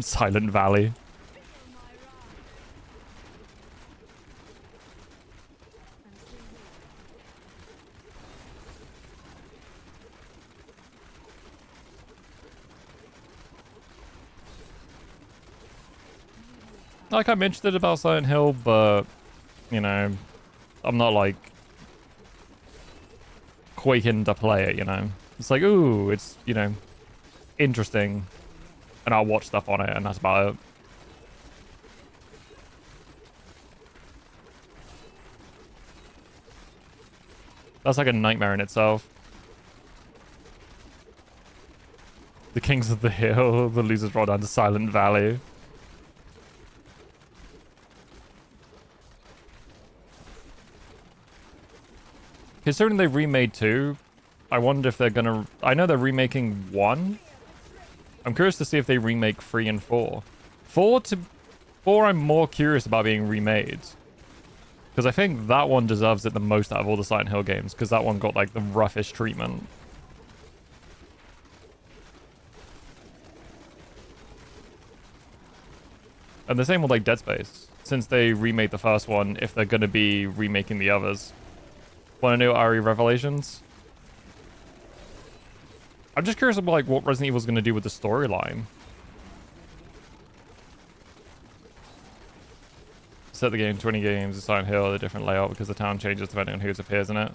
Silent Valley. Like, I'm interested about Silent Hill, but, you know, I'm not, like, quaking to play it, you know? It's like, ooh, it's, you know, interesting, and I'll watch stuff on it, and that's about it. That's like a nightmare in itself. The Kings of the Hill, the losers roll down to Silent Valley. Considering they remade 2, I wonder if they're gonna... I know they're remaking 1. I'm curious to see if they remake 3 and 4. 4 I'm more curious about being remade. Because I think that one deserves it the most out of all the Silent Hill games, because that one got, like, the roughest treatment. And the same with, like, Dead Space. Since they remade the first one, if they're gonna be remaking the others. Want to know RE Revelations? I'm just curious about, like, what Resident Evil's going to do with the storyline. Set the game 20 games in Silent Hill, a different layout because the town changes depending on who appears in it.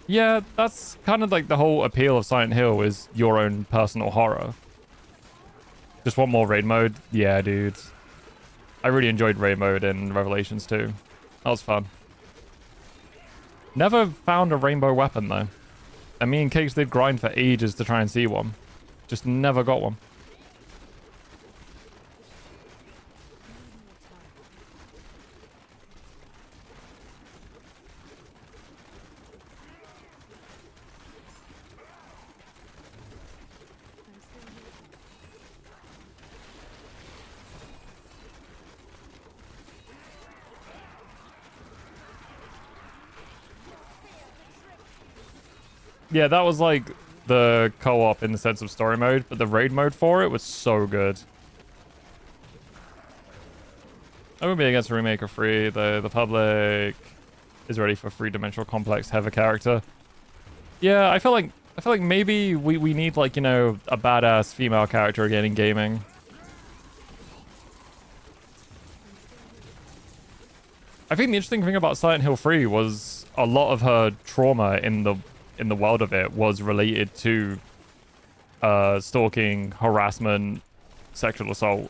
Yeah, that's kind of like the whole appeal of Silent Hill is your own personal horror. Just want more raid mode? Yeah, dude. I really enjoyed raid mode in Revelations too. That was fun. Never found a rainbow weapon, though. And me and Cakes did grind for ages to try and see one. Just never got one. Yeah, that was like the co-op in the sense of story mode, but the raid mode for it was so good. I would be against a remake of 3. The public is ready for 3-dimensional complex heavy character. Yeah, I feel like maybe we need, like, you know, a badass female character again in gaming. I think the interesting thing about Silent Hill 3 was a lot of her trauma in the world of it was related to stalking, harassment, sexual assault.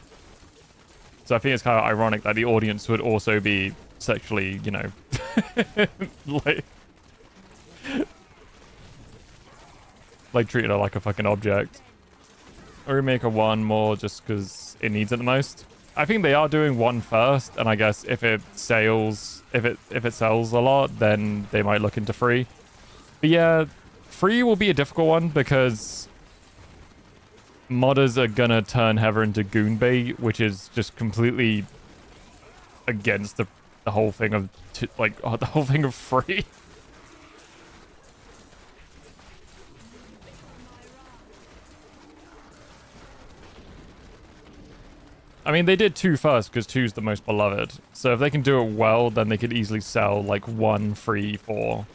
So I think it's kind of ironic that the audience would also be sexually, you know, like treating her like a fucking object. Or remake a 1 more just because it needs it the most. I think they are doing 1 first, and I guess if it sells a lot, then they might look into 3. But yeah, 3 will be a difficult one because modders are gonna turn Heather into goon bait, which is just completely against the whole thing of the whole thing of 3. I mean, they did 2 first because 2's the most beloved. So if they can do it well, then they could easily sell like 1, 3, 4.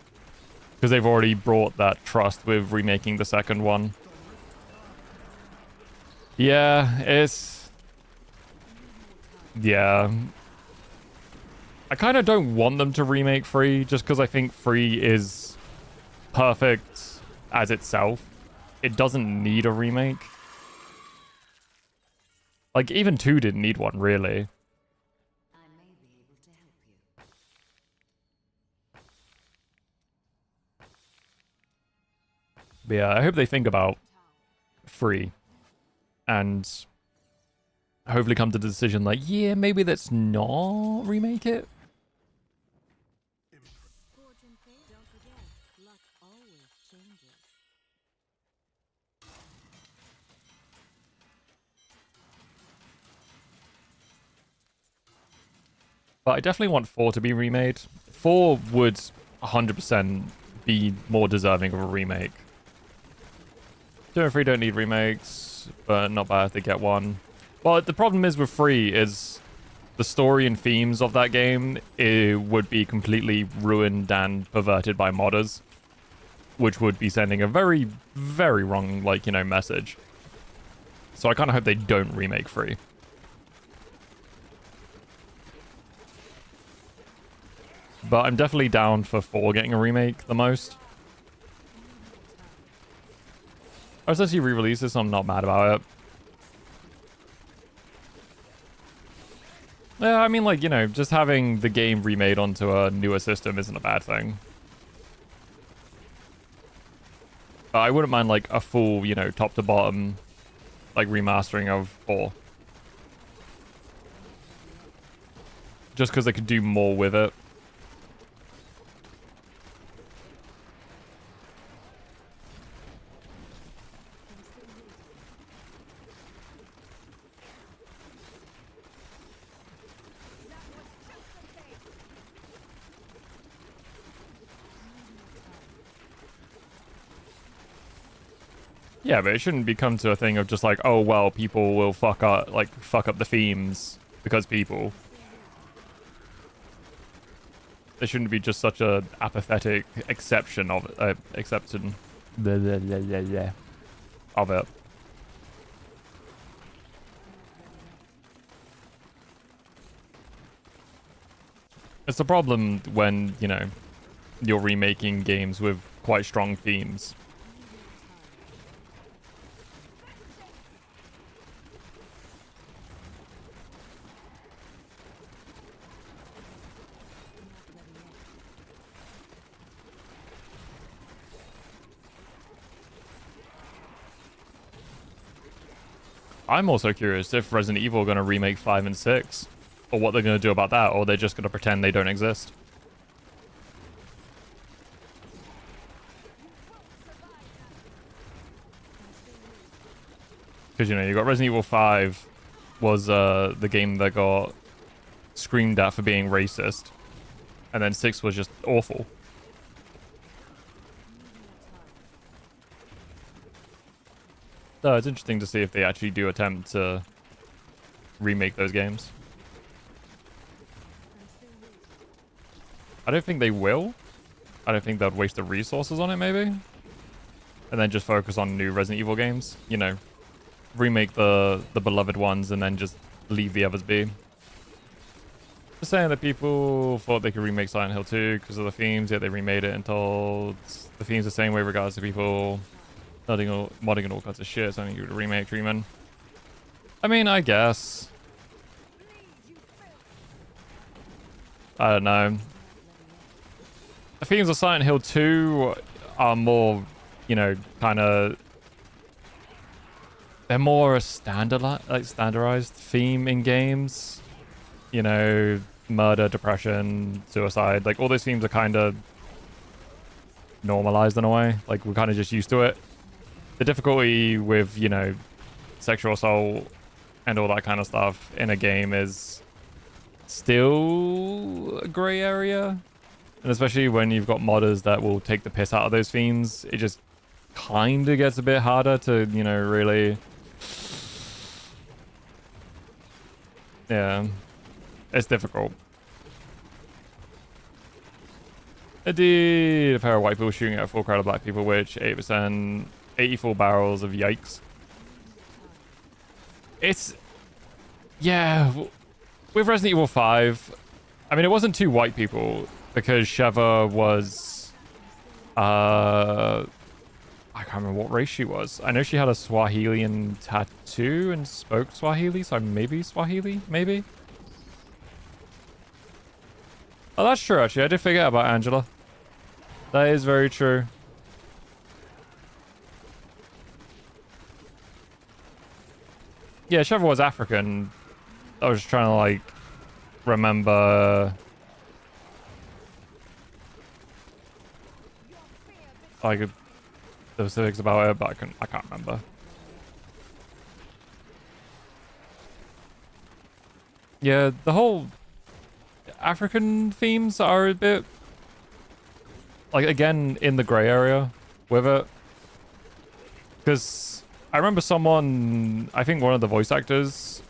Because they've already brought that trust with remaking the second one. Yeah, it's... Yeah. I kind of don't want them to remake 3 just because I think 3 is perfect as itself. It doesn't need a remake. Like, even 2 didn't need one, really. I may be able to help you. But yeah, I hope they think about 3. And hopefully come to the decision like, yeah, maybe let's not remake it. Fortune fate, don't forget, luck always changes. But I definitely want 4 to be remade. 4 would 100% be more deserving of a remake. 2 and 3 don't need remakes, but not bad if they get one. Well, the problem is with 3 is the story and themes of that game would be completely ruined and perverted by modders, which would be sending a very, very wrong, like, you know, message. So I kind of hope they don't remake 3. But I'm definitely down for 4 getting a remake the most. I was actually re-released this, so I'm not mad about it. Yeah, I mean, like, you know, just having the game remade onto a newer system isn't a bad thing. But I wouldn't mind, like, a full, you know, top to bottom, like, remastering of 4. Just because they could do more with it. Yeah, but it shouldn't become to a thing of just like, oh well, people will fuck up the themes because people. There shouldn't be just such a apathetic exception of it, of it. It's a problem when, you know, you're remaking games with quite strong themes. I'm also curious if Resident Evil are going to remake 5 and 6, or what they're going to do about that, or they're just going to pretend they don't exist. Because, you know, you got Resident Evil 5 was the game that got screamed at for being racist, and then 6 was just awful. So it's interesting to see if they actually do attempt to remake those games. I don't think they will. I don't think they'd waste the resources on it, maybe. And then just focus on new Resident Evil games. You know, remake the beloved ones and then just leave the others be. Just saying that people thought they could remake Silent Hill 2 because of the themes, yet they remade it and told the themes the same way regardless of people modding and all kinds of shit, so I think you would remake treatment. I mean, I guess. I don't know. The themes of Silent Hill 2 are more, you know, kind of... They're more a standardized theme in games. You know, murder, depression, suicide. Like, all those themes are kind of normalized in a way. Like, we're kind of just used to it. The difficulty with, you know, sexual assault and all that kind of stuff in a game is still a gray area. And especially when you've got modders that will take the piss out of those themes, it just kind of gets a bit harder to, you know, really Yeah. It's difficult. Indeed, a pair of white people shooting at a full crowd of black people, which 8%, 84 barrels of yikes. It's, yeah, with Resident Evil 5, I mean, it wasn't two white people because Sheva was, I can't remember what race she was. I know she had a Swahilian tattoo and spoke Swahili, so maybe Swahili, maybe? Oh, that's true, actually. I did forget about Angela. That is very true. Yeah, Sheva was African. I was just trying to, like, remember... like, the specifics about it, but I can't remember. Yeah, the whole African themes are a bit, like, again, in the gray area with it. Because I remember someone, I think one of the voice actors,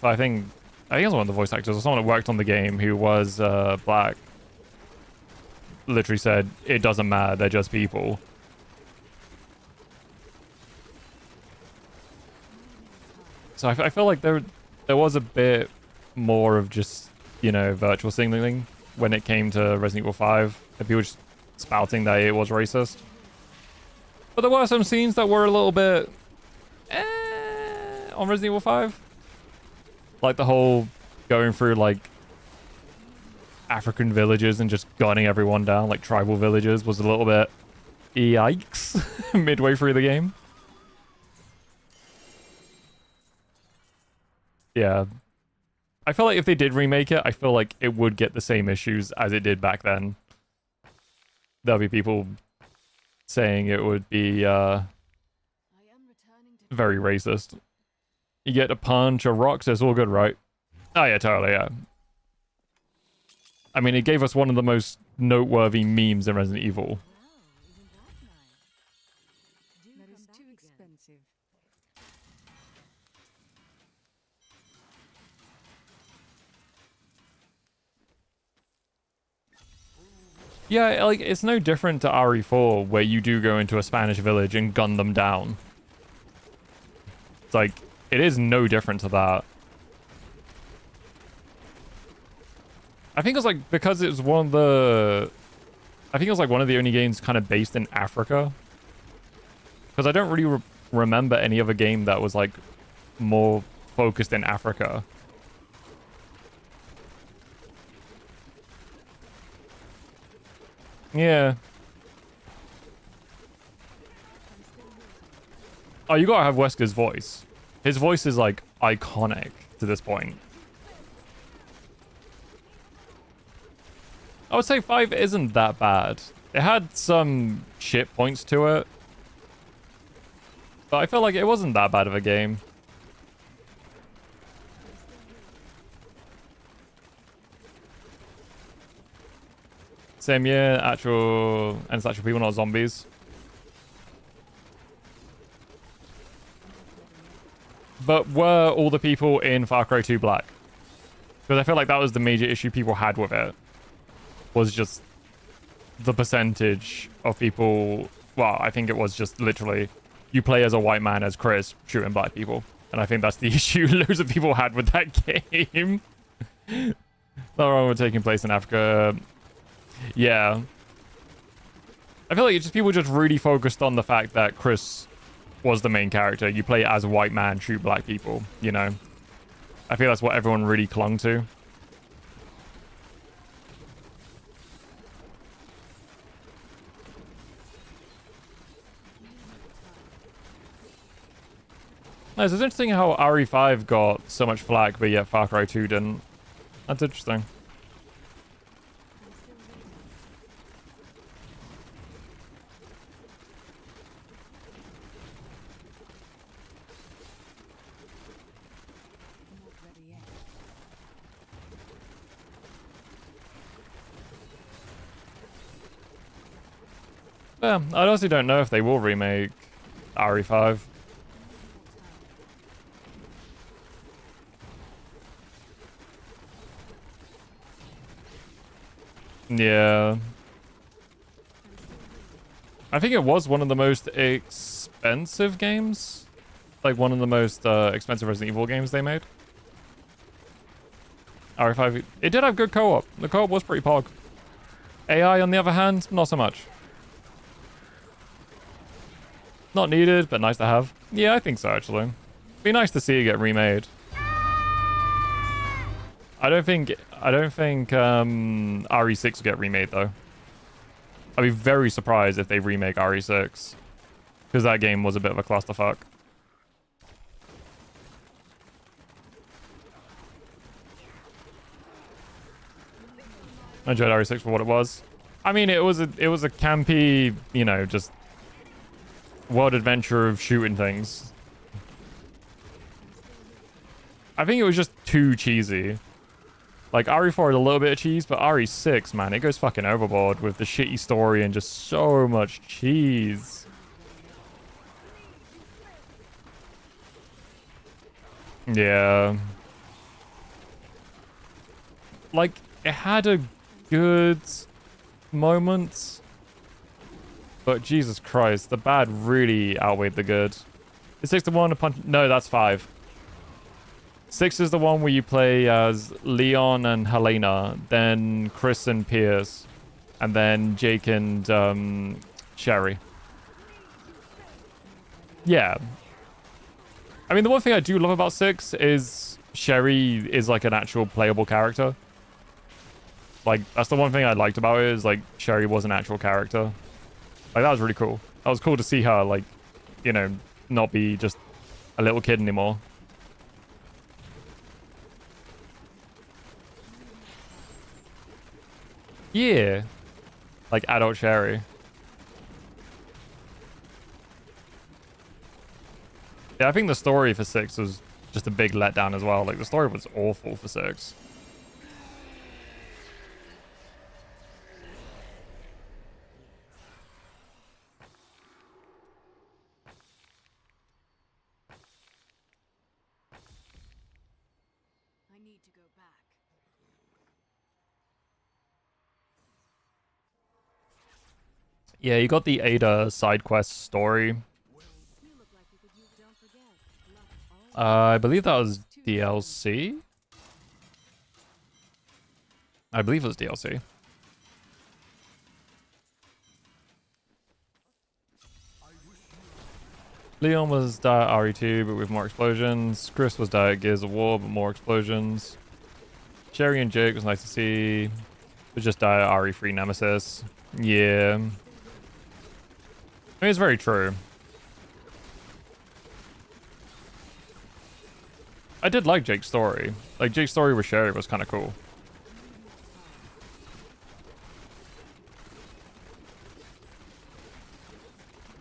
I think it was one of the voice actors or someone that worked on the game who was black, literally said, it doesn't matter, they're just people. So I feel like there was a bit more of just, you know, virtual signaling when it came to Resident Evil 5. And people just spouting that it was racist. But there were some scenes that were a little bit on Resident Evil 5. Like the whole going through like African villages and just gunning everyone down, like tribal villages, was a little bit yikes midway through the game. Yeah. I feel like if they did remake it, I feel like it would get the same issues as it did back then. There'll be people saying it would be very racist. You get a punch or rocks, it's all good, right? Oh yeah, totally, yeah. I mean, it gave us one of the most noteworthy memes in Resident Evil. That is too expensive. Yeah, like, it's no different to RE4, where you do go into a Spanish village and gun them down. It's like, it is no different to that. I think it was like, because it was one of the... I think it was like one of the only games kind of based in Africa. Because I don't really remember any other game that was like more focused in Africa. Yeah. Oh, you gotta have Wesker's voice. His voice is like iconic to this point. I would say 5 isn't that bad. It had some shit points to it. But I felt like it wasn't that bad of a game. Same year, actual people, not zombies. But were all the people in Far Cry 2 black? Because I feel like that was the major issue people had with it. Was just the percentage of people... Well, I think it was just literally... You play as a white man as Chris shooting black people. And I think that's the issue loads of people had with that game. Nothing wrong with taking place in Africa. Yeah. I feel like it's just people just really focused on the fact that Chris was the main character. You play as a white man, shoot black people, you know? I feel that's what everyone really clung to. Nice, it's interesting how RE5 got so much flack, but yet Far Cry 2 didn't. That's interesting. Yeah, I honestly don't know if they will remake RE5. Yeah. I think it was one of the most expensive games. Like one of the most expensive Resident Evil games they made. RE5. It did have good co-op. The co-op was pretty pog. AI, on the other hand, not so much. Not needed, but nice to have. Yeah, I think so, actually. Be nice to see it get remade. I don't think RE6 will get remade, though. I'd be very surprised if they remake RE6. Because that game was a bit of a clusterfuck. I enjoyed RE6 for what it was. I mean, it was a campy, you know, just world adventure of shooting things. I think it was just too cheesy. Like, RE4 had a little bit of cheese, but RE6, man, it goes fucking overboard with the shitty story and just so much cheese. Yeah. Like, it had a good moments, but Jesus Christ, the bad really outweighed the good. Is 6 the one to punch? No, that's 5. 6 is the one where you play as Leon and Helena, then Chris and Pierce, and then Jake and Sherry. Yeah. I mean, the one thing I do love about 6 is Sherry is like an actual playable character. Like, that's the one thing I liked about it, is like Sherry was an actual character. Like, that was really cool. That was cool to see her, like, you know, not be just a little kid anymore. Yeah. Like adult Sherry. Yeah, I think the story for 6 was just a big letdown as well. Like, the story was awful for 6. I need to go back. Yeah, you got the Ada side quest story. You look like you could use. Don't forget. Luck always. I believe that was DLC. I believe it was DLC. Leon was Diet RE2, but with more explosions. Chris was Diet Gears of War, but more explosions. Sherry and Jake was nice to see. It was just Diet RE3 Nemesis. Yeah. I mean, it's very true. I did like Jake's story. Like, Jake's story with Sherry was kind of cool.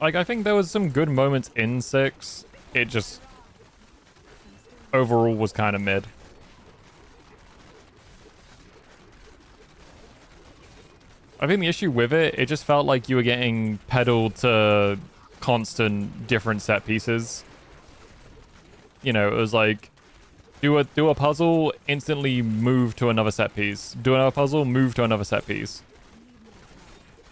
Like, I think there was some good moments in 6. It just overall was kind of mid. I think the issue with it, it just felt like you were getting pedaled to constant different set pieces. You know, it was like, do a puzzle, instantly move to another set piece. Do another puzzle, move to another set piece.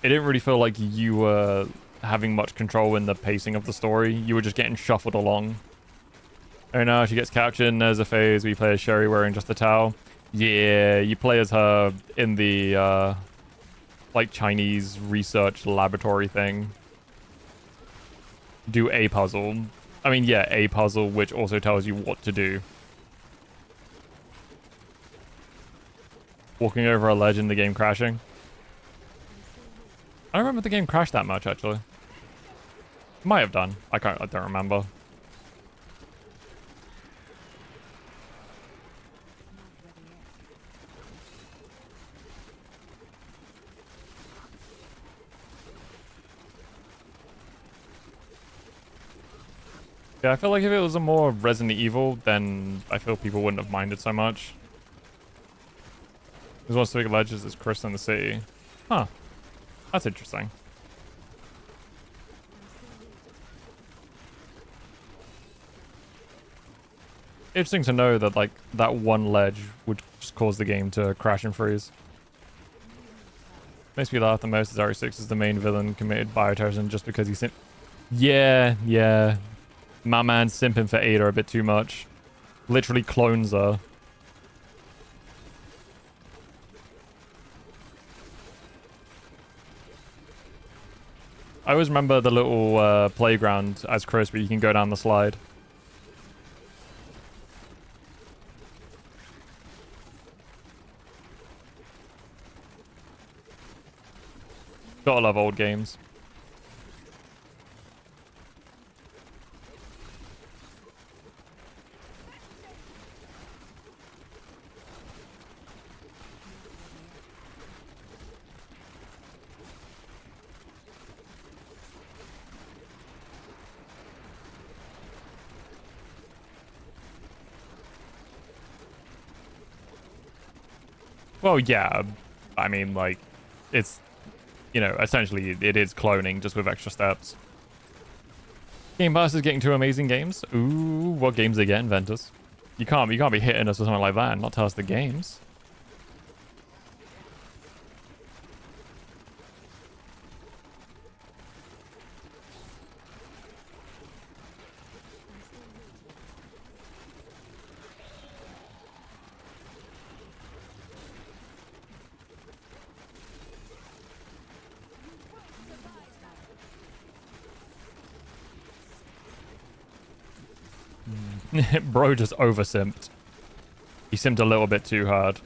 It didn't really feel like you were having much control in the pacing of the story. You were just getting shuffled along. Oh no, she gets captured and there's a phase where you play as Sherry wearing just a towel. Yeah, you play as her in the like Chinese research laboratory thing. Do a puzzle. I mean, yeah, a puzzle which also tells you what to do. Walking over a ledge in the game crashing. I don't remember the game crashed that much, actually. Might have done. I don't remember. Yeah, I feel like if it was a more Resident Evil, then I feel people wouldn't have minded so much. There's one of the big ledges is Chris in the City. Huh. That's interesting. Interesting to know that, like, that one ledge would just cause the game to crash and freeze. Makes me laugh the most is RE6 is the main villain committed bioterrorism just because he's Yeah, yeah. My man's simping for Ada a bit too much. Literally clones her. I always remember the little playground as Chris where you can go down the slide. Gotta love old games. Well, yeah. I mean, like, it's, you know, essentially it is cloning just with extra steps. Game Pass is getting two amazing games. Ooh, what games they get, Inventors? You can't be hitting us with something like that and not tell us the games. Bro just over-simped. He simped a little bit too hard.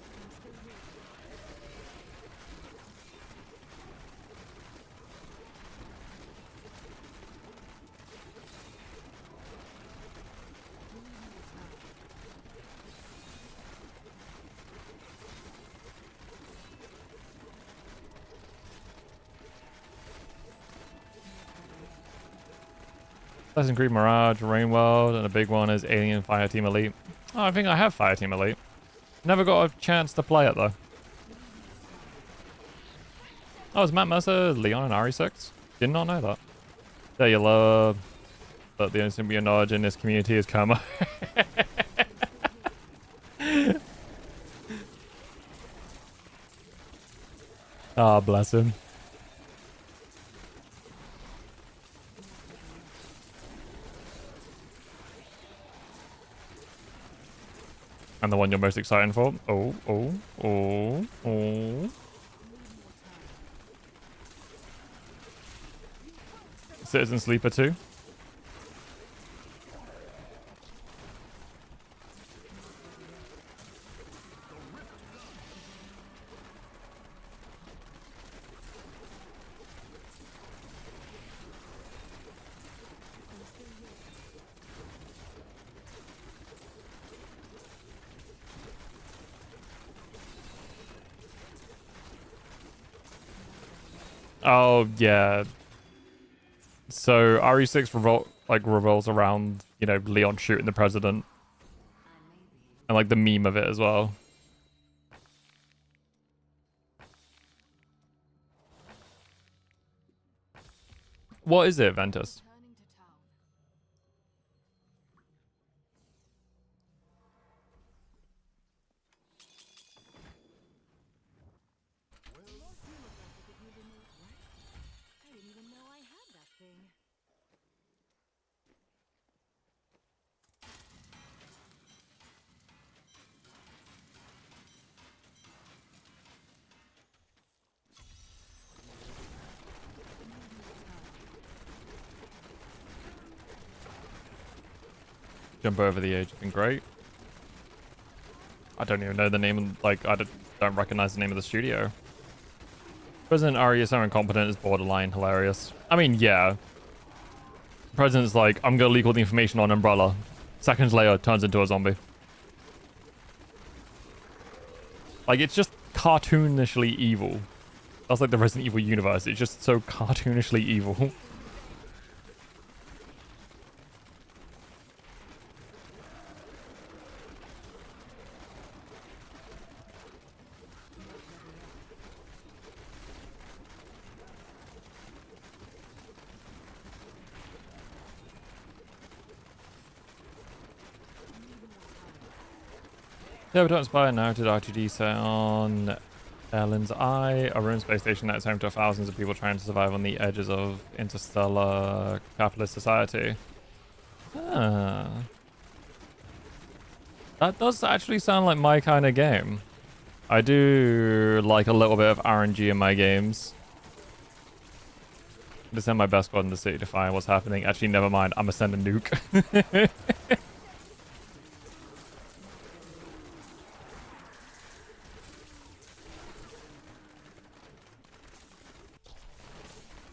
Assassin's Creed Mirage, Rain World, and a big one is Alien Fireteam Elite. Oh, I think I have Fireteam Elite. Never got a chance to play it, though. Oh, is Matt Mercer Leon and RE6? Did not know that. Yeah, you love that the only thing we acknowledge in this community is karma. Ah, oh, bless him. And the one you're most excited for? Oh. Citizen Sleeper 2? Oh, yeah. So RE6 revolves around, you know, Leon shooting the president. And like the meme of it as well. What is it, Ventus? Jump over the age has been great. I don't even know the name, like, I don't recognize the name of the studio. President Ari is so incompetent is borderline hilarious. I mean, yeah. The president's like, I'm gonna leak all the information on Umbrella. Seconds later, turns into a zombie. Like, it's just cartoonishly evil. That's like the Resident Evil universe. It's just so cartoonishly evil. Yeah, we don't inspire now. Did RTD say on Erlen's Eye, a ruined space station that is home to thousands of people trying to survive on the edges of interstellar capitalist society. Ah. That does actually sound like my kind of game. I do like a little bit of RNG in my games. To send my best squad in the city to find what's happening. Actually, never mind. I'm gonna send a nuke.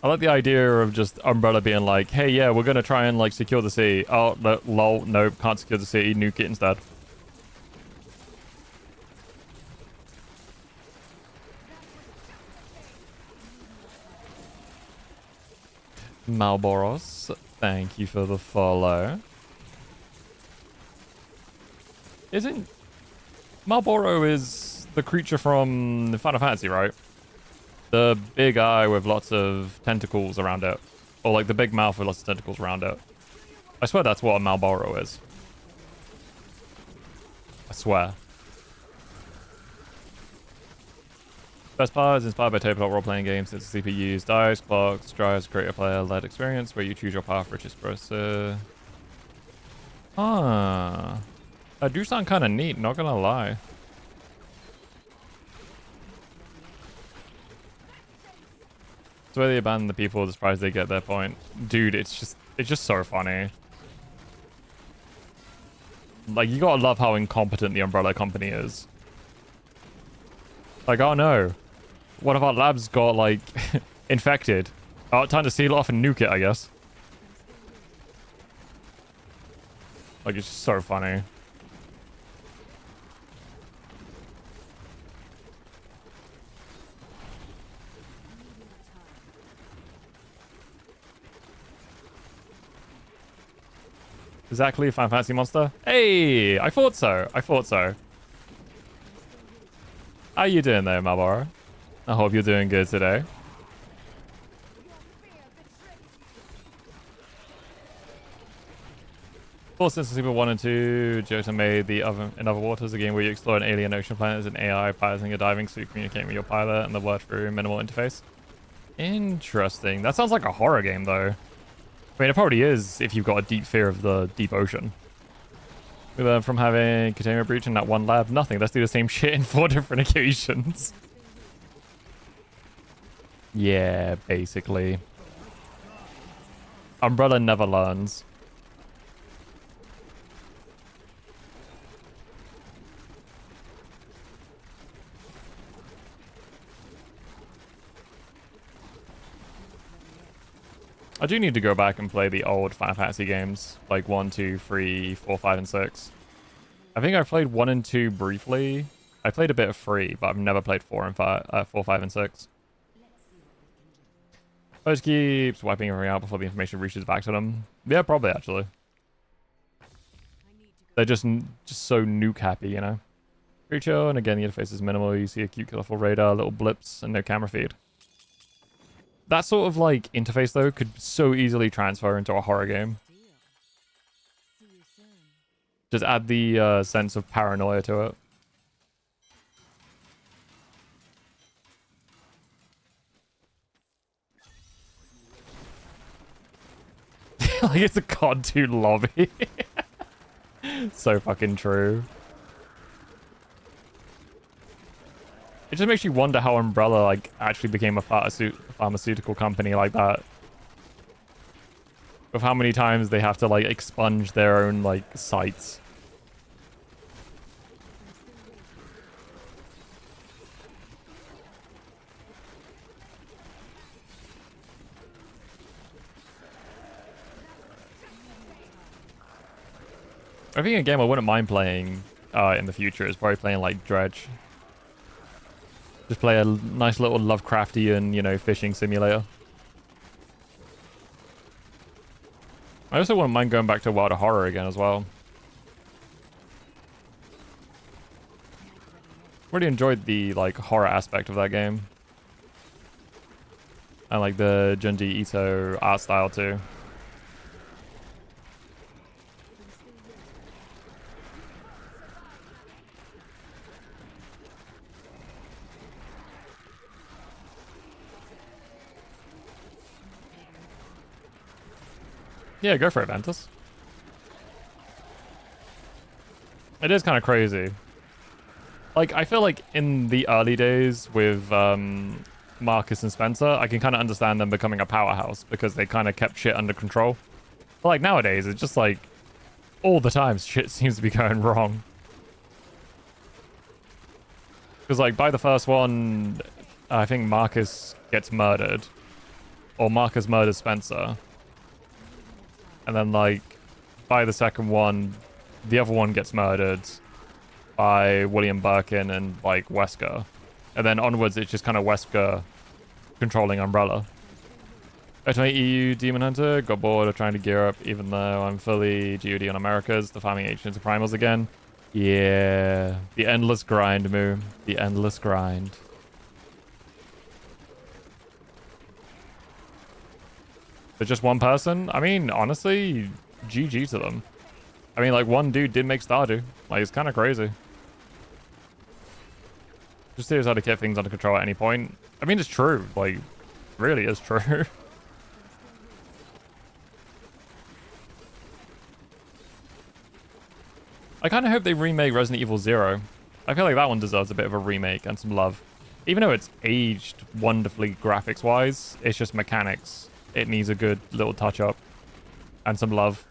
I like the idea of just Umbrella being like, hey, yeah, we're gonna try and like secure the city. Oh, no, lol, nope, can't secure the city. Nuke it instead. Malboros, thank you for the follow. Isn't Malboro is the creature from Final Fantasy, right? The big eye with lots of tentacles around it. Or like the big mouth with lots of tentacles around it. I swear that's what a Malboro is. I swear. Best part is inspired by tabletop role-playing games since the CPU's dice, clocks, drives, create a player-led experience where you choose your path which is processor. Ah. That do sound kind of neat, not gonna lie. It's where they abandon the people, surprised they get their point. Dude, it's just so funny. Like, you gotta love how incompetent the Umbrella Company is. Like, oh no. One of our labs got, like, infected. Oh, time to seal it off and nuke it, I guess. Like, it's just so funny. Exactly, Final Fantasy monster. Hey, I thought so. I thought so. How you doing there, Malboro? I hope you're doing good today. For since Super 1 and 2, Jota made In Other Waters, a game where you explore an alien ocean planet as an AI piloting a diving suit, communicating with your pilot and the world through minimal interface. Interesting. That sounds like a horror game, though. I mean, it probably is if you've got a deep fear of the deep ocean. We learned from having containment breach in that one lab. Nothing. Let's do the same shit in 4 different occasions. Yeah, basically. Umbrella never learns. I do need to go back and play the old Final Fantasy games, like 1, 2, 3, 4, 5, and 6. I think I've played 1 and 2 briefly. I played a bit of 3, but I've never played 4, 5, and 6. I just keeps wiping everything out before the information reaches back to them. Yeah, probably, actually. They're just so nuke happy, you know? Pretty chill, and again, the interface is minimal. You see a cute, colorful radar, little blips, and no camera feed. That sort of, like, interface, though, could so easily transfer into a horror game. Just add the sense of paranoia to it. Like, it's a COD 2 lobby. So fucking true. It just makes you wonder how Umbrella, like, actually became a pharmaceutical company like that. With how many times they have to, like, expunge their own, like, sites. I think a game I wouldn't mind playing in the future is probably playing, like, Dredge. Just play a nice little Lovecraftian, you know, fishing simulator. I also wouldn't mind going back to Wild Horror again as well. Really enjoyed the, like, horror aspect of that game. And, like, the Junji Ito art style, too. Yeah, go for it, Ventus. It is kind of crazy. Like, I feel like in the early days with Marcus and Spencer, I can kind of understand them becoming a powerhouse because they kind of kept shit under control. But like nowadays, it's just like all the time shit seems to be going wrong. Because like by the first one, I think Marcus gets murdered. Or Marcus murders Spencer. And then like by the second one, the other one gets murdered by William Birkin and like Wesker. And then onwards, it's just kind of Wesker controlling Umbrella. Ultimate EU Demon Hunter got bored of trying to gear up, even though I'm fully GOD on Americas. The farming ancient into primals again. Yeah, the endless grind, Moo. The endless grind. But just one person? I mean, honestly, GG to them. I mean, like, one dude did make Stardew. Like, it's kind of crazy. Just here's how to get things under control at any point. I mean, it's true. Like, really is true. I kind of hope they remake Resident Evil 0. I feel like that one deserves a bit of a remake and some love. Even though it's aged wonderfully graphics-wise, it's just mechanics. It needs a good little touch-up and some love.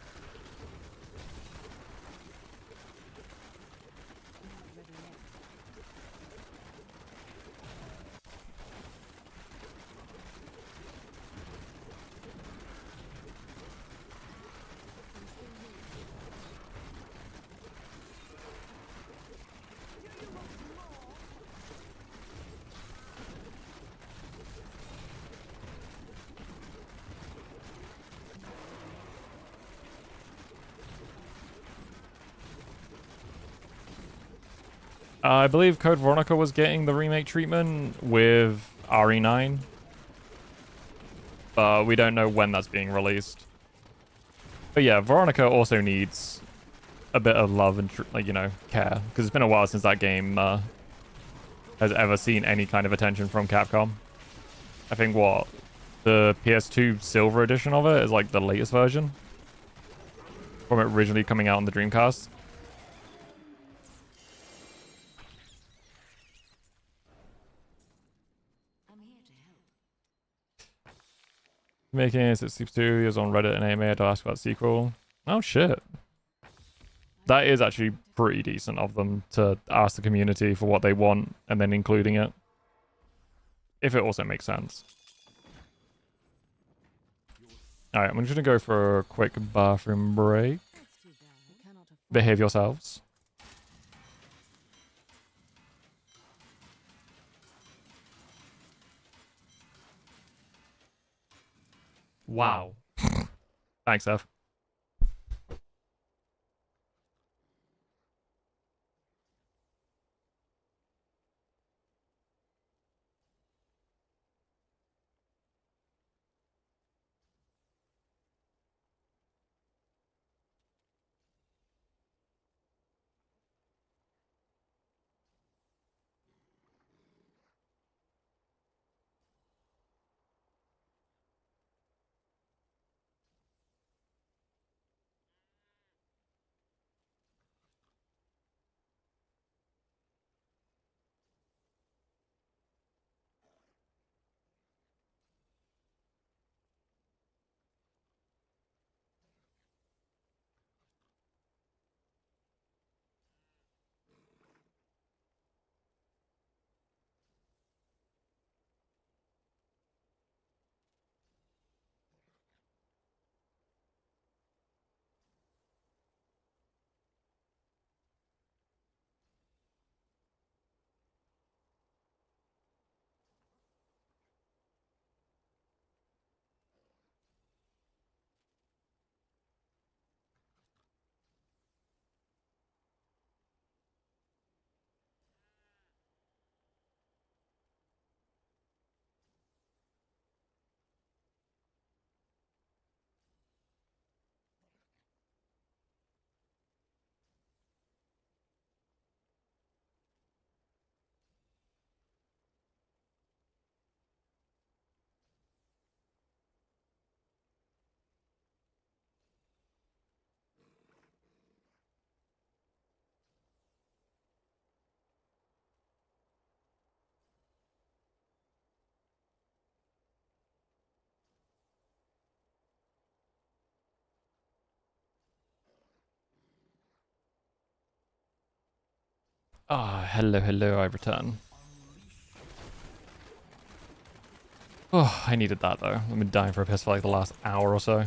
I believe Code Veronica was getting the remake treatment with RE9. But we don't know when that's being released. But yeah, Veronica also needs a bit of love and, like, you know, care. Because it's been a while since that game has ever seen any kind of attention from Capcom. I think, what, the PS2 Silver Edition of it is like the latest version from it originally coming out on the Dreamcast. Making it 62 years on Reddit and AMA to ask about sequel. Oh shit. That is actually pretty decent of them to ask the community for what they want and then including it. If it also makes sense. Alright, I'm just gonna go for a quick bathroom break. Behave yourselves. Wow. Thanks, Ev. Ah, hello, hello, I return. Oh, I needed that though. I've been dying for a piss for like the last hour or so.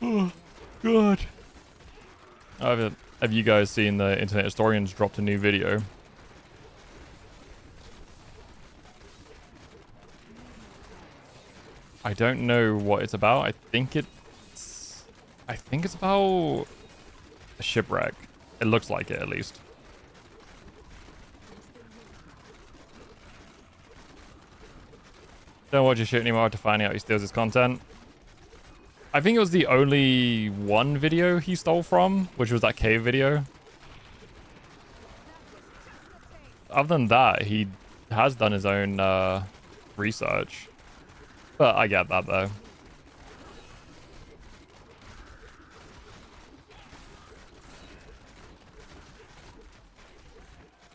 Oh, God. Have you guys seen the Internet Historians dropped a new video? I don't know what it's about. I think it's about a shipwreck. It looks like it, at least. Don't watch your shit anymore after finding out he steals his content. I think it was the only one video he stole from, which was that cave video. Other than that, he has done his own research. But I get that, though.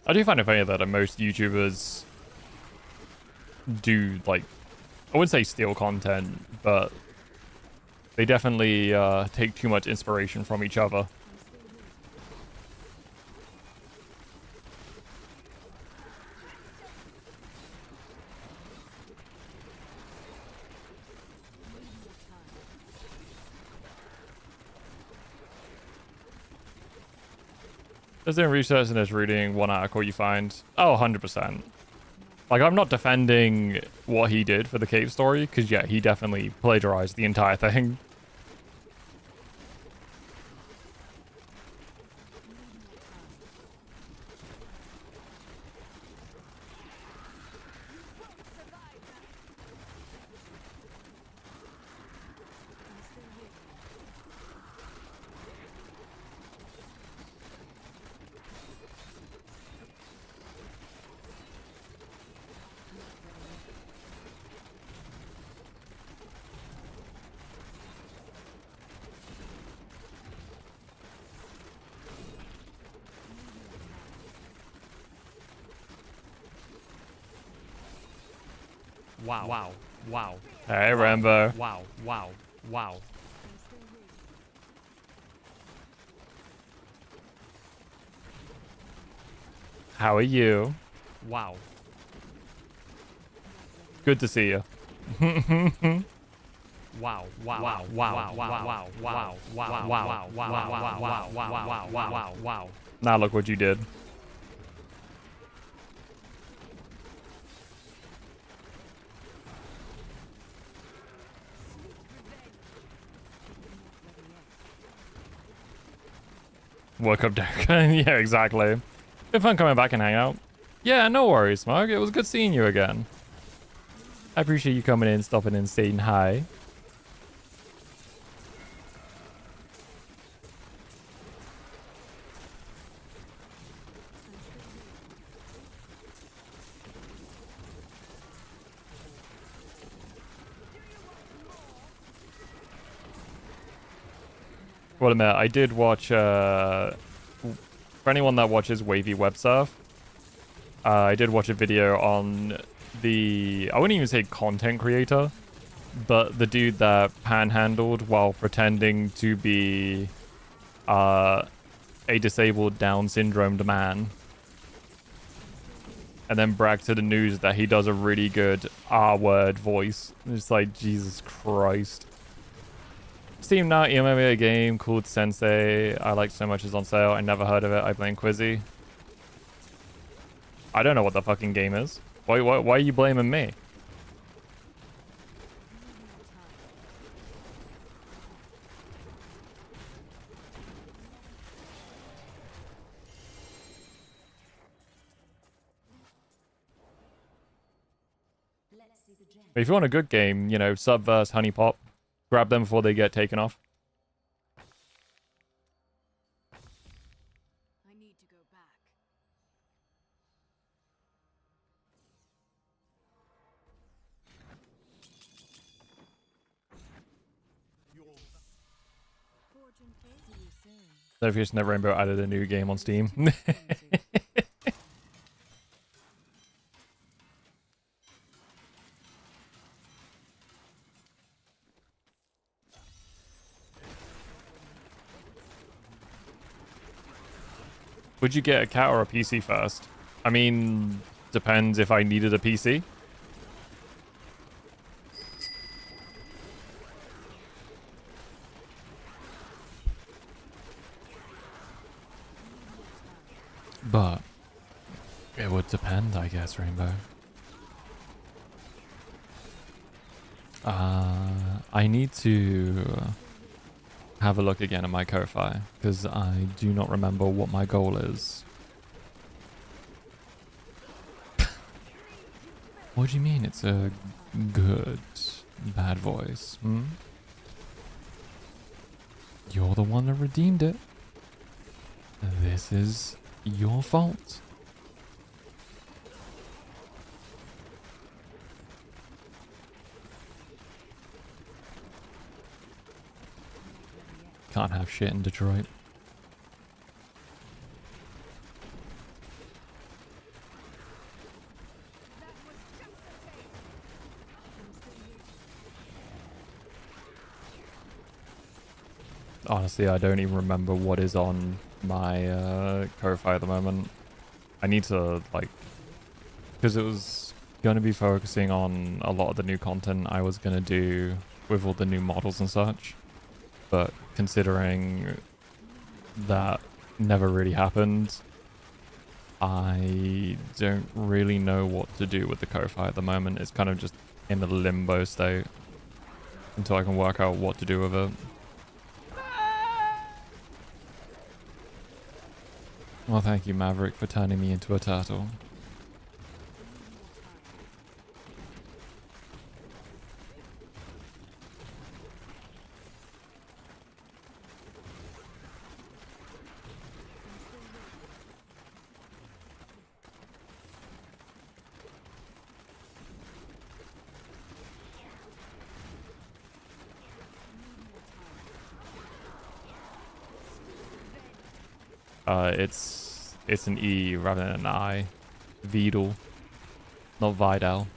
I do find it funny that most YouTubers do, like, I wouldn't say steal content, but they definitely take too much inspiration from each other. Just doing research and just reading one article you find. Oh, 100%. Like, I'm not defending what he did for the cave story, because, yeah, he definitely plagiarized the entire thing. Wow. Wow. Wow. Hey, Rambo. Wow. Wow. Wow. How are you? Wow. Good to see you. Wow. Wow. Wow. Wow. Wow. Wow. Wow. Wow. Wow. Wow. Wow. Wow. Wow. Wow. Wow. Wow. Now look what you did. Woke up dark. Yeah, exactly. Been fun coming back and hang out. Yeah, no worries, Smug. It was good seeing you again. I appreciate you coming in, stopping in, saying hi. Well, admit, I did watch, for anyone that watches Wavy Web Surf, I did watch a video on the, I wouldn't even say content creator, but the dude that panhandled while pretending to be a disabled Down syndromed man. And then bragged to the news that he does a really good R-word voice. It's like, Jesus Christ. Steam now, MMA game called Sensei. I like so much is on sale. I never heard of it. I blame Quizzy. I don't know what the fucking game is. Why are you blaming me? If you want a good game, you know, Subverse, Honey Pop, grab them before they get taken off. I need to go back. Notification that Rainbow added a new game on Steam. Would you get a cat or a PC first? I mean, depends if I needed a PC. But it would depend, I guess, Rainbow. I need to have a look again at my Ko-Fi, because I do not remember what my goal is. What do you mean it's a good, bad voice? Hmm? You're the one that redeemed it. This is your fault. Can't have shit in Detroit. Honestly, I don't even remember what is on my Ko-Fi at the moment. I need to, like, because it was going to be focusing on a lot of the new content I was going to do with all the new models and such. But considering that never really happened, I don't really know what to do with the Ko-Fi at the moment. It's kind of just in a limbo state until I can work out what to do with it. Well, thank you, Maverick, for turning me into a turtle. It's an E rather than an I. Vidal, not Vidal.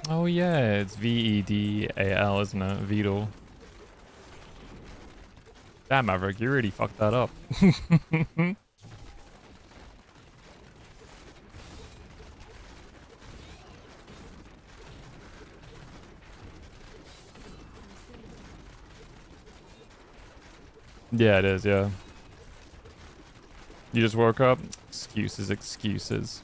Oh yeah, it's Vedal, isn't it? Vidal. Damn, Maverick, you really fucked that up. Yeah, it is, yeah. You just woke up? Excuses, excuses.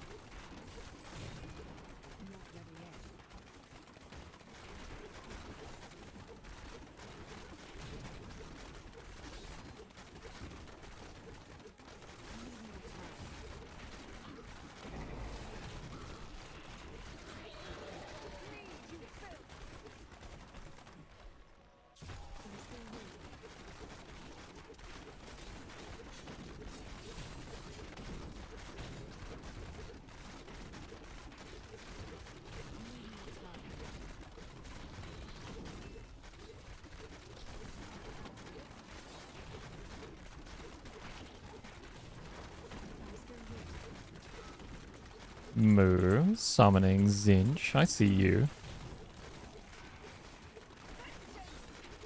Moo, summoning Zinch. I see you.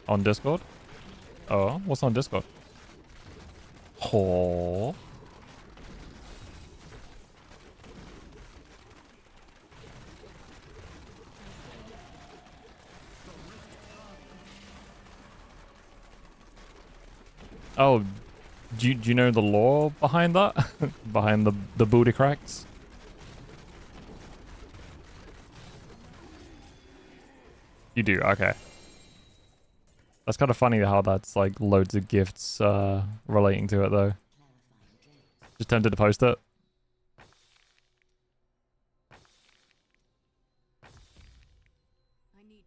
On Discord? Oh, what's on Discord? Oh. Oh, do you know the lore behind that? Behind the booty cracks? You do, okay. That's kind of funny how that's like loads of gifts relating to it though. Just tempted to post it.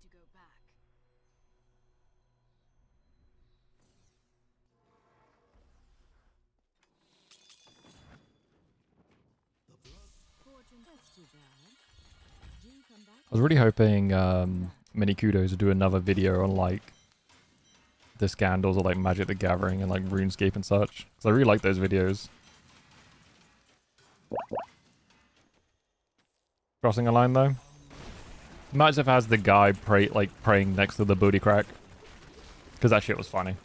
need to go back. Fortune, that's too bad. Do come back. I was really hoping Mini Kudos would do another video on like the scandals of like Magic the Gathering and like RuneScape and such. Because I really like those videos. Crossing a line though. Might as well has the guy praying next to the booty crack. Because that shit was funny.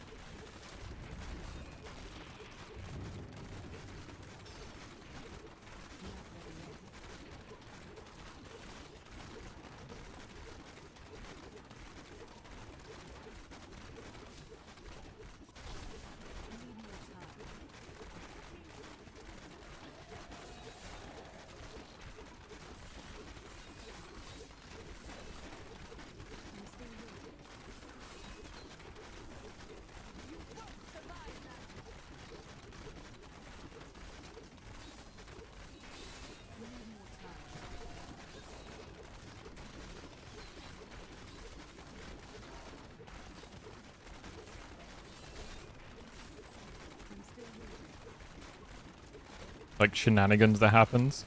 Like shenanigans that happens.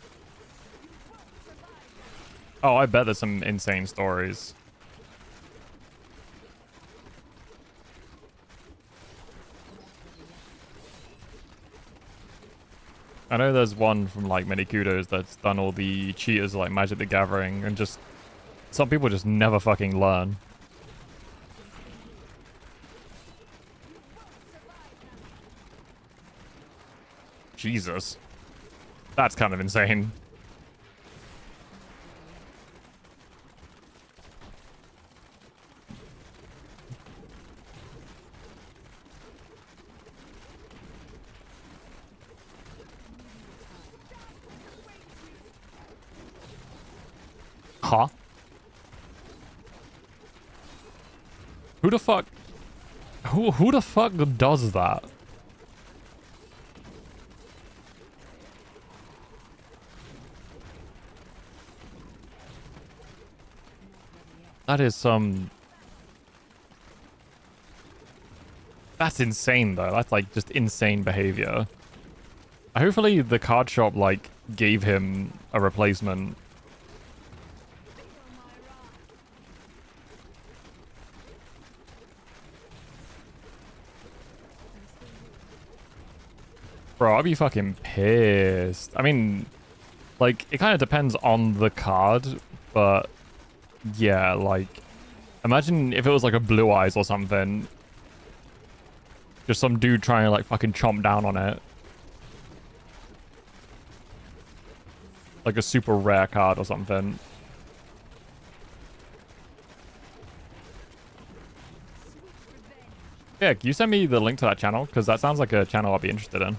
Oh, I bet there's some insane stories. I know there's one from like Mini Kudos that's done all the cheaters like Magic the Gathering, and just some people just never fucking learn. Jesus. That's kind of insane. Huh? Who the fuck? Who the fuck does that? That is some... That's insane, though. That's, like, just insane behavior. Hopefully the card shop, like, gave him a replacement. Bro, I'd be fucking pissed. I mean, like, it kind of depends on the card, but... Yeah, like, imagine if it was like a Blue Eyes or something. Just some dude trying to like fucking chomp down on it. Like a super rare card or something. Yeah, can you send me the link to that channel? Because that sounds like a channel I'll be interested in.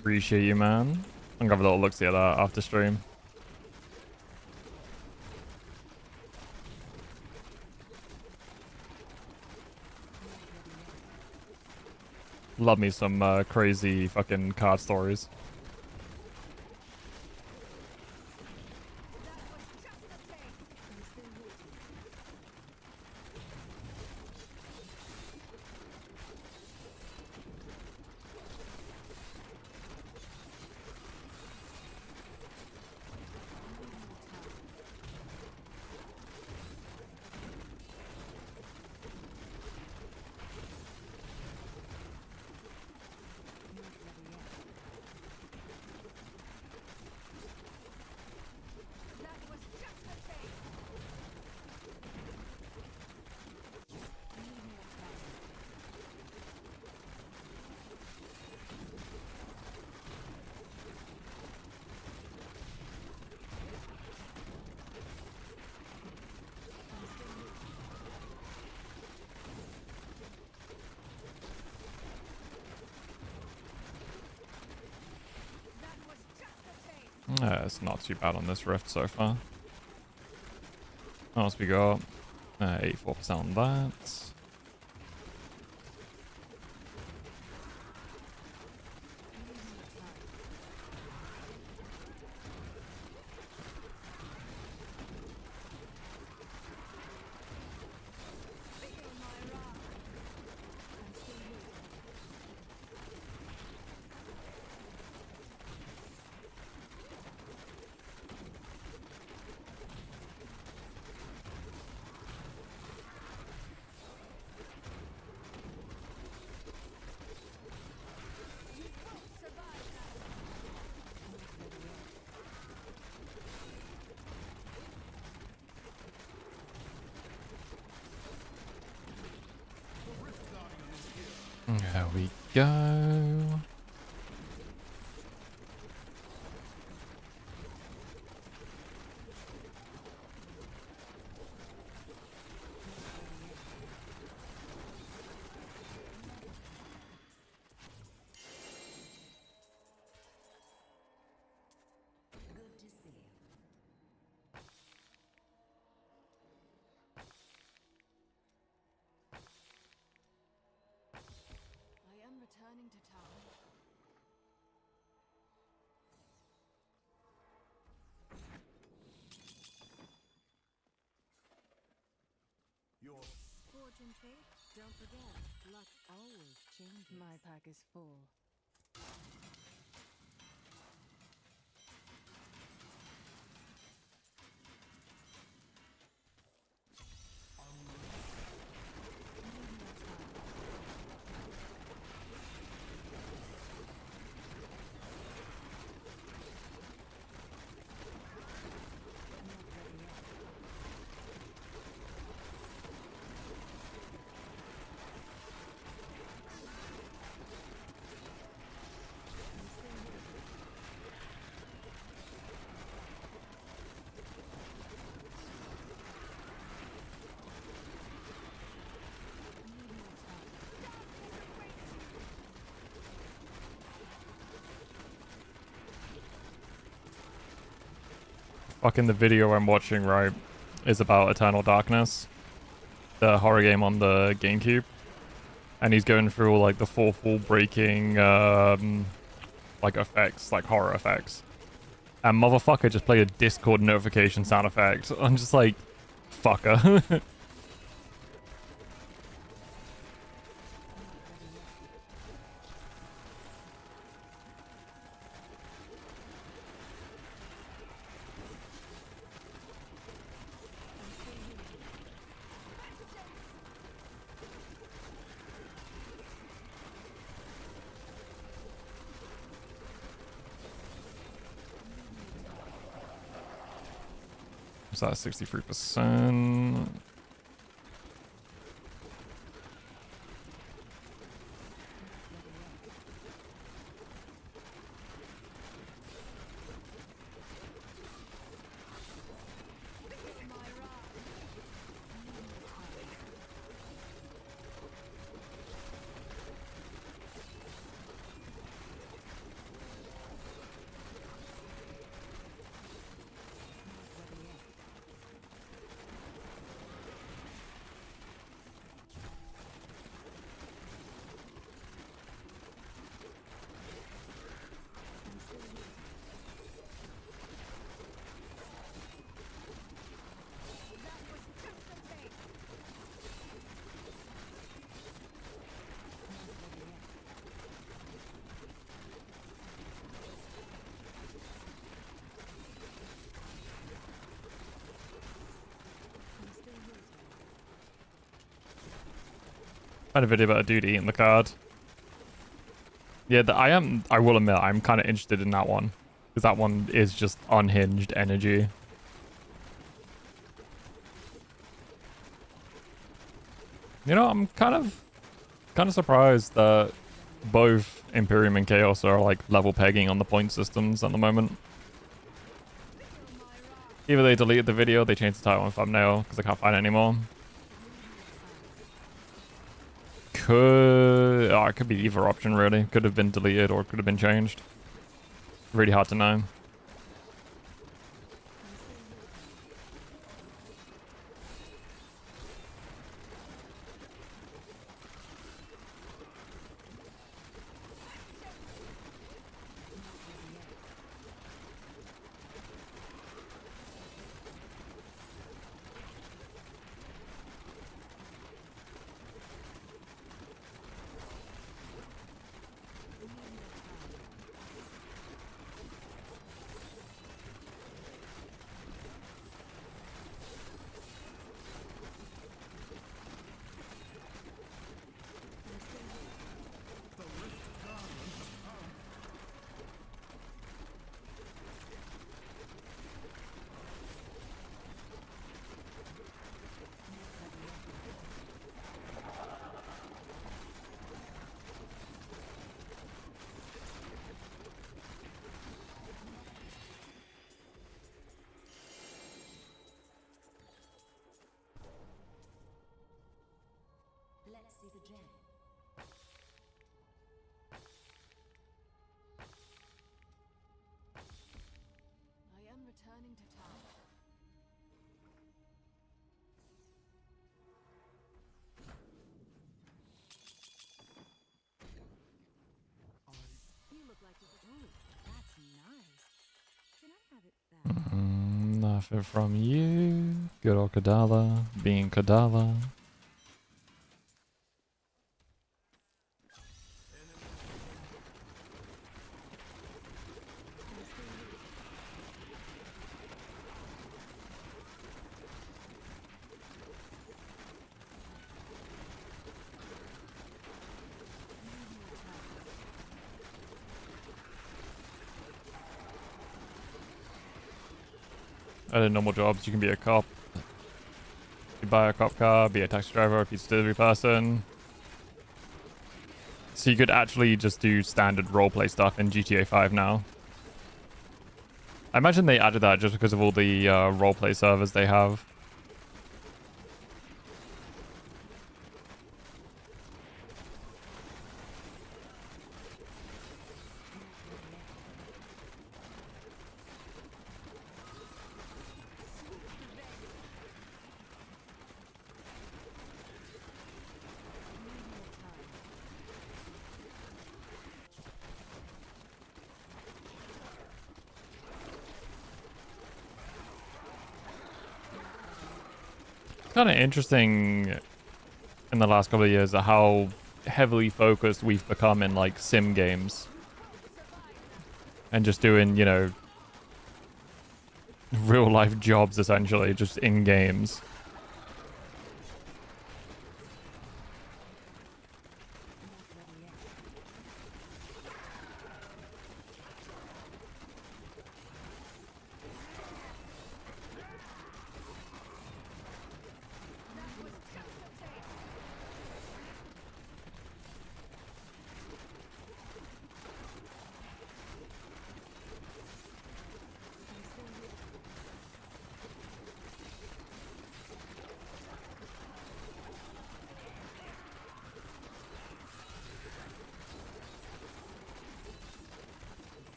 Appreciate you, man. I'm gonna have a little look-see at that after stream. Love me some crazy fucking card stories. It's not too bad on this rift so far. What else we got? 84% on that. There we go. I am returning to town. Fortune fate, don't forget, luck always changes. My pack is full. Fucking the video I'm watching, right, is about Eternal Darkness, the horror game on the GameCube. And he's going through all, like, the fourth wall breaking, like, effects, like, horror effects. And motherfucker just played a Discord notification sound effect. I'm just like, fucker. Is that 63%? I had a video about a dude eating the card. Yeah, I will admit, I'm kind of interested in that one. Because that one is just unhinged energy. You know, I'm kind of surprised that both Imperium and Chaos are like level pegging on the point systems at the moment. Either they deleted the video, they changed the title and thumbnail because I can't find it anymore. It could be either option really. Could have been deleted or it could have been changed. Really hard to know. returning to town. You look like you could. Ooh, that's nice. Can I have it back? Nothing from you. Good old Kadala. Being Kadala. Other normal jobs, you can be a cop. You buy a cop car, be a taxi driver, a pizza delivery person. So you could actually just do standard roleplay stuff in GTA 5 now. I imagine they added that just because of all the roleplay servers they have. Kind of interesting in the last couple of years how heavily focused we've become in like sim games and just doing, you know, real life jobs essentially just in games.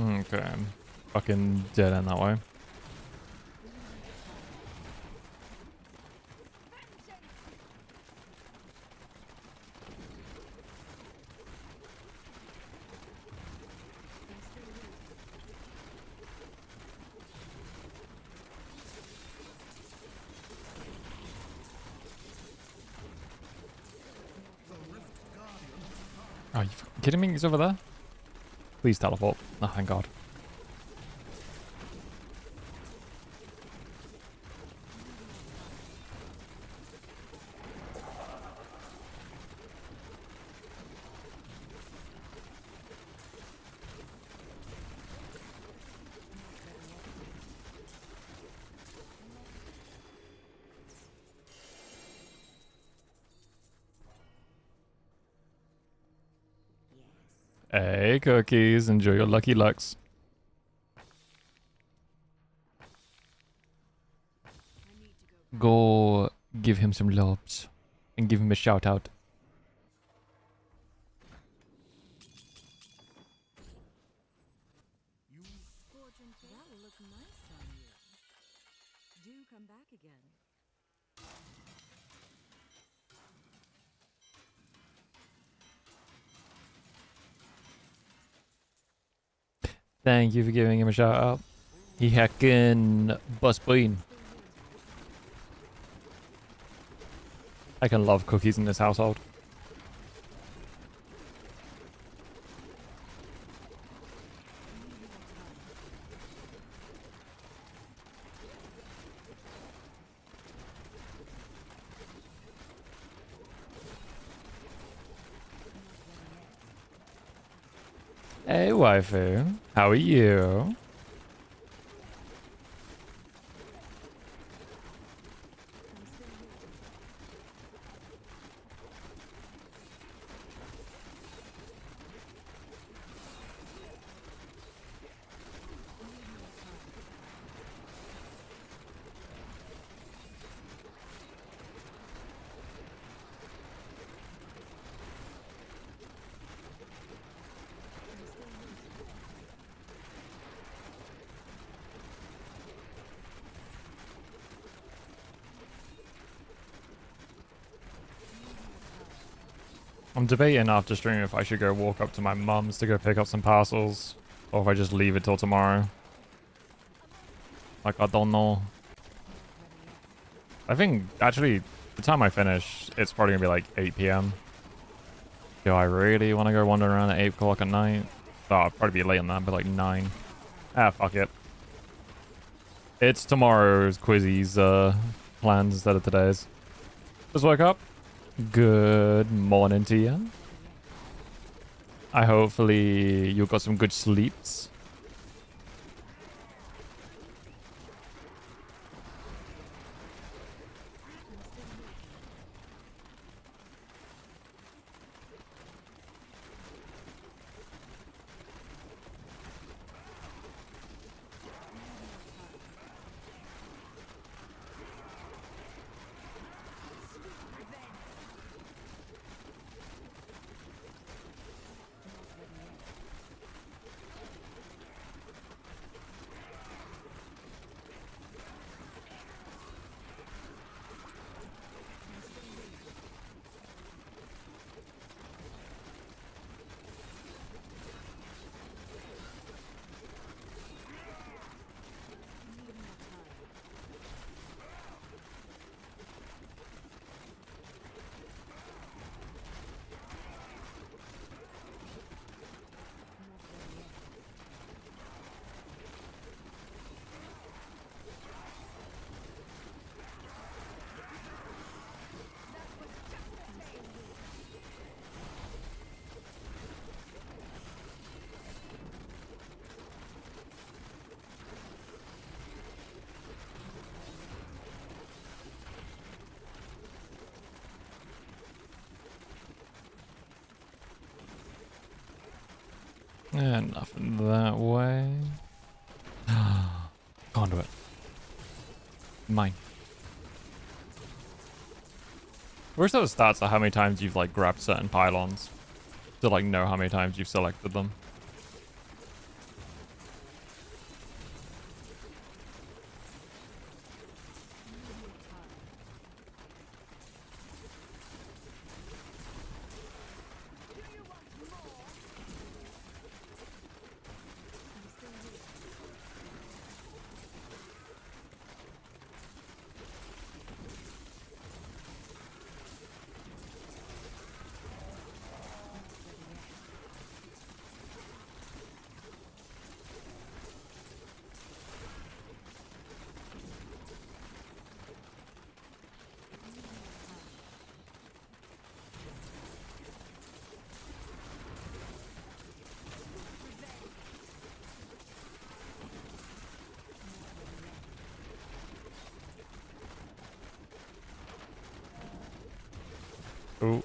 Okay, I'm fucking dead in that way. Are you kidding me? He's over there? Please teleport. Oh, thank God. Hey, cookies. Enjoy your lucky lucks. Go give him some loves and give him a shout out. come back again. Thank you for giving him a shout out. He heckin' bust bean. I can love cookies in this household. Hey, waifu. How are you? I'm debating after stream if I should go walk up to my mum's to go pick up some parcels, or if I just leave it till tomorrow. Like, I don't know. I think, actually, the time I finish, it's probably gonna be like 8 p.m. Do I really want to go wander around at 8 o'clock at night? Oh, I'll probably be late on that, but like 9. Ah, fuck it. It's tomorrow's Quizzy's plans instead of today's. Just woke up. Good morning to you. I hopefully you got some good sleeps. Yeah, nothing that way. Conduit. Mine. Where's those stats of how many times you've like grabbed certain pylons to like know how many times you've selected them? Oh,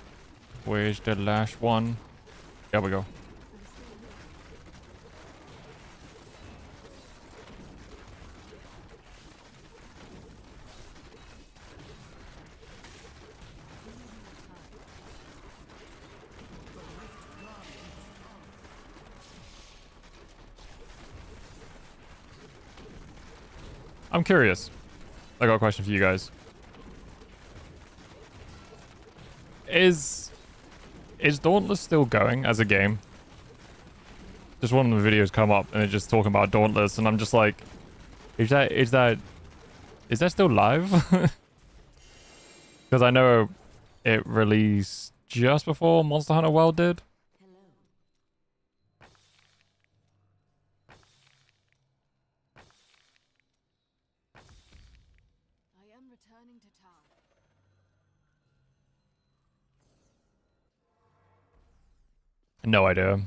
where's the last one? There we go. I'm curious. I got a question for you guys. Is Dauntless still going as a game? Just one of the videos come up and it's just talking about Dauntless, and I'm just like, is that still live? Because I know it released just before Monster Hunter World did. I am returning to town. No idea.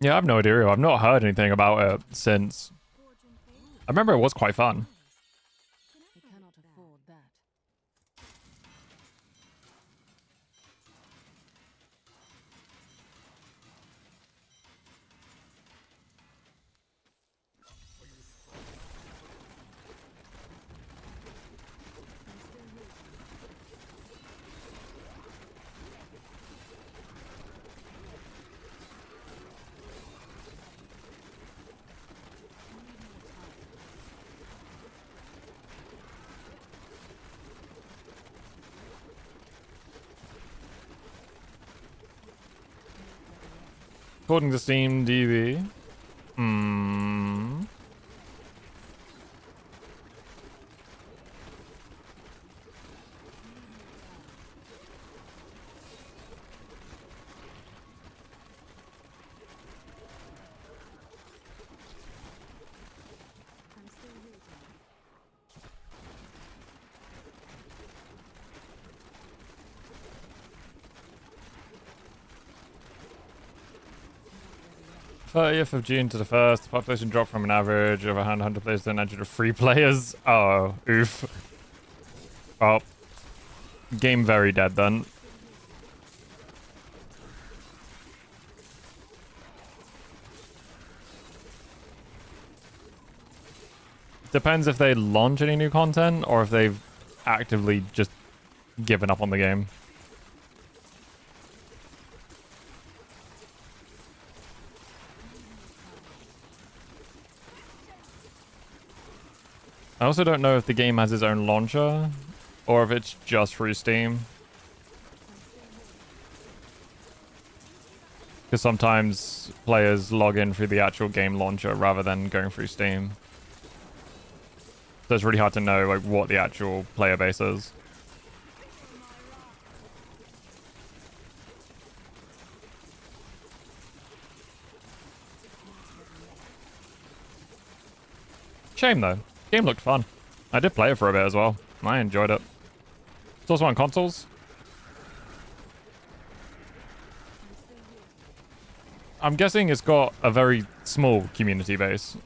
Yeah, I have no idea. I've not heard anything about it since. I remember it was quite fun. I cannot afford that. According to Steam DB. Hmm. I'm still waiting. th of June to the 1st, the population dropped from an average of 100 players to an average of 3 players. Oh, oof. Well, game very dead then. Depends if they launch any new content or if they've actively just given up on the game. I also don't know if the game has its own launcher or if it's just through Steam. Because sometimes players log in through the actual game launcher rather than going through Steam. So it's really hard to know like what the actual player base is. Shame though. Game looked fun. I did play it for a bit as well. I enjoyed it. It's also on consoles. I'm guessing it's got a very small community base.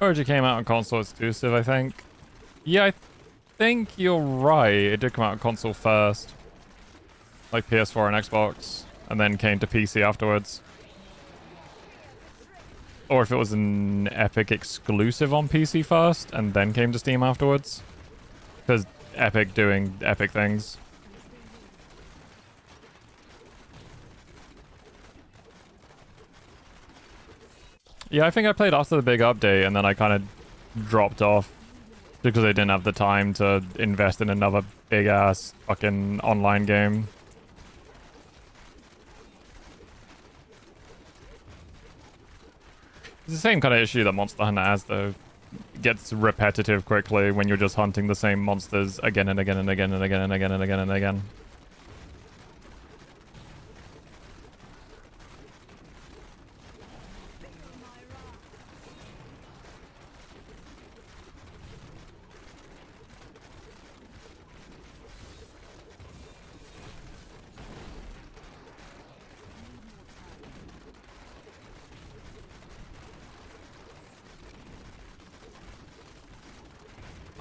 Origin came out on console exclusive, I think. Yeah, I think you're right. It did come out on console first. Like PS4 and Xbox. And then came to PC afterwards. Or if it was an Epic exclusive on PC first, and then came to Steam afterwards. Because Epic doing Epic things. Yeah, I think I played after the big update, and then I kind of dropped off. Because I didn't have the time to invest in another big-ass fucking online game. It's the same kind of issue that Monster Hunter has, though. It gets repetitive quickly when you're just hunting the same monsters again and again and again and again and again and again and again.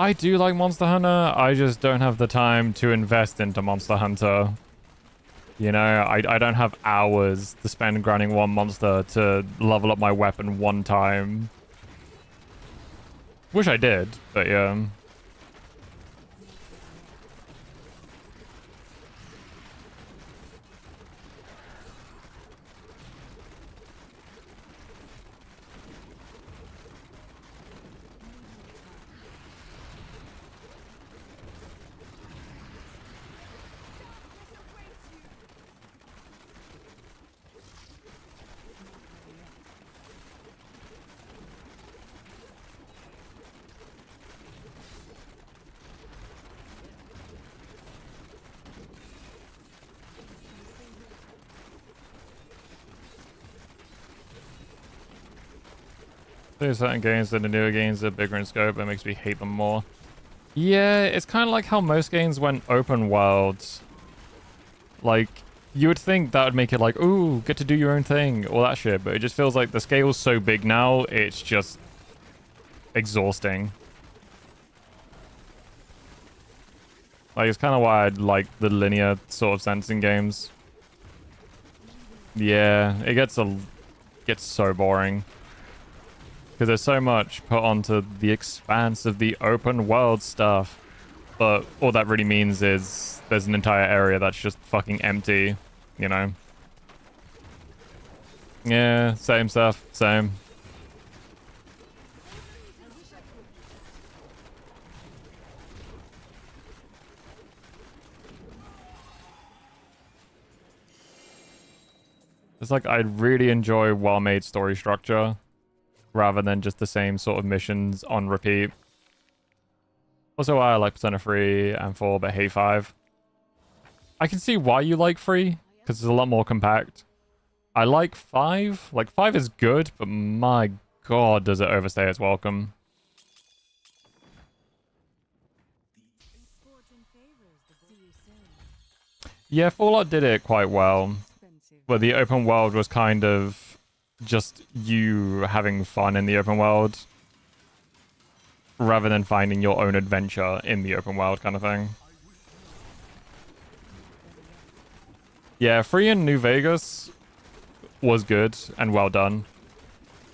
I do like Monster Hunter, I just don't have the time to invest into Monster Hunter. You know, I don't have hours to spend grinding one monster to level up my weapon one time. Wish I did, but yeah. There's certain games that the newer games are bigger in scope, that makes me hate them more. Yeah, it's kind of like how most games went open world. Like, you would think that would make it like, ooh, get to do your own thing, all that shit, but it just feels like the scale's so big now, it's just exhausting. Like, it's kind of why I like the linear sort of sense in games. Yeah, it gets so boring. Because there's so much put onto the expanse of the open world stuff. But all that really means is there's an entire area that's just fucking empty, you know? Yeah, same stuff, same. It's like I'd really enjoy well-made story structure rather than just the same sort of missions on repeat. Also why I like Persona 3 and 4 but hate 5. I can see why you like 3, because it's a lot more compact. I like 5. Like, 5 is good, but my god, does it overstay its welcome. Yeah, Fallout did it quite well. Where the open world was kind of just you having fun in the open world rather than finding your own adventure in the open world kind of thing. Yeah, 3 in New Vegas was good and well done.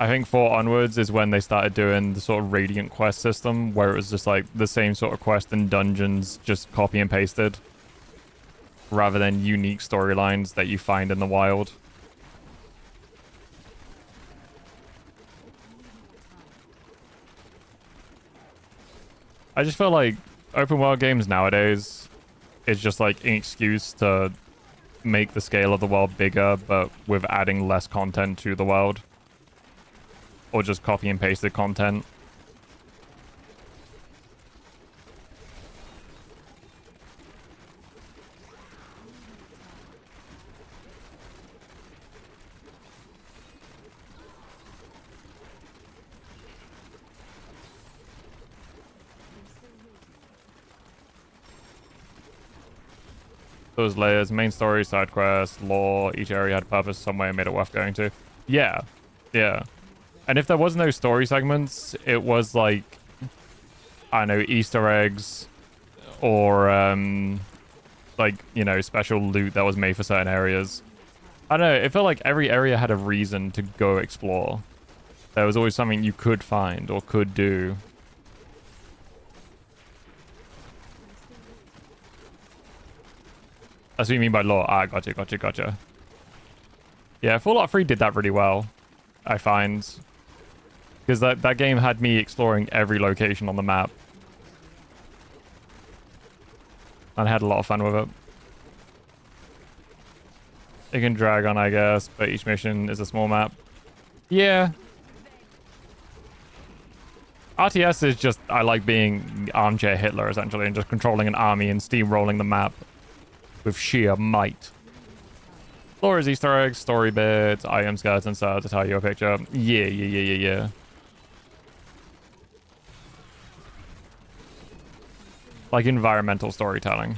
I think 4 onwards is when they started doing the sort of Radiant quest system where it was just like the same sort of quest and dungeons just copy and pasted rather than unique storylines that you find in the wild. I just feel like open world games nowadays is just like an excuse to make the scale of the world bigger, but with adding less content to the world. Or just copy and pasted content. Those layers, main story, side quests, lore, each area had purpose some way and made it worth going to. Yeah. Yeah. And if there was no story segments, it was like, I don't know, Easter eggs or, like, you know, special loot that was made for certain areas. I don't know, it felt like every area had a reason to go explore. There was always something you could find or could do. That's what you mean by lore. Ah, gotcha. Yeah, Fallout 3 did that really well, I find. Because that game had me exploring every location on the map. And I had a lot of fun with it. It can drag on, I guess, but each mission is a small map. Yeah. RTS is just, I like being armchair Hitler, essentially, and just controlling an army and steamrolling the map with sheer might. Lore is Easter eggs, story bits, item skeleton stuff to tell you a picture. Yeah. Like environmental storytelling.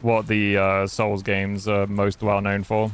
What the Souls games are most well known for.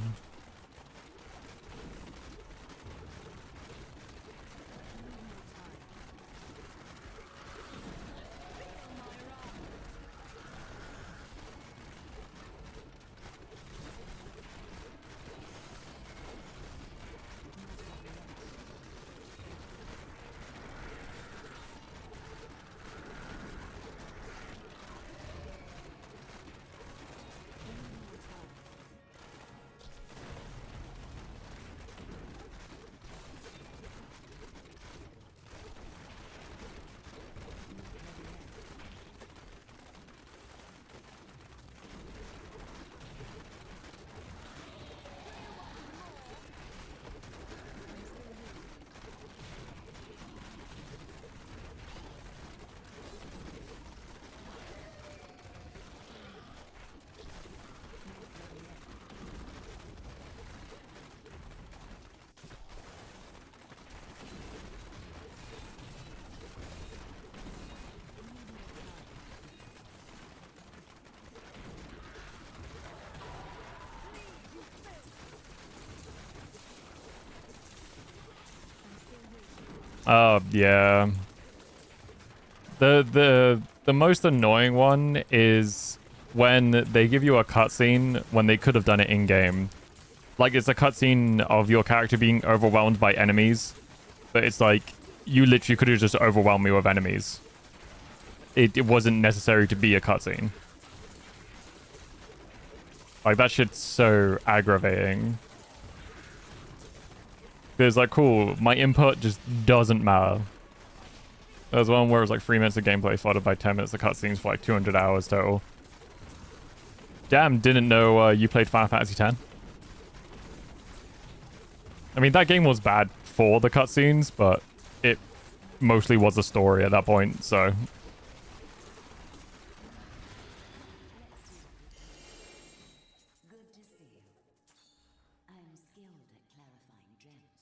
Yeah. The most annoying one is when they give you a cutscene when they could have done it in game. Like it's a cutscene of your character being overwhelmed by enemies, but it's like you literally could have just overwhelmed me with enemies. It wasn't necessary to be a cutscene. Like that shit's so aggravating. Because like cool, my input just doesn't matter. There's one where it was like 3 minutes of gameplay followed by 10 minutes of cutscenes for like 200 hours total. Damn, didn't know you played Final Fantasy X. I mean, that game was bad for the cutscenes, but it mostly was a story at that point, so... Good to see you. I am skilled at clarifying gems.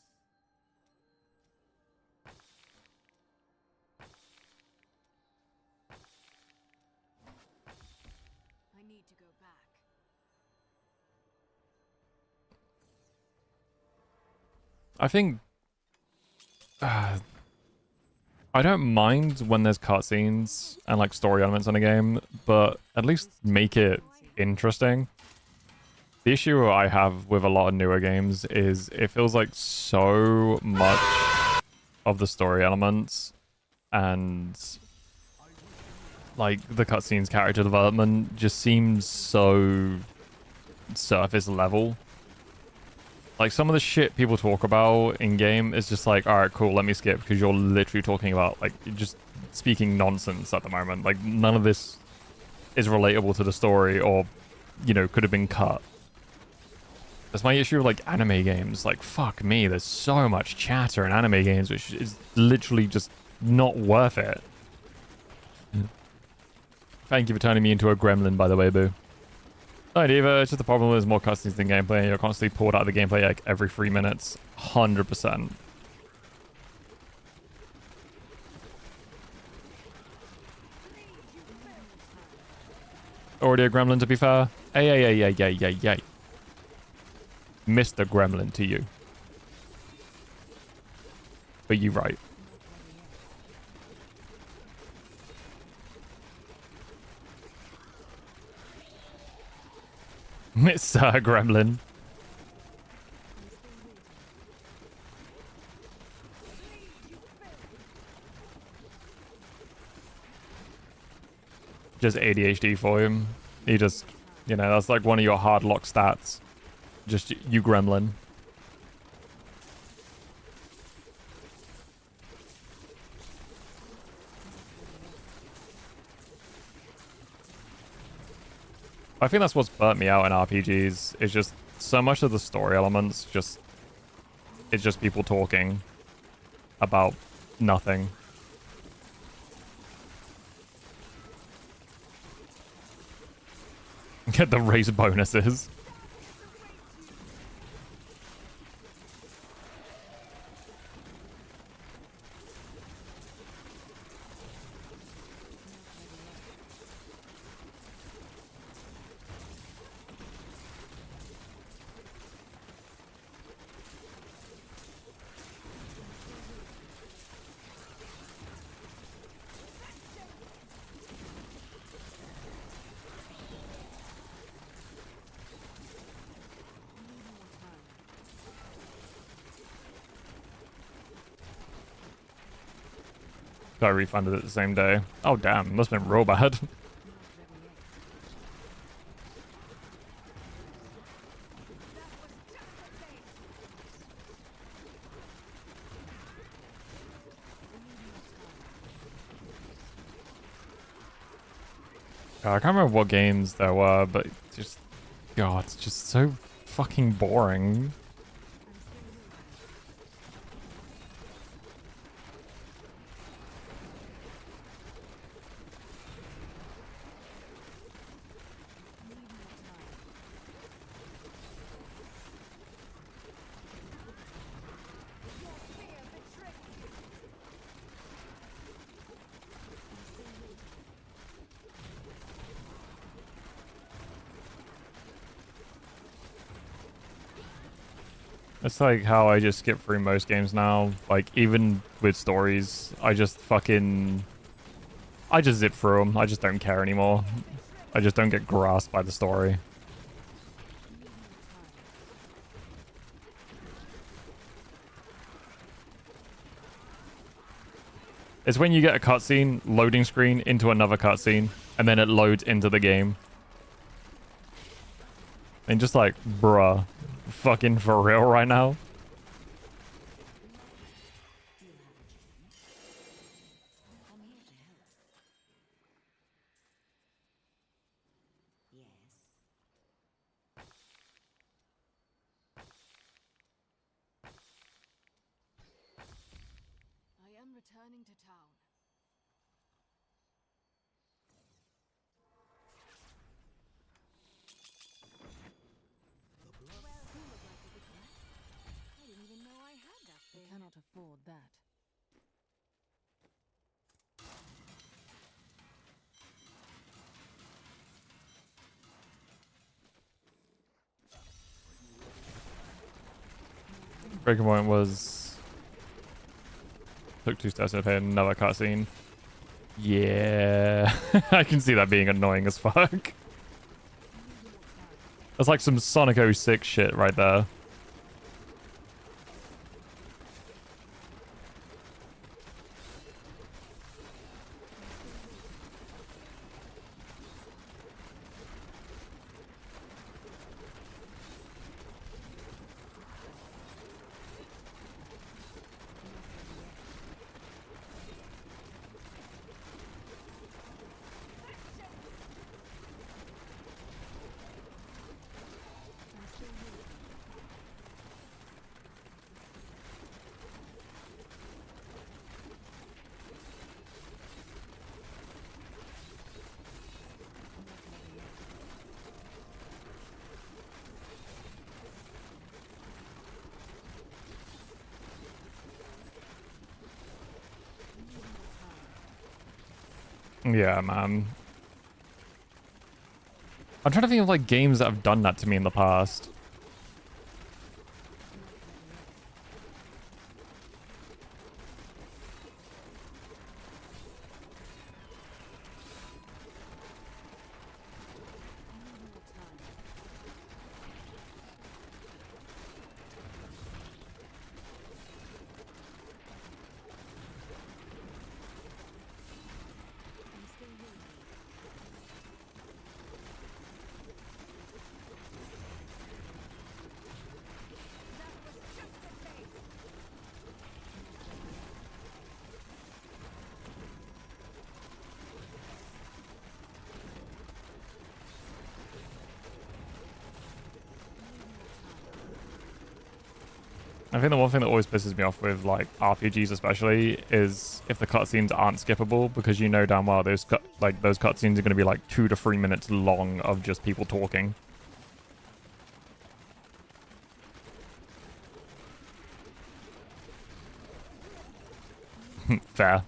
I need to go back. I think... I don't mind when there's cutscenes and like story elements in a game, but at least make it interesting. The issue I have with a lot of newer games is it feels like so much of the story elements and like the cutscenes character development just seems so surface level. Like, some of the shit people talk about in-game is just like, alright, cool, let me skip, because you're literally talking about, like, you're just speaking nonsense at the moment. Like, none of this is relatable to the story or, you know, could have been cut. That's my issue with, like, anime games. Like, fuck me, there's so much chatter in anime games, which is literally just not worth it. Thank you for turning me into a gremlin, by the way, boo. No, Diva, it's just the problem is more cutscenes than gameplay, and you're constantly pulled out of the gameplay like every 3 minutes. 100%. Already a gremlin, to be fair. Hey. Mr. Gremlin to you. But you right. Mr. Gremlin. Just ADHD for him. He just, you know, that's like one of your hard lock stats. Just you gremlin. I think that's what's burnt me out in RPGs. It's just so much of the story elements it's just people talking about nothing. Get the raise bonuses. Got refunded it the same day. Oh damn, must have been real bad. I can't remember what games there were, but just, God, it's just so fucking boring. It's like how I just skip through most games now. Like, even with stories, I just zip through them. I just don't care anymore. I just don't get grasped by the story. It's when you get a cutscene, loading screen into another cutscene, and then it loads into the game. And just like, bruh, fucking for real right now? I'm here to help. Yes. I am returning to town. I didn't even know I had that thing. I cannot afford that. Breaking point was... Took 2 steps and hit another cutscene. Yeah. I can see that being annoying as fuck. That's like some Sonic 06 shit right there. Yeah, man. I'm trying to think of like games that have done that to me in the past. I think the one thing that always pisses me off with like RPGs especially is if the cutscenes aren't skippable, because you know damn well those cutscenes are going to be like 2 to 3 minutes long of just people talking. Fair.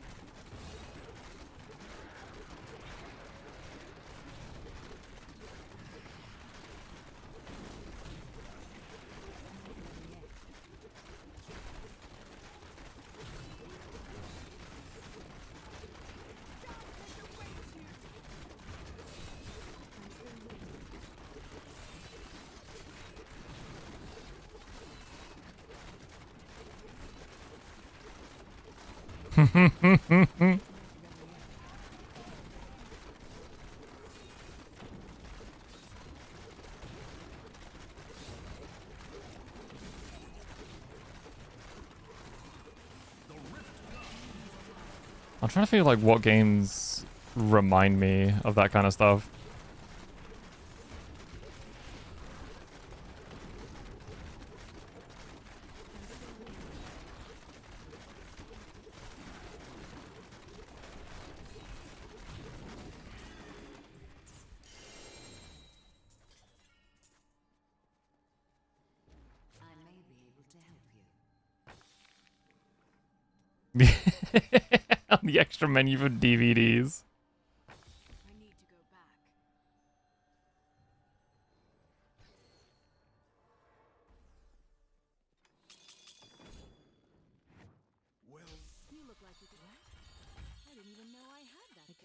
I'm trying to feel like what games remind me of that kind of stuff. I may be able to help you. On the extra menu for DVDs. I need to go back.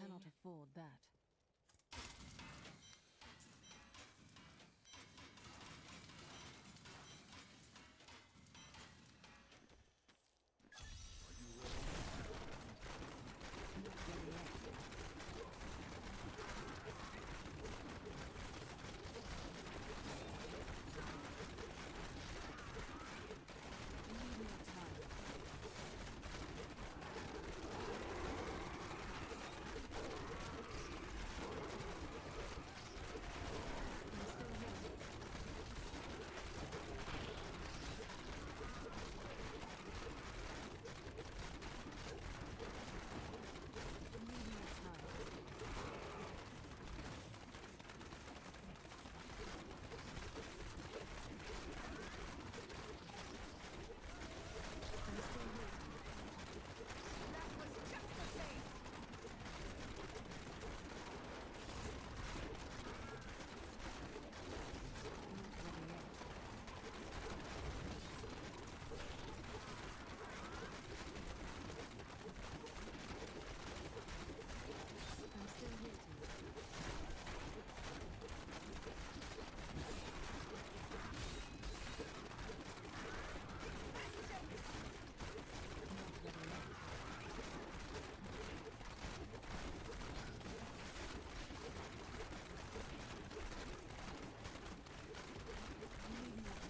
cannot afford that.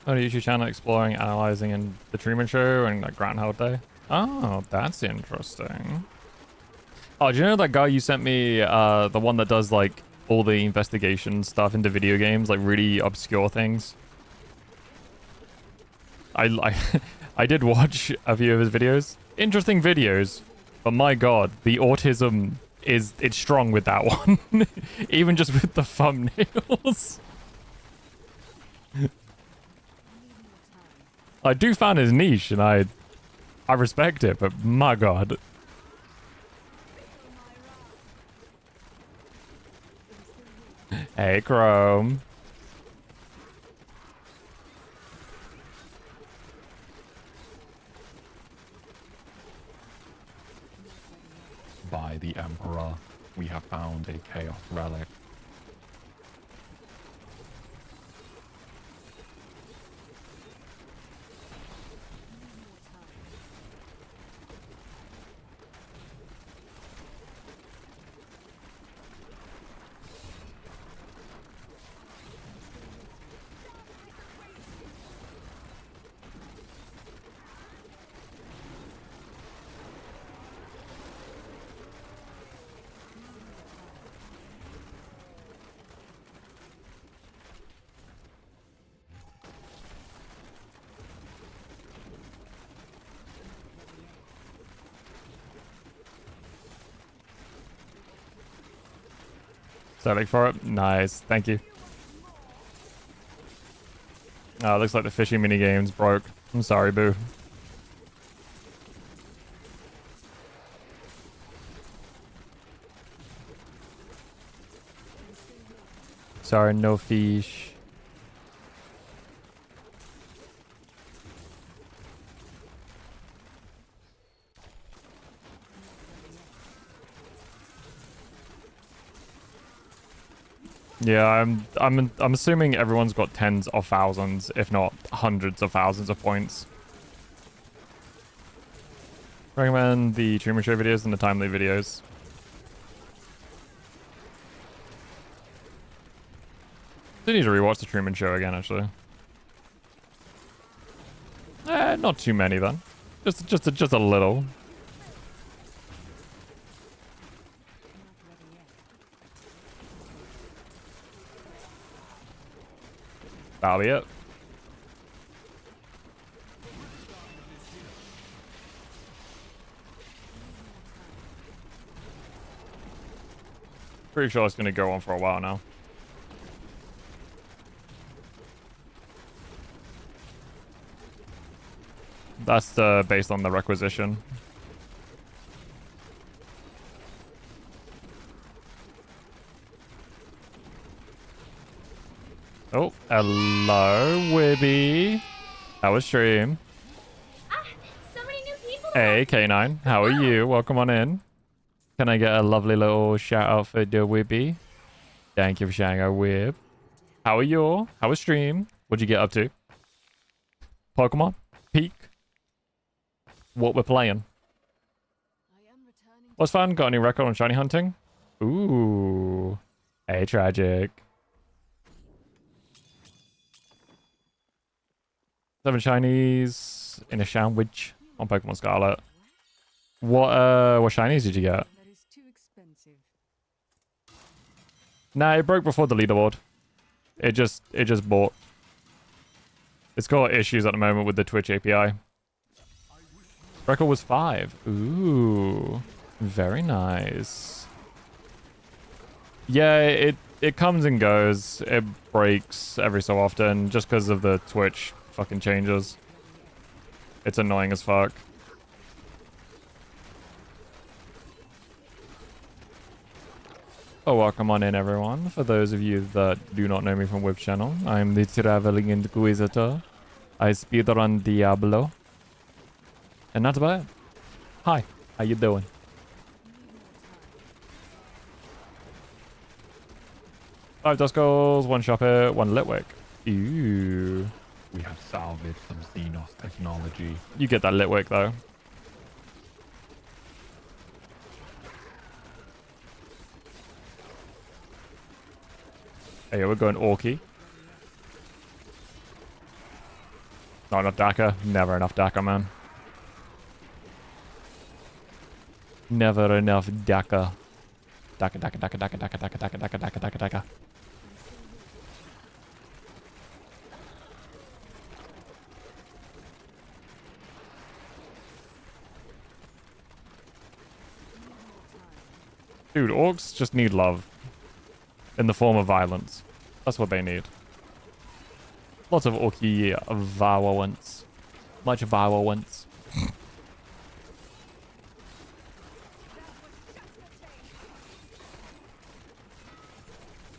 On a YouTube channel exploring, analyzing, and the Truman Show and like Groundhog Day. Oh, that's interesting. Oh, do you know that guy you sent me? The one that does like all the investigation stuff into video games, like really obscure things. I did watch a few of his videos. Interesting videos, but my god, the autism it's strong with that one. Even just with the thumbnails. I do find his niche, and I respect it, but my god. Hey, Chrome. By the Emperor, we have found a Chaos Relic. Selling for it? Nice. Thank you. Oh, it looks like the fishing minigame's broke. I'm sorry, boo. Sorry, no fish. Yeah, I'm assuming everyone's got tens of thousands, if not hundreds of thousands of points. Recommend the Truman Show videos and the Timely videos. I need to rewatch the Truman Show again, actually. Not too many then. Just a little. That'll be it. Pretty sure it's going to go on for a while now. That's based on the requisition. Oh, hello, Wibby. How was stream? Ah, so many new people. Hey, K9. How are you? Welcome on in. Can I get a lovely little shout out for the Whippy? Thank you for sharing our whip. How are you? How was stream? What'd you get up to? Pokemon? Peak? What we're playing? What's fun? Got any record on shiny hunting? Ooh. Hey, tragic. 7 shinies in a sandwich on Pokemon Scarlet. What shinies did you get? That is too expensive. Nah, it broke before the leaderboard. It just bought. It's got issues at the moment with the Twitch API. Record was 5. Ooh. Very nice. Yeah, it comes and goes. It breaks every so often just because of the Twitch fucking changes. It's annoying as fuck. Oh, welcome on in, everyone. For those of you that do not know me from Web Channel, I'm the Traveling Inquisitor. I speedrun Diablo. And that's about it. Hi, how you doing? 5 Duskulls, 1 Shopper, 1 Litwick. Ooh. We have salvaged some Xenos technology. You get that Litwick, though. Hey, we're going Orky. Not enough Daka. Never enough Daka, man. Never enough Daka. Daka, Daka, Daka, Daka, Daka, Daka, Daka, Daka, Daka, Daka, Daka. Dude, orcs just need love. In the form of violence. That's what they need. Lots of orky violence. Much violence.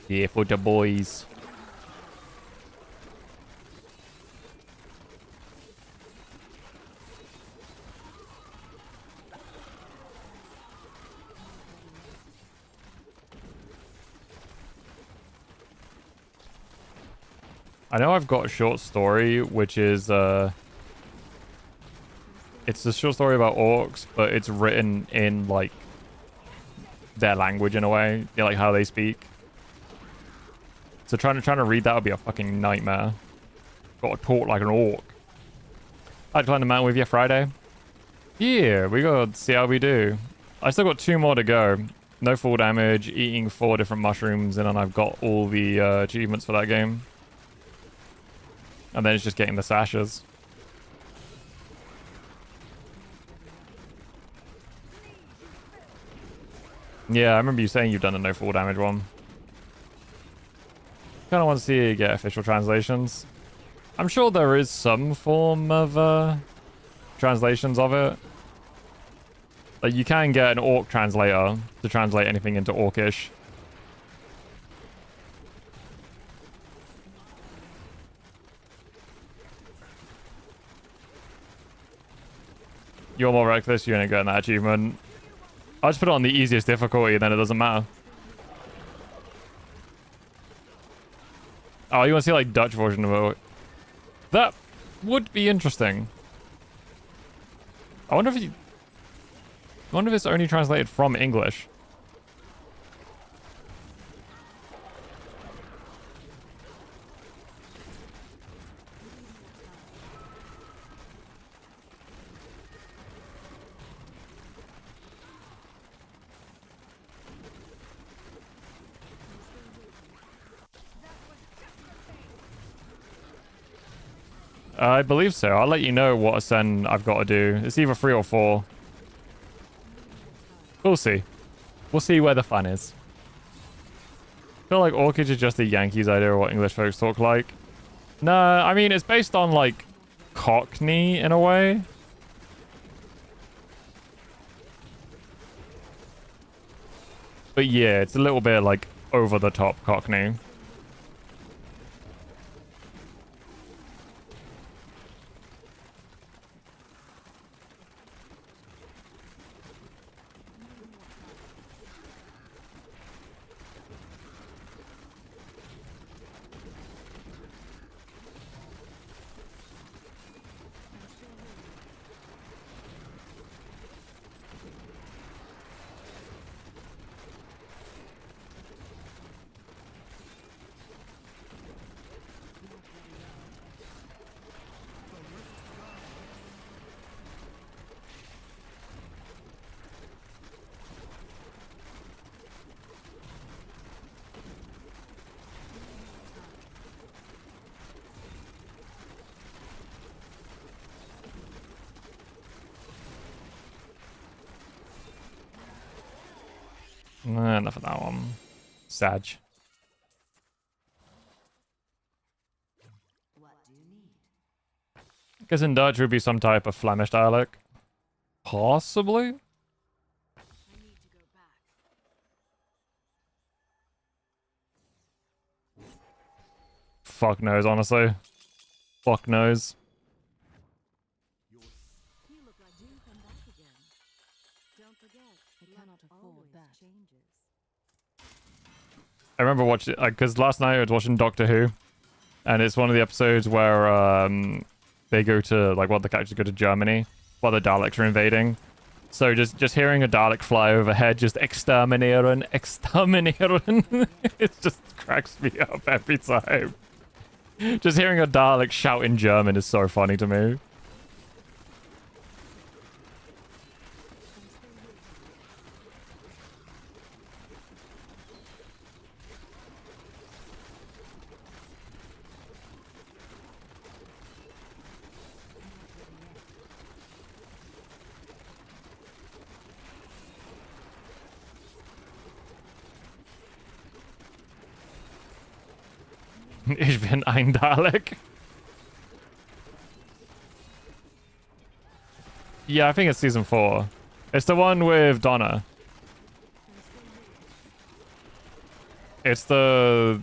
Yeah, for the boys. I know I've got a short story, which is, it's a short story about orcs, but it's written in, like, their language in a way, you know, like how they speak. So trying to read that would be a fucking nightmare. Got to talk like an orc. I'd climb the mountain with you Friday. Yeah, we gotta see how we do. I still got 2 more to go. No full damage, eating 4 different mushrooms, and then I've got all the achievements for that game. And then it's just getting the sashes. Yeah, I remember you saying you've done a no full damage one. Kind of want to see you get official translations. I'm sure there is some form of translations of it. Like you can get an orc translator to translate anything into orcish. You're more reckless, you ain't getting that achievement. I just put it on the easiest difficulty, then it doesn't matter. Oh, you want to see like Dutch version of it? That would be interesting. I wonder if it's only translated from English. I believe so. I'll let you know what ascend I've got to do. It's either 3 or 4. We'll see. We'll see where the fun is. I feel like Orchid is just the Yankees idea of what English folks talk like. No, I mean, it's based on, like, Cockney in a way. But yeah, it's a little bit, like, over-the-top Cockney. Enough of that one. Sag. What do you need? Guess in Dutch would be some type of Flemish dialect. Possibly? Fuck knows, honestly. Fuck knows. You look like you come back again. Don't forget, it cannot afford that. Changes. I remember watching, because last night I was watching Doctor Who, and it's one of the episodes where they go to, like, the characters go to Germany while the Daleks are invading. So just hearing a Dalek fly overhead, just exterminating, it just cracks me up every time. Just hearing a Dalek shout in German is so funny to me. Ich bin ein Dalek. Yeah, I think it's season 4. It's the one with Donna. It's the...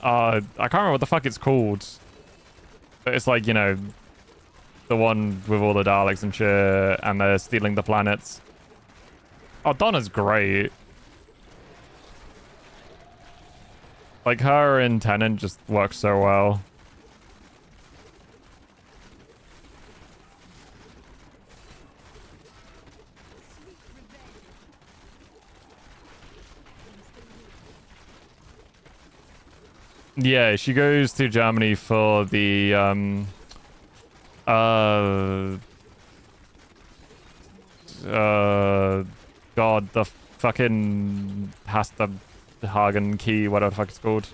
I can't remember what the fuck it's called. But it's like, you know, the one with all the Daleks and shit, and they're stealing the planets. Oh, Donna's great. Like, her and Tennant just work so well. Yeah, she goes to Germany for the, God, the fucking Hagen key, whatever the fuck it's called.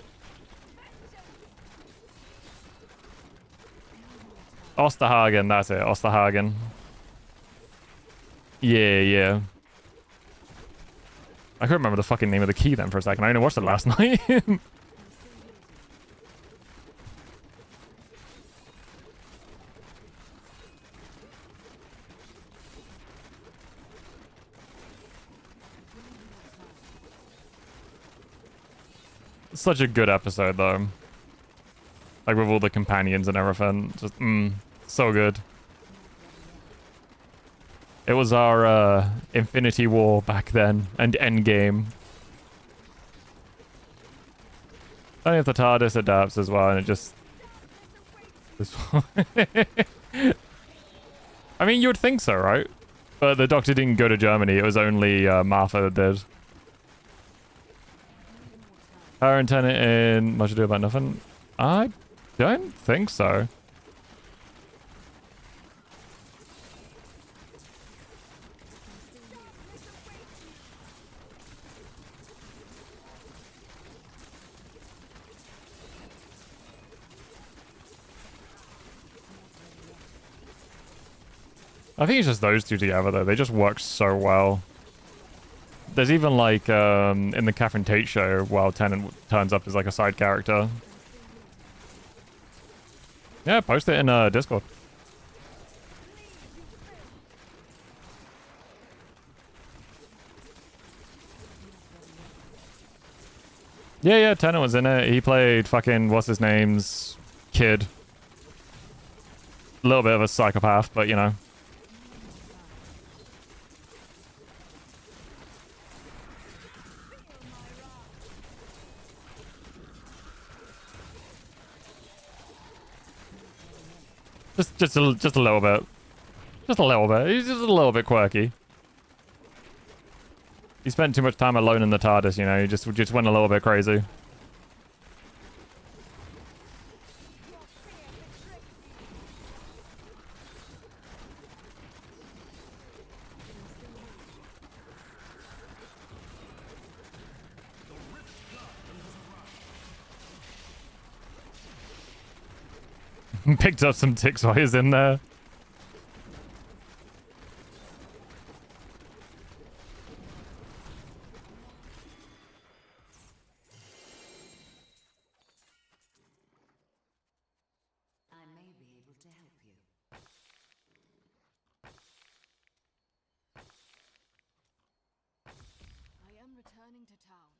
Osterhagen, that's it, Osterhagen. Yeah, yeah. I couldn't remember the fucking name of the key then for a second. I only watched it last night. Such a good episode, though. Like, with all the companions and everything. Just, so good. It was our, Infinity War back then, and Endgame. Only if the TARDIS adapts as well, and it just... I mean, you would think so, right? But the Doctor didn't go to Germany, it was only, Martha that did. Her and Tennant in Much Ado About Nothing? I don't think so. I think it's just those two together, though. They just work so well. There's even, like, in the Catherine Tate show, while Tennant turns up as, like, a side character. Yeah, post it in Discord. Yeah, Tennant was in it. He played fucking, what's his name's kid. A little bit of a psychopath, but, you know. Just a little bit. Just a little bit. He's just a little bit quirky. He spent too much time alone in the TARDIS, you know. He just went a little bit crazy. Picked up some ticks while he's in there. returning to town.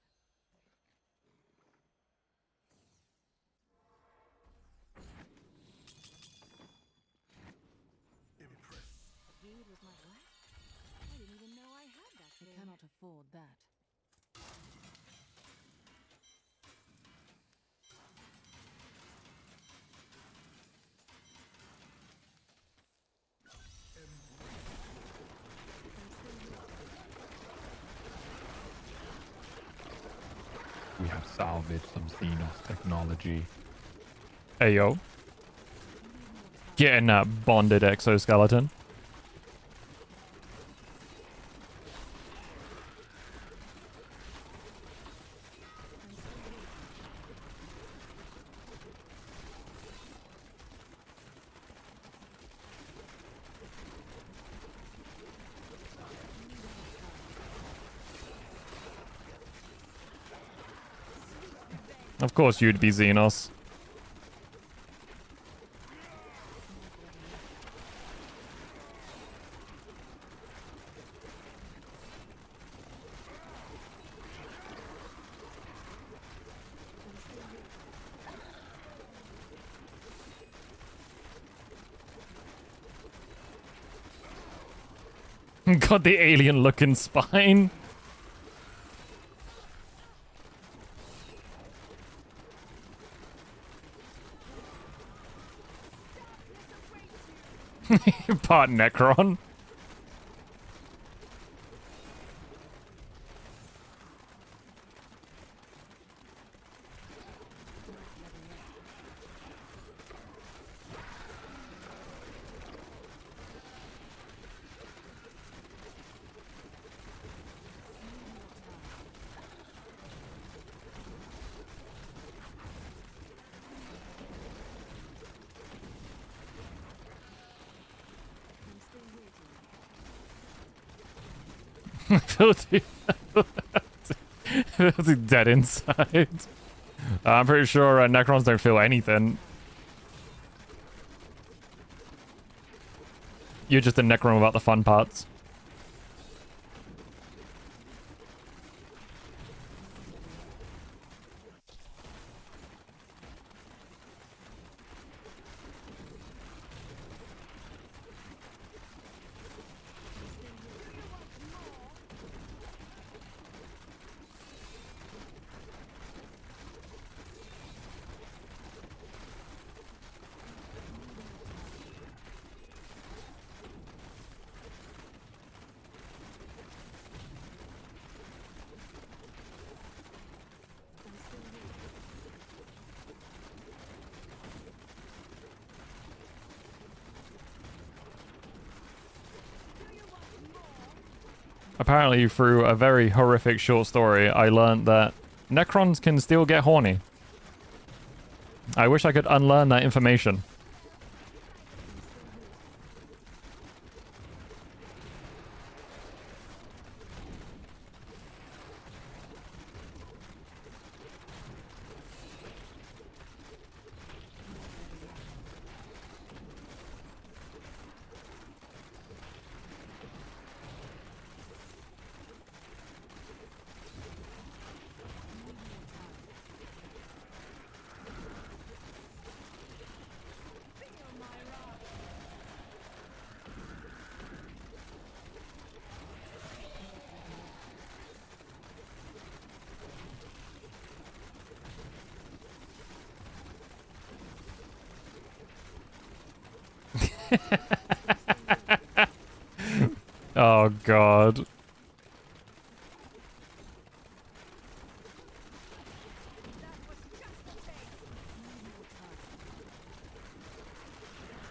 Dude was my what? I didn't even know I had that thing. I cannot afford that. We have salvaged some Xenos technology. Hey, yo. Get in that bonded exoskeleton. Of course you'd be Xenos. Got the alien looking spine. Part Necron. Filthy. Filthy dead inside. I'm pretty sure Necrons don't feel anything. You're just a Necron without the fun parts. Apparently, through a very horrific short story, I learned that Necrons can still get horny. I wish I could unlearn that information. Oh god.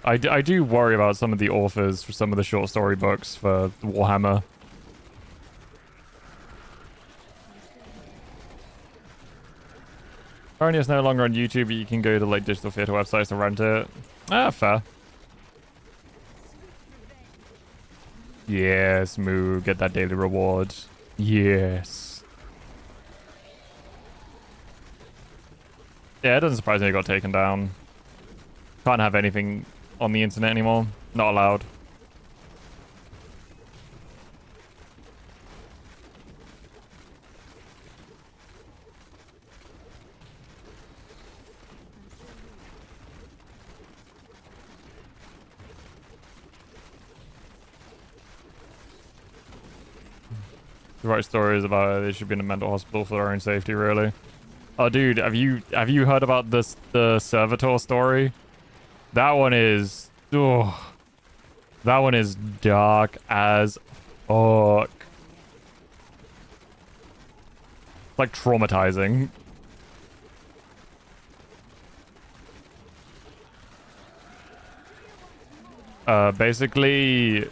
I do worry about some of the authors for some of the short story books for Warhammer. Apparently it's no longer on YouTube, but you can go to like digital theatre websites to rent it. Ah, fair. Yes, Moo, get that daily reward. Yes. Yeah, it doesn't surprise me it got taken down. Can't have anything on the internet anymore. Not allowed. To write stories about it, they should be in a mental hospital for their own safety, really. Oh, dude, have you heard about this the servitor story? That one is that one is dark as fuck. It's like traumatizing. Basically,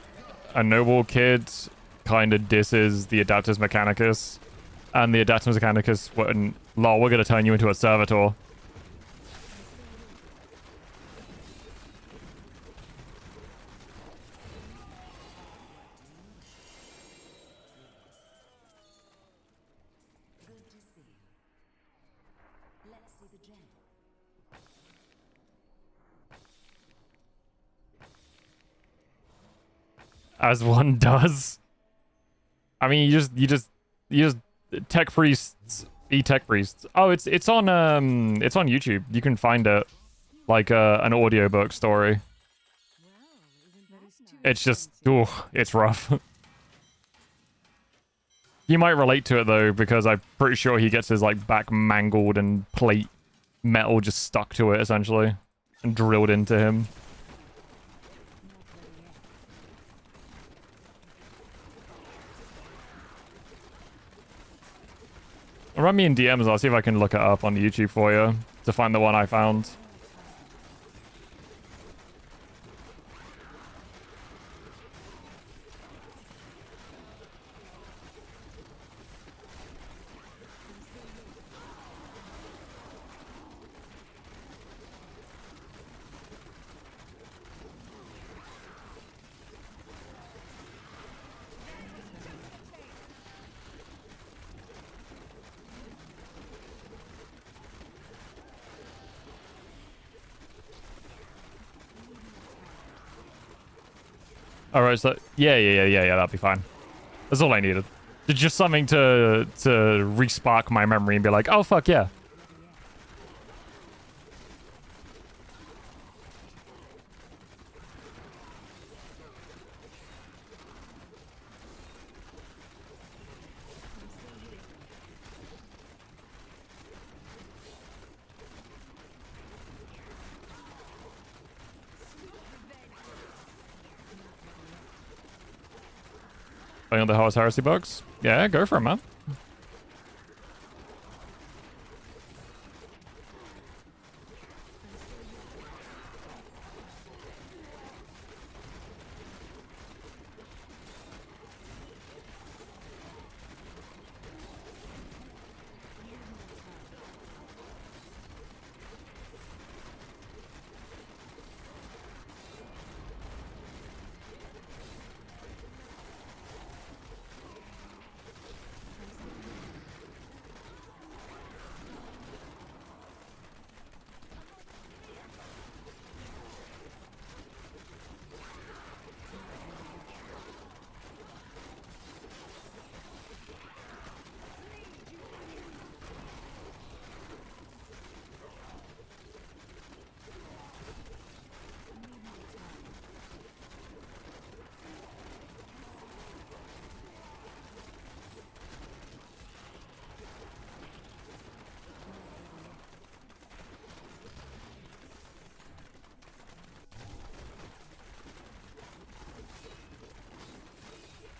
a noble kid kind of disses the Adaptus Mechanicus, and the Adaptus Mechanicus went, lol, we're gonna turn you into a servitor. Good to see you. Let's see the gem. As one does. I mean, you just tech priests be tech priests. Oh, it's on YouTube. You can find it like an audiobook story. It's just it's rough. You might relate to it though, because I'm pretty sure he gets his like back mangled and plate metal just stuck to it essentially and drilled into him. Run me in DMs, I'll see if I can look it up on YouTube for you to find the one I found. Alright, so yeah, that'll be fine. That's all I needed. It's just something to re-spark my memory and be like, oh fuck yeah. Playing on the Horus Heresy books? Yeah, go for it, man.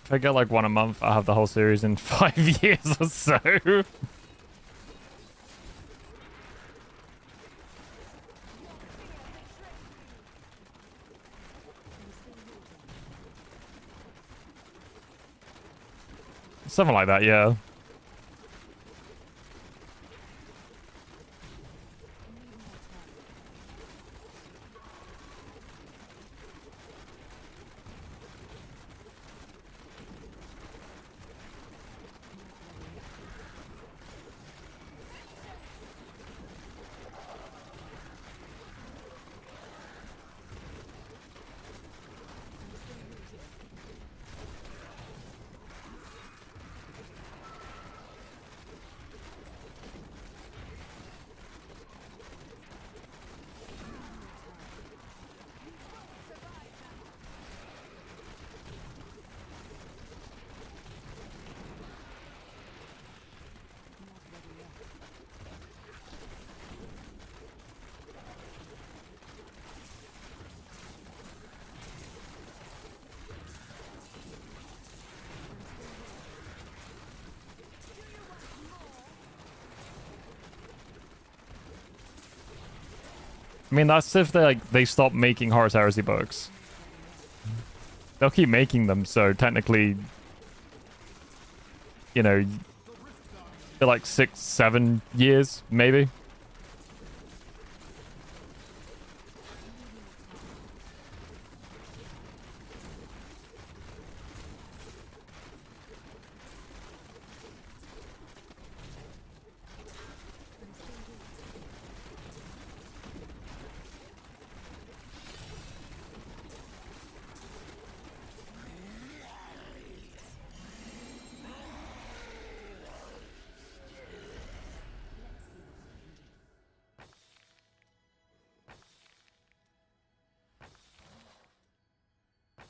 If I get like one a month, I'll have the whole series in 5 years or so. Something like that, yeah. I mean, that's if they stop making Horus Heresy books. They'll keep making them, so technically, you know, they're like 6, 7 years, maybe.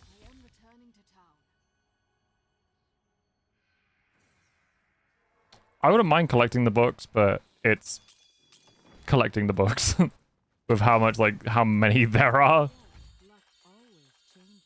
I am returning to town. I wouldn't mind collecting the books, but it's collecting the books with how much, like, how many there are. Luck always changes.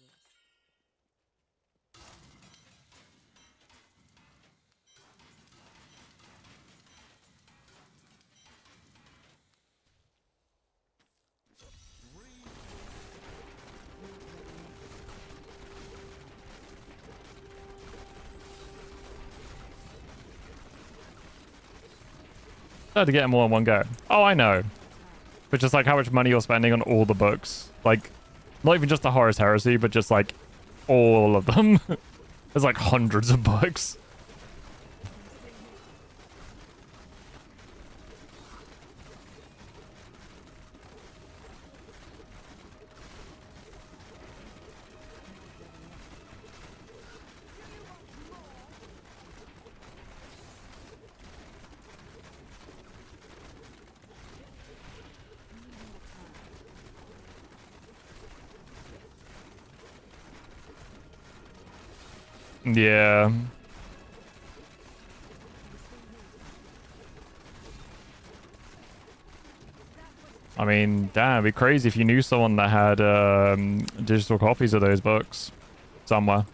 To get them all in one go. Oh, I know. But just like how much money you're spending on all the books. Like, not even just the Horus Heresy, but just like all of them. There's like hundreds of books. Yeah. I mean, damn, it'd be crazy if you knew someone that had digital copies of those books somewhere.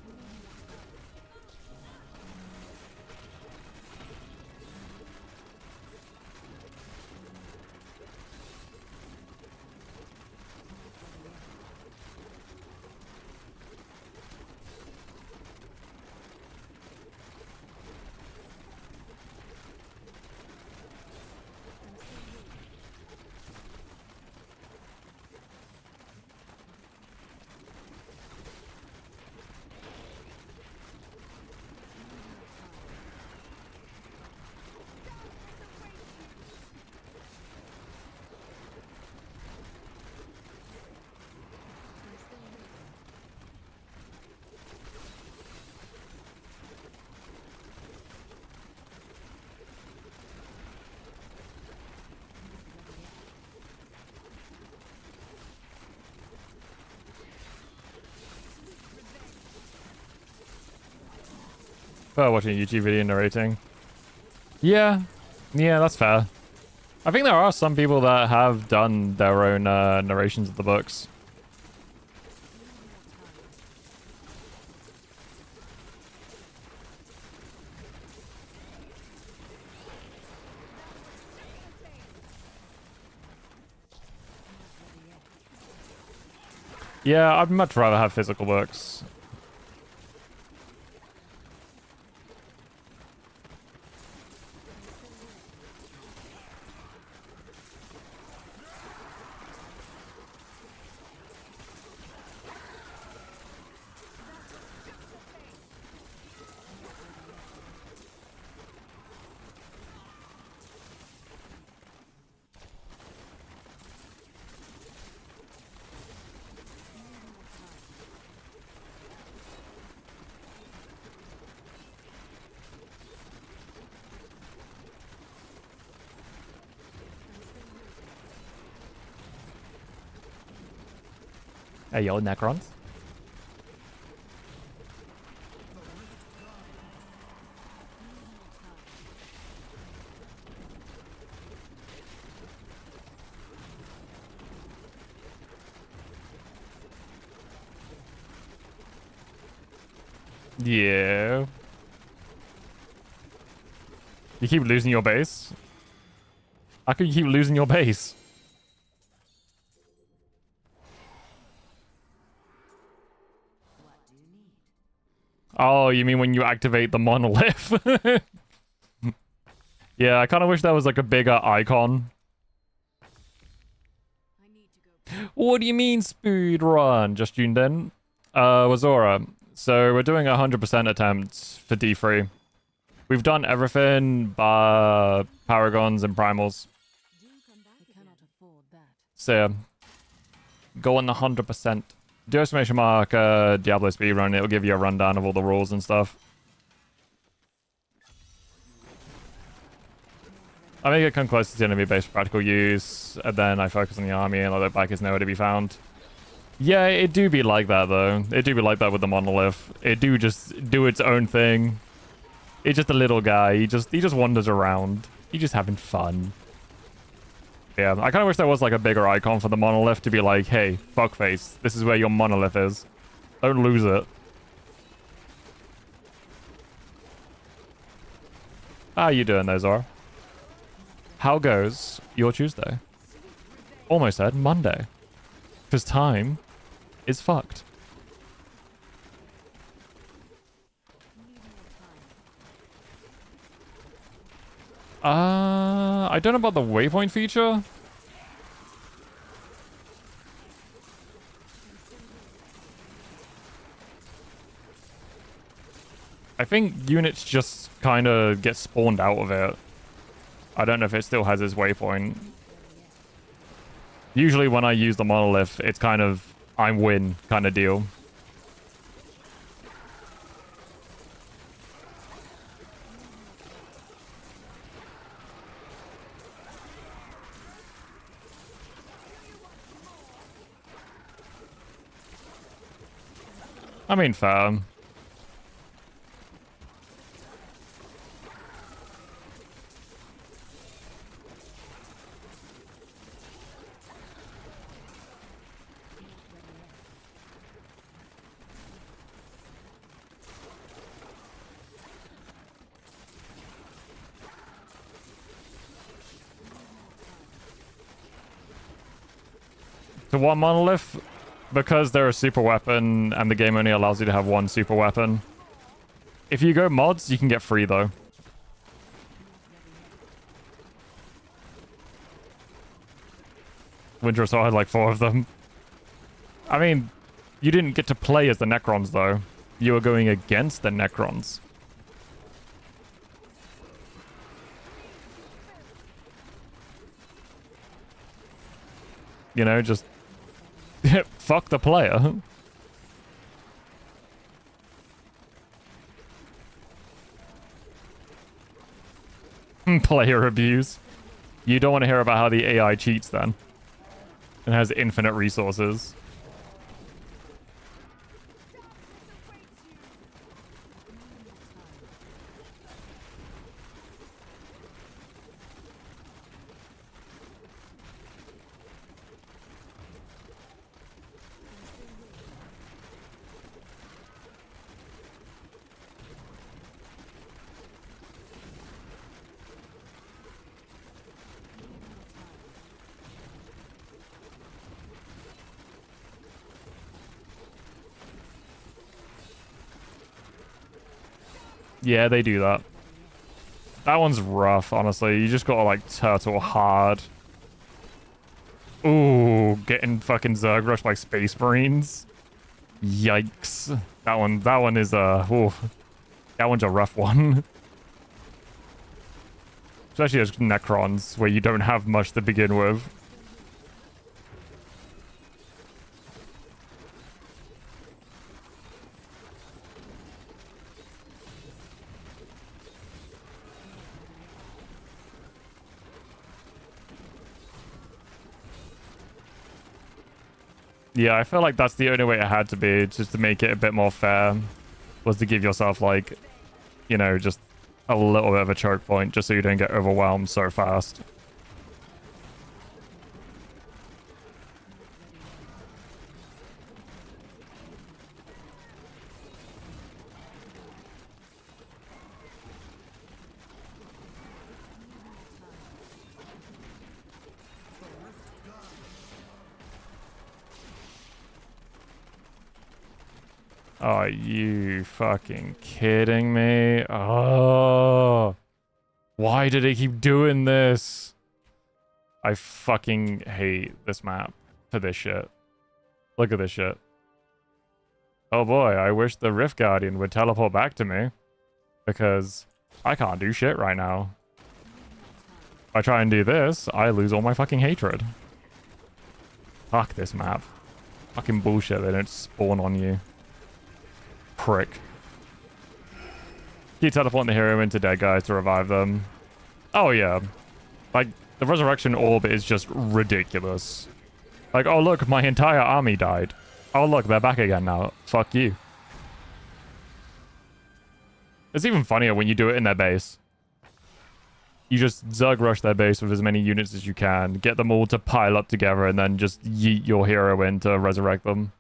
Oh, watching a YouTube video narrating. Yeah, that's fair. I think there are some people that have done their own narrations of the books. Yeah, I'd much rather have physical books. Hey, yo, Necrons. Yeah. You keep losing your base? How can you keep losing your base? Oh, you mean when you activate the monolith? Yeah, I kind of wish there was like a bigger icon. I need to go. What do you mean speedrun? Just tuned in? Wazora. So we're doing 100% attempts for D3. We've done everything but Paragons and Primals. Do come back. I cannot afford that. So yeah, go on the 100%. Do exclamation mark Diablo speedrun. It'll give you a rundown of all the rules and stuff. I make it come close to enemy base for practical use, and then I focus on the army and let it back is nowhere to be found. Yeah, it do be like that though. It do be like that with the monolith. It do just do its own thing. It's just a little guy. He just wanders around. He's just having fun. Yeah, I kind of wish there was like a bigger icon for the monolith to be like, hey, fuckface, this is where your monolith is. Don't lose it. How you doing there, Zora? How goes your Tuesday? Almost said Monday. Because time is fucked. I don't know about the waypoint feature. I think units just kind of get spawned out of it. I don't know if it still has its waypoint. Usually when I use the monolith, it's kind of I win kind of deal. I mean, fair. To one monolith, because they're a super weapon and the game only allows you to have one super weapon. If you go mods, you can get free though. Winter Assault had like 4 of them. I mean, you didn't get to play as the Necrons though. You were going against the Necrons. You know, just fuck the player. Player abuse. You don't want to hear about how the AI cheats then. And has infinite resources. Yeah, they do that. That one's rough, honestly. You just gotta, like, turtle hard. Ooh, getting fucking Zerg rushed by Space Marines. Yikes. That one is, ooh. That one's a rough one. Especially as Necrons, where you don't have much to begin with. Yeah, I feel like that's the only way it had to be, just to make it a bit more fair, was to give yourself, like, you know, just a little bit of a choke point, just so you don't get overwhelmed so fast. Are you fucking kidding me? Oh. Why did he keep doing this? I fucking hate this map for this shit. Look at this shit. Oh boy, I wish the Rift Guardian would teleport back to me. Because I can't do shit right now. If I try and do this, I lose all my fucking hatred. Fuck this map. Fucking bullshit, they don't spawn on you. Prick. You teleport the hero into dead guys to revive them. Oh yeah. Like, the resurrection orb is just ridiculous. Like, oh look, my entire army died. Oh look, they're back again now. Fuck you. It's even funnier when you do it in their base. You just Zerg rush their base with as many units as you can, get them all to pile up together, and then just yeet your hero in to resurrect them.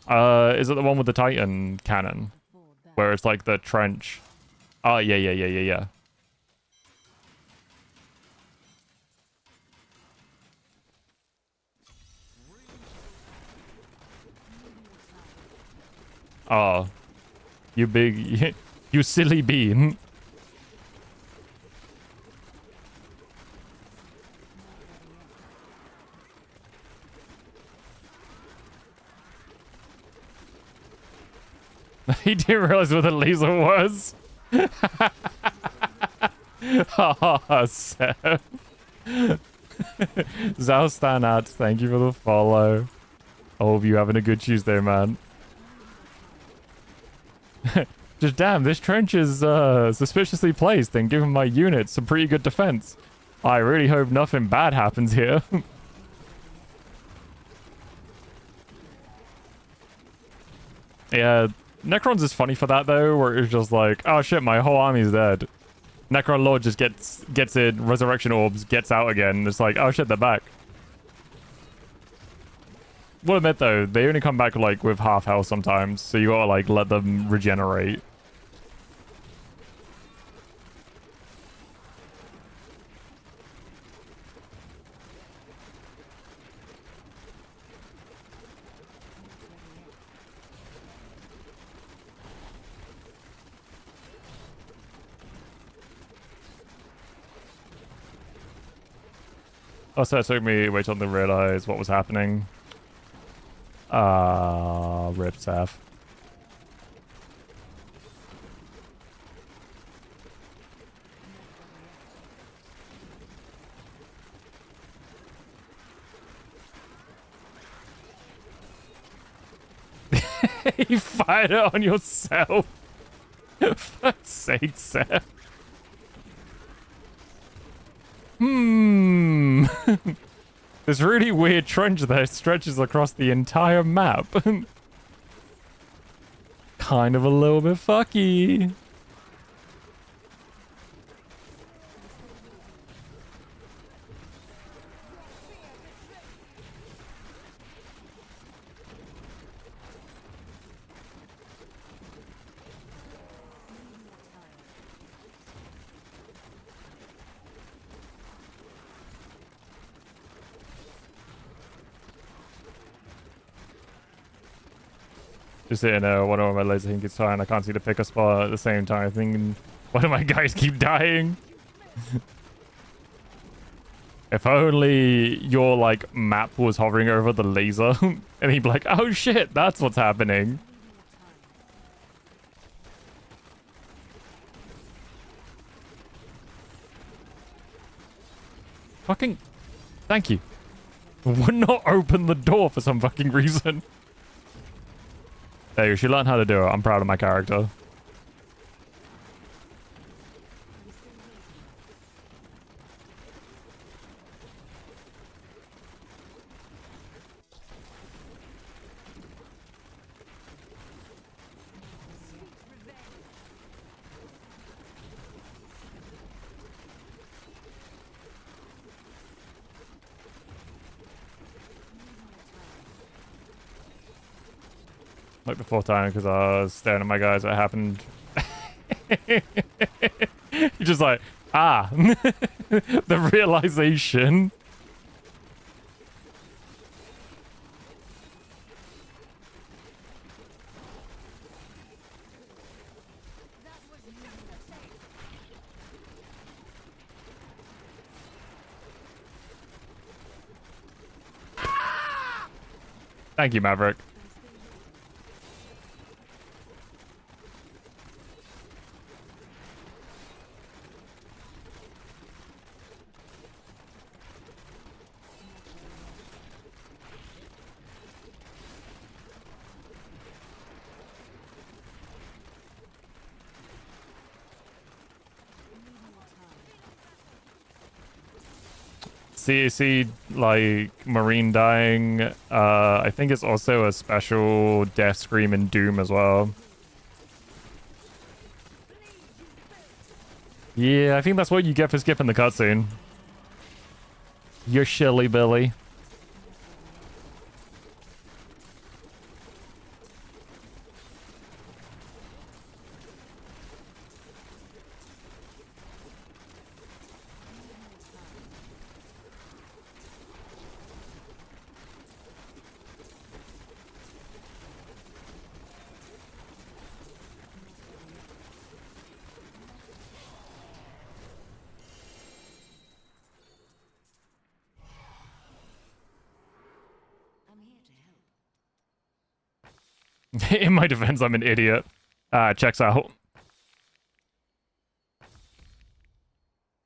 Is it the one with the Titan cannon? Where it's like the trench? Oh, yeah. Oh. You big... You silly bean. He didn't realize what the laser was. Oh, Seth. Zaustanat, thank you for the follow. I hope you having a good Tuesday, man. Just damn, this trench is suspiciously placed and giving my units some pretty good defense. I really hope nothing bad happens here. Yeah, Necron's is funny for that though, where it's just like, oh shit, my whole army's dead. Necron Lord just gets in, resurrection orbs, gets out again, and it's like, oh shit, they're back. Will admit though, they only come back like with half health sometimes, so you gotta like let them regenerate. Also, it took me way too long to realize what was happening. Rip Seth. You fired it on yourself. For fuck's sake, Seth. This really weird trench that stretches across the entire map. Kind of a little bit fucky. Just sitting there, one of my laser think it's fine. I can't see to pick a spot at the same time. Thinking, why do my guys keep dying? If only your like map was hovering over the laser, and he'd be like, "Oh shit, that's what's happening." Fucking, thank you. Would not open the door for some fucking reason. Hey, you should learn how to do it. I'm proud of my character. Like the fourth time because I was staring at my guys. What happened? You're just like, Ah, the realization. Thank you, Maverick. See, like, Marine dying. I think it's also a special death scream in Doom as well. Yeah, I think that's what you get for skipping the cutscene. You're shilly Billy. In my defense, I'm an idiot. Checks out.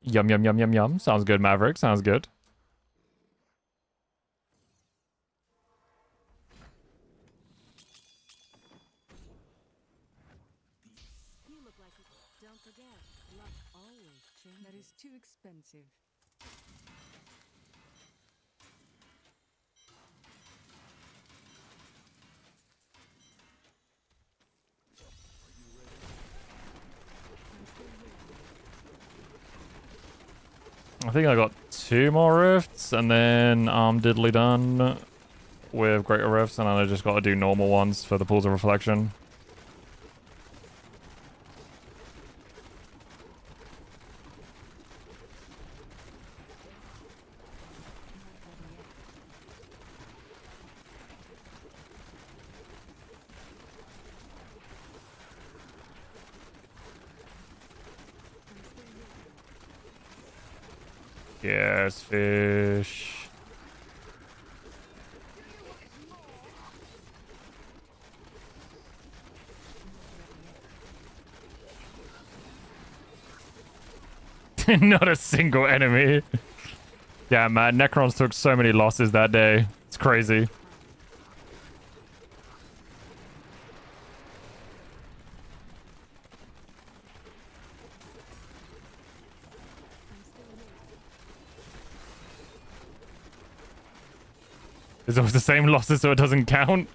Yum, yum, yum, yum, yum. Sounds good, Maverick. Sounds good. You look like it. Don't forget, luck always changes. That is too expensive. I think I got 2 more rifts, and then I'm diddly done with greater rifts, and then I just got to do normal ones for the pools of reflection. Yes, fish. Not a single enemy. Yeah, man, Necrons took so many losses that day. It's crazy. It's always the same losses, so it doesn't count.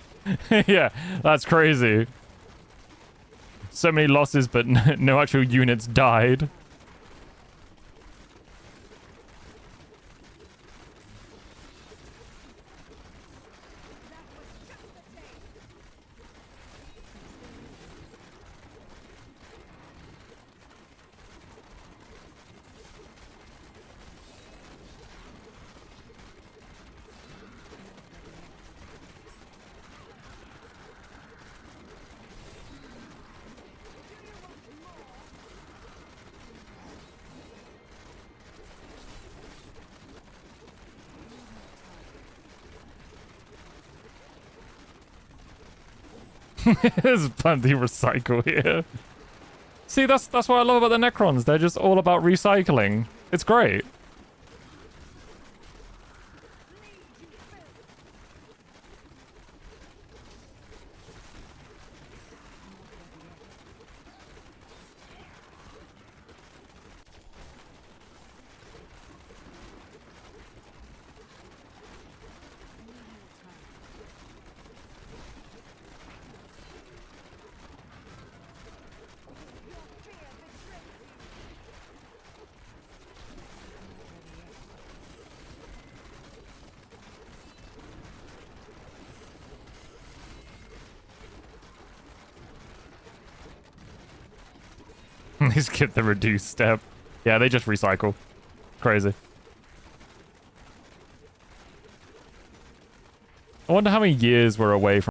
Yeah, that's crazy. So many losses, but no actual units died. There's plenty of recycle here. See, that's what I love about the Necrons. They're just all about recycling. It's great. They skipped the reduced step. Yeah, they just recycle. Crazy. I wonder how many years we're away from